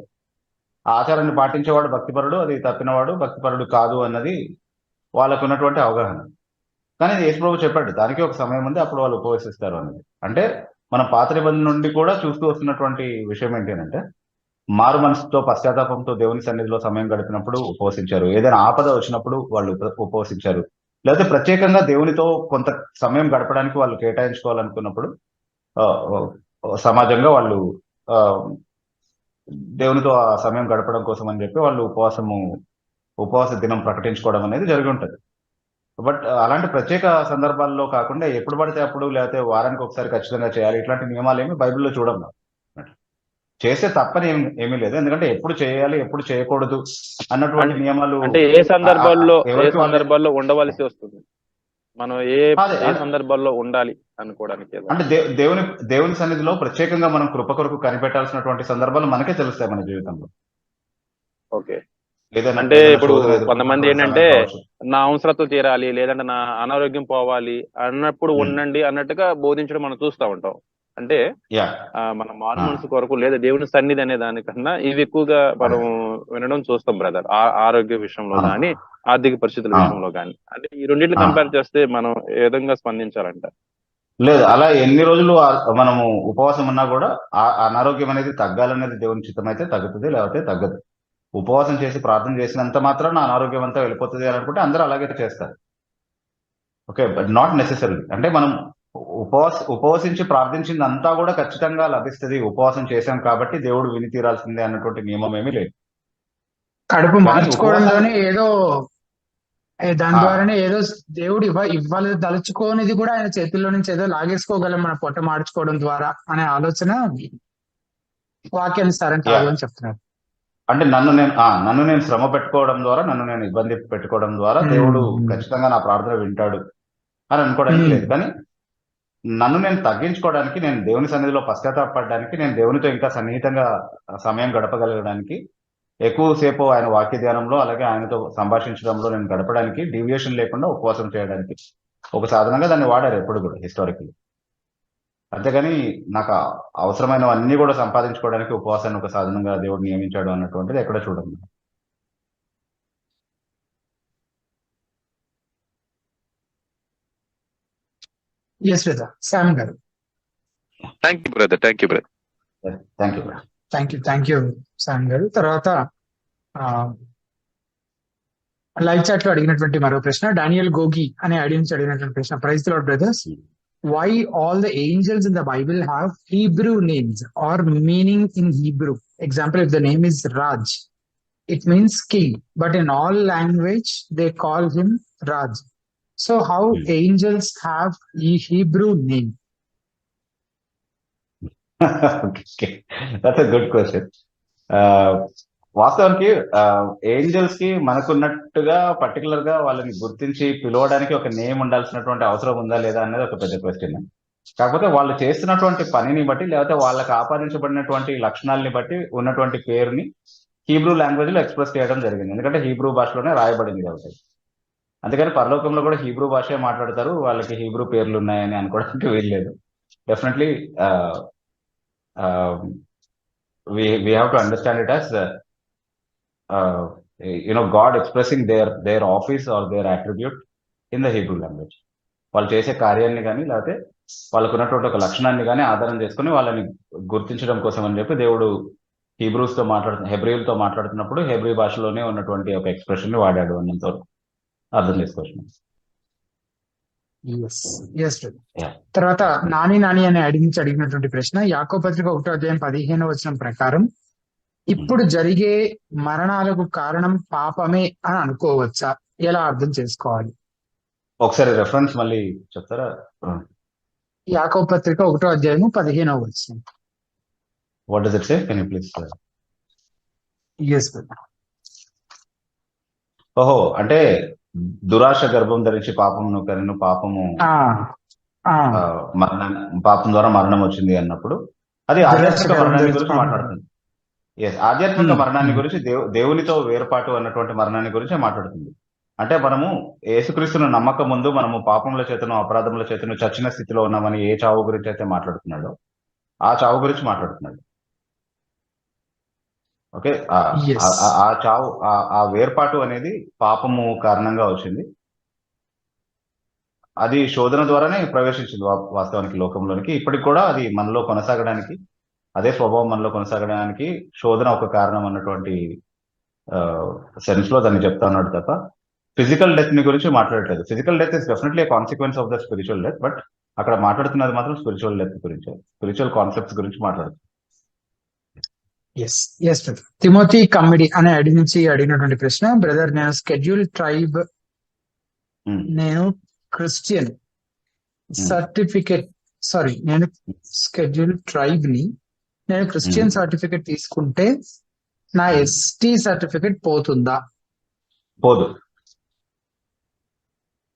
ఆ ఆచారాన్ని పాటించేవాడు భక్తిపరుడు, అది తప్పినవాడు భక్తిపరుడు కాదు అన్నది వాళ్ళకు ఉన్నటువంటి అవగాహన. కానీ యేసుప్రభు చెప్పాడు దానికి ఒక సమయం ఉంది, అప్పుడు వాళ్ళు ఉపవసిస్తారు అనేది. అంటే మనం పాత నిబంధన నుండి కూడా చూస్తూ వస్తున్నటువంటి విషయం ఏంటంటే మారు మనసుతో పశ్చాత్తాపంతో దేవుని సన్నిధిలో సమయం గడిపినప్పుడు ఉపవసించారు, ఏదైనా ఆపద వచ్చినప్పుడు వాళ్ళు ఉపవసించారు, లేకపోతే ప్రత్యేకంగా దేవునితో కొంత సమయం గడపడానికి వాళ్ళు కేటాయించుకోవాలనుకున్నప్పుడు సమాజంగా వాళ్ళు దేవునితో ఆ సమయం గడపడం కోసం అని చెప్పి వాళ్ళు ఉపవాస దినం ప్రకటించుకోవడం అనేది జరిగి ఉంటుంది. బట్ అలాంటి ప్రత్యేక సందర్భాల్లో కాకుండా ఎప్పుడు పడితే అప్పుడు, లేకపోతే వారానికి ఒకసారి ఖచ్చితంగా చేయాలి, ఇట్లాంటి నియమాలు ఏమి బైబిల్లో చూడం. చేస్తే తప్పని ఏమీ లేదు, ఎందుకంటే ఎప్పుడు చేయాలి ఎప్పుడు చేయకూడదు అన్నటువంటి నియమాలు అంటే ఏ సందర్భాల్లో ఉండవలసి వస్తుంది, మనం ఏ సందర్భాల్లో ఉండాలి అనుకోవడానికి. అంటే దేవుని సన్నిధిలో ప్రత్యేకంగా మనం కృప కొరకు కనిపెట్టాల్సినటువంటి సందర్భాలు మనకే తెలుస్తాయి మన జీవితంలో. ఓకే, అంటే ఇప్పుడు కొంతమంది ఏంటంటే నా అవసరతలు తీరాలి, లేదంటే నా అనారోగ్యం పోవాలి అన్నప్పుడు ఉండండి అన్నట్టుగా బోధించడం మనం చూస్తూ ఉంటాం. అంటే మన మారు మనసు కొరకు లేదా దేవుని సన్నిధి అనే దానికన్నా ఇవి ఎక్కువగా మనం వినడం చూస్తాం బ్రదర్, ఆరోగ్య విషయంలో కానీ ఆర్థిక పరిస్థితుల విషయంలో కానీ. అంటే ఈ రెండింటిని కంపేర్ చేస్తే మనం ఏ విధంగా స్పందించాలంట? లేదు, అలా ఎన్ని రోజులు మనము ఉపవాసం ఉన్నా కూడా అనారోగ్యం అనేది తగ్గాలనేది దేవుని చిత్తం అయితే తగ్గుతుంది, లేకపోతే తగ్గదు. ఉపవాసం చేసి ప్రార్థన చేసినంత మాత్రాన అనారోగ్యం అంతా వెళ్ళిపోతుంది అని అనుకుంటే అందరూ అలాగే చేస్తారు. Okay, but not necessary. అంటే మనం ఉపవసించి ప్రార్థించింది అంతా కూడా ఖచ్చితంగా లభిస్తుంది, ఉపవాసం చేశాం కాబట్టి దేవుడు విని తీరాల్సిందే అన్నటువంటి నియమం ఏమీ లేదు. కడుపు మార్చుకోవడంలోనే ఏదో దాని ద్వారానే ఏదో దేవుడు ఇవ్వాలి దలుచుకోనిది కూడా ఆయన చేతుల్లో నుంచి ఏదో లాగేసుకోగలం మన పొట్ట మార్చుకోవడం ద్వారా అనే ఆలోచన వాక్యానుసారం కాదు అని చెప్తున్నారు. అంటే నన్ను నేను శ్రమ పెట్టుకోవడం ద్వారా, నన్ను నేను ఇబ్బంది పెట్టుకోవడం ద్వారా దేవుడు ఖచ్చితంగా నా ప్రార్థన వింటాడు అని అనుకోవడానికి లేదు. కానీ నన్ను నేను తగ్గించుకోవడానికి, నేను దేవుని సన్నిధిలో పశ్చాత్తాపడడానికి, నేను దేవునితో ఇంకా సన్నిహితంగా సమయం గడపగలగడానికి, ఎక్కువసేపు ఆయన వాక్య ధ్యానంలో అలాగే ఆయనతో సంభాషించడంలో నేను గడపడానికి, డీవియేషన్ లేకుండా ఉపవాసం చేయడానికి ఒక సాధనంగా దాన్ని వాడారు ఎప్పుడు కూడా హిస్టారికల్. అంతేగాని నాకు అవసరమైనవన్నీ కూడా సంపాదించుకోవడానికి ఉపవాసాన్ని ఒక సాధనంగా దేవుడు నియమించాడు అన్నటువంటిది ఎక్కడ చూడండి. శామ్ గారు. Thank you brother. Thank you Sam గారు. తర్వాత లైవ్ చాట్ లో అడిగినటువంటి మరో ప్రశ్న, డానియల్ గోగి అనే ఆడియన్స్ అడిగినటువంటి ప్రశ్న. Praise the lord brothers, why all the angels in the Bible have Hebrew names or meaning in Hebrew? Example, if the name is Raj, it means king, but in all language they call him Raj. So how angels have a Hebrew name? Okay, that's a good question. వాస్తవానికి angels కి మనకున్నట్టుగా particular గా వాళ్ళని గుర్తించి పిలవడానికి ఒక name ఉండాల్సినటువంటి అవసరం ఉందా లేదా అనేది ఒక పెద్ద క్వశ్చన్. కాకపోతే వాళ్ళు చేస్తున్నటువంటి పనిని బట్టి, లేకపోతే వాళ్ళకి ఆపాదించబడినటువంటి లక్షణాలని బట్టి ఉన్నటువంటి పేరుని హీబ్రూ లాంగ్వేజ్ లో ఎక్స్ప్రెస్ చేయడం జరిగింది. ఎందుకంటే హీబ్రూ భాషలోనే రాయబడింది కాబట్టి. అందుకని పరలోకంలో కూడా హీబ్రూ భాషే మాట్లాడతారు, వాళ్ళకి హీబ్రూ పేర్లు ఉన్నాయని అనుకోవడానికి వీల్లేదు. Definitely we have to understand it as God expressing their office or their attribute in the Hebrew language. వాళ్ళు చేసే కార్యాన్ని కానీ లేకపోతే వాళ్ళకు ఉన్నటువంటి ఒక లక్షణాన్ని కానీ ఆధారం చేసుకుని వాళ్ళని గుర్తించడం కోసం అని చెప్పి దేవుడు హెబ్రీయులతో మాట్లాడుతున్నప్పుడు హెబ్రీ భాషలోనే ఉన్నటువంటి ఒక ఎక్స్ప్రెషన్ ని వాడాడు అన్నంతవరకు. అర్థం చేసుకోవచ్చు. Yeah. తర్వాత నాని అనే ఐడి నుంచి అడిగినటువంటి ప్రశ్న, యాకోబు పత్రిక 1వ అధ్యాయం 15వ వచనం ప్రకారం ఇప్పుడు జరిగే మరణాలకు కారణం పాపమే అని అనుకోవచ్చా? ఎలా అర్థం చేసుకోవాలి? ఒకసారి రెఫరెన్స్ మళ్ళీ చెప్తారా? యాకోబు పత్రిక 1వ అధ్యాయము 15వ వచనం. What does it say? Can you please? ఓహో, అంటే దురాశ గర్భం ధరించి పాపమును కనెను, పాపము పాపం ద్వారా మరణం వచ్చింది అన్నప్పుడు అది ఆధ్యాత్మిక మరణాన్ని గురించి మాట్లాడుతుంది. ఆధ్యాత్మిక మరణాన్ని గురించి దేవునితో వేరుపాటు అన్నటువంటి మరణాన్ని గురించి మాట్లాడుతుంది. అంటే మనము యేసుక్రీస్తును నమ్మక ముందు మనము పాపముల చేతను అపరాధముల చేతను చచ్చిన స్థితిలో ఉన్నామని ఏ చావు గురించి అయితే మాట్లాడుతున్నాడో ఆ చావు గురించి మాట్లాడుతున్నాడు. ఓకే, ఆ చావు, ఆ వేర్పాటు అనేది పాపము కారణంగా వచ్చింది. అది శోధన ద్వారానే ప్రవేశించింది వాస్తవానికి లోకంలోనికి. ఇప్పటికి కూడా అది మనలో కొనసాగడానికి, అదే స్వభావం మనలో కొనసాగడానికి శోధన ఒక కారణం అన్నటువంటి సెన్స్ లో దాన్ని చెప్తా ఉన్నాడు తప్ప ఫిజికల్ డెత్ ని గురించి మాట్లాడట్లేదు. Physical death is definitely consequence of the spiritual death, but అక్కడ మాట్లాడుతున్నది మాత్రం స్పిరిచువల్ డెత్ గురించి, స్పిరిచువల్ కాన్సెప్ట్స్ గురించి మాట్లాడుతుంది. తిమోతి కమ్మిడి అనే ఐడి నుంచి అడిగినటువంటి ప్రశ్న, బ్రదర్ నేను స్కెడ్యూల్ ట్రైబ్, నేను క్రిస్టియన్ సర్టిఫికెట్ నేను స్కెడ్యూల్ ట్రైబ్ ని నేను క్రిస్టియన్ సర్టిఫికెట్ తీసుకుంటే నా ఎస్టీ సర్టిఫికెట్ పోతుందా? పోదు.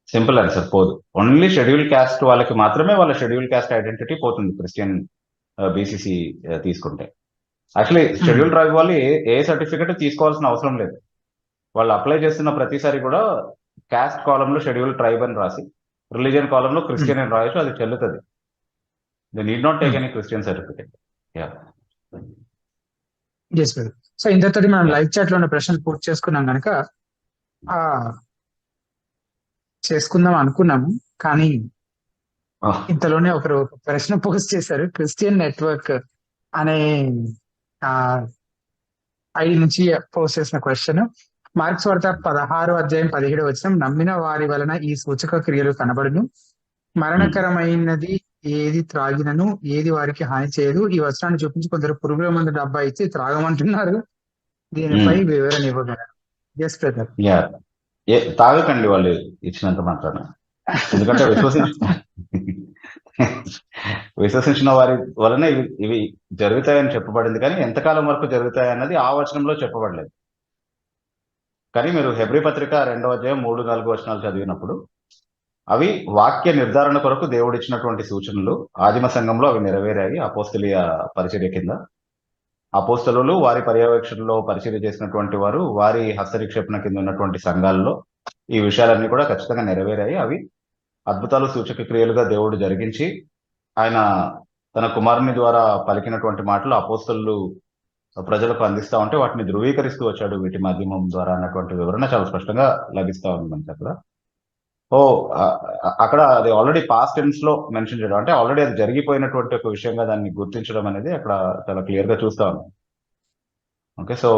సింపుల్ ఆన్సర్, పోదు. ఓన్లీ షెడ్యూల్ క్యాస్ట్ వాళ్ళకి మాత్రమే వాళ్ళ షెడ్యూల్ క్యాస్ట్ ఐడెంటిటీ పోతుంది క్రిస్టియన్ బీసీసీ తీసుకుంటే. యాక్చువల్లీ షెడ్యూల్ ట్రైబ్ వాళ్ళు ఏ సర్టిఫికెట్ తీసుకోవాల్సిన అవసరం లేదు. వాళ్ళు అప్లై చేస్తున్న ప్రతిసారి కూడా క్యాస్ట్ కాలంలో షెడ్యూల్ ట్రైబ్ అని రాసి, రిలీజియన్ కాలంలో క్రిస్టియన్ అని రాయొచ్చు, అది చెల్లుతుంది. They need not take any Christian certificate. So ఇంతతో మనం లైవ్ చాట్ లో ఉన్న ప్రశ్నలు పూర్తి చేసుకున్నాం కనుక చేసుకుందాం అనుకున్నాము, కానీ ఇంతలోనే ఒకరు ప్రశ్న పోస్ట్ చేశారు. క్రిస్టియన్ నెట్వర్క్ అనే ఐడి నుంచి పోస్ట్ చేసిన క్వశ్చన్, మార్క్స్ వార్త 16వ అధ్యాయం 17వ వచనం, నమ్మిన వారి వలన ఈ సూచక క్రియలు కనబడును, మరణకరమైనది ఏది త్రాగినను ఏది వారికి హాని చేయదు. ఈ వచనాన్ని చూపించి కొందరు పురుగుల మందు డబ్బా ఇచ్చి త్రాగమంటున్నారు, దీనిపై వివరణ ఇవ్వగలరు? Yes brother. తాగకండి వాళ్ళు ఇచ్చినంత మాత్రాన, ఎందుకంటే విశ్వసించిన వారి వలన ఇవి జరుగుతాయని చెప్పబడింది, కానీ ఎంతకాలం వరకు జరుగుతాయి అన్నది ఆ వచనంలో చెప్పబడలేదు. కానీ మీరు హెబ్రీ పత్రిక 2వ అధ్యాయం 3-4 వచనాలు చదివినప్పుడు అవి వాక్య నిర్ధారణ కొరకు దేవుడు ఇచ్చినటువంటి సూచనలు. ఆదిమ సంఘంలో అవి నెరవేరాయి. అపోస్తలీయ పరిచర్య కింద అపోస్తలులు వారి పర్యవేక్షణలో పరిచర్య చేసినటువంటి వారు వారి హస్తనిక్షేపణ కింద ఉన్నటువంటి సంఘాలలో ఈ విషయాలన్నీ కూడా ఖచ్చితంగా నెరవేరాయి. అవి అద్భుతాలు సూచక క్రియలుగా దేవుడు జరిగించి ఆయన తన కుమారుని ద్వారా పలికినటువంటి మాటలు అపోస్తలు ప్రజలకు అందిస్తా ఉంటే వాటిని ధృవీకరిస్తూ వచ్చాడు వీటి మాధ్యమం ద్వారా అన్నటువంటి వివరణ చాలా స్పష్టంగా లభిస్తా ఉంది మనకి అక్కడ. అక్కడ అది ఆల్రెడీ పాస్ట్ టెన్స్ లో మెన్షన్ చేయడం, అంటే ఆల్రెడీ అది జరిగిపోయినటువంటి ఒక విషయంగా దాన్ని గుర్తించడం అనేది అక్కడ చాలా క్లియర్ గా చూస్తా ఉన్నాం. ఓకే, సో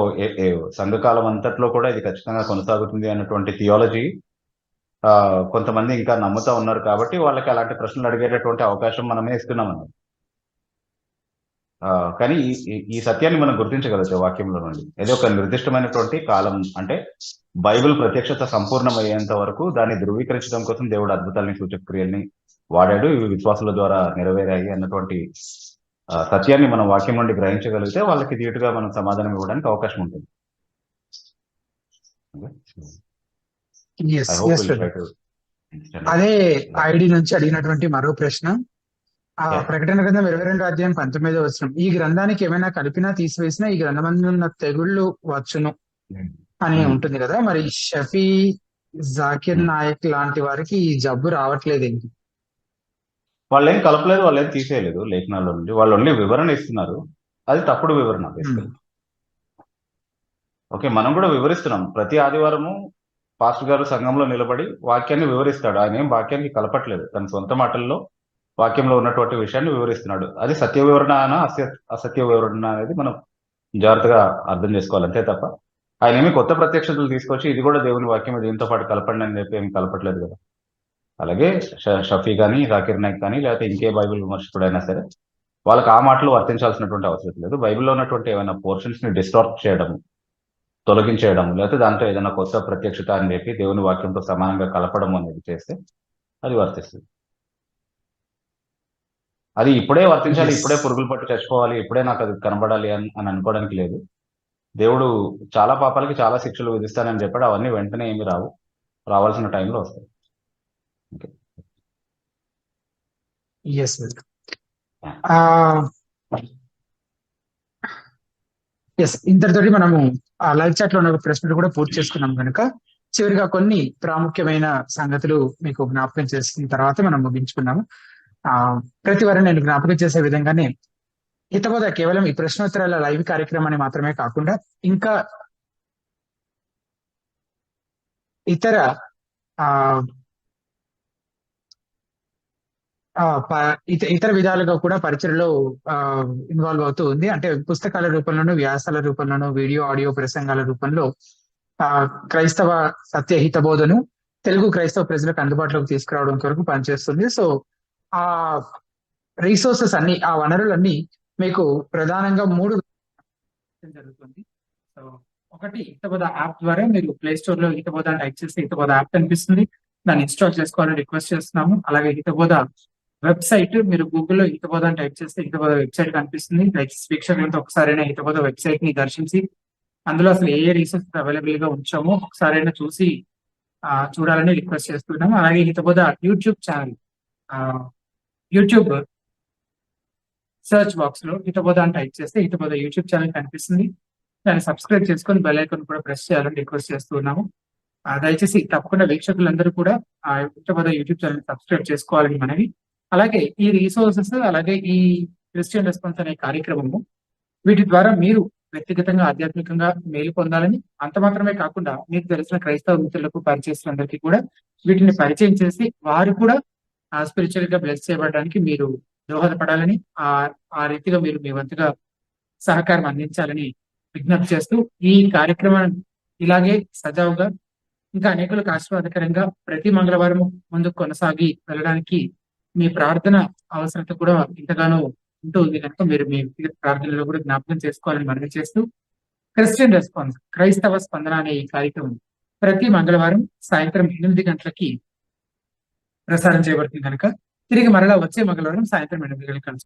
సంఘకాలం అంతట్లో కూడా ఇది ఖచ్చితంగా కొనసాగుతుంది అన్నటువంటి థియాలజీ కొంతమంది ఇంకా నమ్ముతా ఉన్నారు, కాబట్టి వాళ్ళకి అలాంటి ప్రశ్నలు అడిగేటటువంటి అవకాశం మనమే ఇస్తున్నాం అన్నది. కానీ ఈ సత్యాన్ని మనం గుర్తించగలచ్చు వాక్యంలో నుండి. ఏదో ఒక నిర్దిష్టమైనటువంటి కాలం, అంటే బైబిల్ ప్రత్యక్షత సంపూర్ణమయ్యేంత వరకు దాన్ని ధృవీకరించడం కోసం దేవుడు అద్భుతాలని సూచక క్రియల్ని వాడాడు, ఇవి విశ్వాసుల ద్వారా నెరవేరాయి అన్నటువంటి సత్యాన్ని మనం వాక్యం నుండి గ్రహించగలిగితే వాళ్ళకి ధీటుగా మనం సమాధానం ఇవ్వడానికి అవకాశం ఉంటుంది. అదే ఐడి నుంచి అడిగినటువంటి మరో ప్రశ్న, ప్రకటన గ్రంథం 22వ అధ్యాయం 19వ వచనం, ఈ గ్రంథానికి ఏమైనా కలిపినా తీసివేసినా ఈ గ్రంథమందు ఉన్న తెగుళ్ళు వచ్చును అని ఉంటుంది కదా, మరి షఫీ, జాకిర్ నాయక్ లాంటి వారికి ఈ జబ్బు రావట్లేదు ఏంటి? వాళ్ళు ఏం కలపలేదు, వాళ్ళు ఏం తీసేయలేదు లేఖనాల నుండి, వాళ్ళు ఓన్లీ వివరణ ఇస్తున్నారు. అది తప్పుడు వివరణ. ఓకే, మనం కూడా వివరిస్తున్నాం. ప్రతి ఆదివారము పాస్టర్ గారు సంఘంలో నిలబడి వాక్యాన్ని వివరిస్తాడు. ఆయన ఏం వాక్యానికి కలపట్లేదు, తన సొంత మాటల్లో వాక్యంలో ఉన్నటువంటి విషయాన్ని వివరిస్తున్నాడు. అది సత్య వివరణ అనా అసత్య వివరణ అనేది మనం జాగ్రత్తగా అర్థం చేసుకోవాలి, అంతే తప్ప ఆయన ఏమి కొత్త ప్రత్యక్షతలు తీసుకొచ్చి ఇది కూడా దేవుని వాక్యం దీంతో పాటు కలపండి అని చెప్పి ఏమి కలపట్లేదు కదా. అలాగే షఫీ కానీ, జాకిర్ నాయక్ కానీ, లేకపోతే ఇంకే బైబిల్ విమర్శకుడైనా సరే వాళ్ళకి ఆ మాటలు వర్తించాల్సినటువంటి అవసరం లేదు. బైబిల్లో ఉన్నటువంటి ఏమైనా పోర్షన్స్ ని డిస్టార్ట్ చేయడం, తొలగించేయడం, లేకపోతే దాంట్లో ఏదైనా కొత్త ప్రత్యక్షత అని చెప్పి దేవుని వాక్యంతో సమానంగా కలపడం అనేది చేస్తే అది వర్తిస్తుంది. అది ఇప్పుడే వర్తించాలి, ఇప్పుడే పురుగులు పట్టు చచ్చిపోవాలి, ఇప్పుడే నాకు అది కనబడాలి అని అనుకోవడానికి లేదు. దేవుడు చాలా పాపాలకి చాలా శిక్షలు విధిస్తానని చెప్పాడు. అవన్నీ వెంటనే ఏమి రావు, రావాల్సిన టైంలో వస్తాయి. ఇంతటితోటి మనము ఆ లైవ్ చాట్ లో ఉన్న ప్రశ్నలు కూడా పూర్తి చేసుకున్నాం కనుక చివరిగా కొన్ని ప్రాముఖ్యమైన సంగతులు మీకు జ్ఞాపకం చేసిన తర్వాత మనం ముగించుకున్నాము. ప్రతి వారం నేను జ్ఞాపకం చేసే విధంగానే హితబోధ కేవలం ఈ ప్రశ్నోత్తరాల లైవ్ కార్యక్రమాన్ని మాత్రమే కాకుండా ఇంకా ఇతర ఇతర విధాలుగా కూడా పరిచయలో ఇన్వాల్వ్ అవుతూ ఉంది. అంటే పుస్తకాల రూపంలోనూ, వ్యాసాల రూపంలోనూ, వీడియో ఆడియో ప్రసంగాల రూపంలో క్రైస్తవ సత్య హితబోధను తెలుగు క్రైస్తవ ప్రజలకు అందుబాటులోకి తీసుకురావడం కొరకు పనిచేస్తుంది. సో ఆ రీసోర్సెస్ అన్ని, ఆ వనరులన్నీ మీకు ప్రధానంగా 3 జరుగుతుంది. సో ఒకటి హితబోధ యాప్ ద్వారా మీరు ప్లే స్టోర్ లో హితబోధ టైప్ చేస్తే హితబోధ యాప్ కనిపిస్తుంది, దాన్ని ఇన్స్టాల్ చేసుకోవాలని రిక్వెస్ట్ చేస్తున్నాము. అలాగే హితబోధ వెబ్సైట్, మీరు గూగుల్లో హితబోధ అని టైప్ చేస్తే హితబోధ వెబ్సైట్ కనిపిస్తుంది. దయచేసి వీక్షకులతో ఒకసారైనా హితబోధ వెబ్సైట్ ని దర్శించి అందులో అసలు ఏ రీసోర్సెస్ అవైలబుల్ గా ఉంచామో ఒకసారైనా చూసి చూడాలని రిక్వెస్ట్ చేస్తున్నాము. అలాగే Hithabodha YouTube channel, YouTube search box లో హితబోధ అని టైప్ చేస్తే హితబోధ యూట్యూబ్ ఛానల్ కనిపిస్తుంది. దాన్ని సబ్స్క్రైబ్ చేసుకొని బెల్ ఐకాన్ కూడా ప్రెస్ చేయాలని రిక్వెస్ట్ చేస్తున్నాము. దయచేసి తప్పకుండా వీక్షకులందరూ కూడా ఆ హితబోధ యూట్యూబ్ ఛానల్ సబ్స్క్రైబ్ చేసుకోవాలని మనవి. అలాగే ఈ రీసోర్సెస్, అలాగే ఈ క్రిస్టియన్ రెస్పాన్స్ అనే కార్యక్రమము, వీటి ద్వారా మీరు వ్యక్తిగతంగా ఆధ్యాత్మికంగా మేలు పొందాలని, అంత మాత్రమే కాకుండా మీకు తెలిసిన క్రైస్తవ మిత్రులకు పరిచయస్తులందరికీ కూడా వీటిని పరిచయం చేసి వారు కూడా స్పిరిచువల్ గా బ్లెస్ చేయబడడానికి మీరు దోహదపడాలని, ఆ రీతిగా మీరు మీ వంతుగా సహకారం అందించాలని విజ్ఞప్తి చేస్తూ ఈ కార్యక్రమం ఇలాగే సజావుగా ఇంకా అనేకులకు ఆశీర్వాదకరంగా ప్రతి మంగళవారం ముందుకు కొనసాగి వెళ్ళడానికి మీ ప్రార్థన అవసరత కూడా ఇంతగానో ఉంటుంది కనుక మీరు మీ వ్యక్తిగత ప్రార్థనలో కూడా జ్ఞాపకం చేసుకోవాలని మనవి చేస్తూ, క్రిస్టియన్ రెస్పాన్స్ క్రైస్తవ స్పందన అనే ఈ కార్యక్రమం ప్రతి మంగళవారం సాయంత్రం 8 గంటలకి ప్రసారం చేయబడుతుంది కనుక తిరిగి మరలా వచ్చే మంగళవారం సాయంత్రం 8 గంటలకు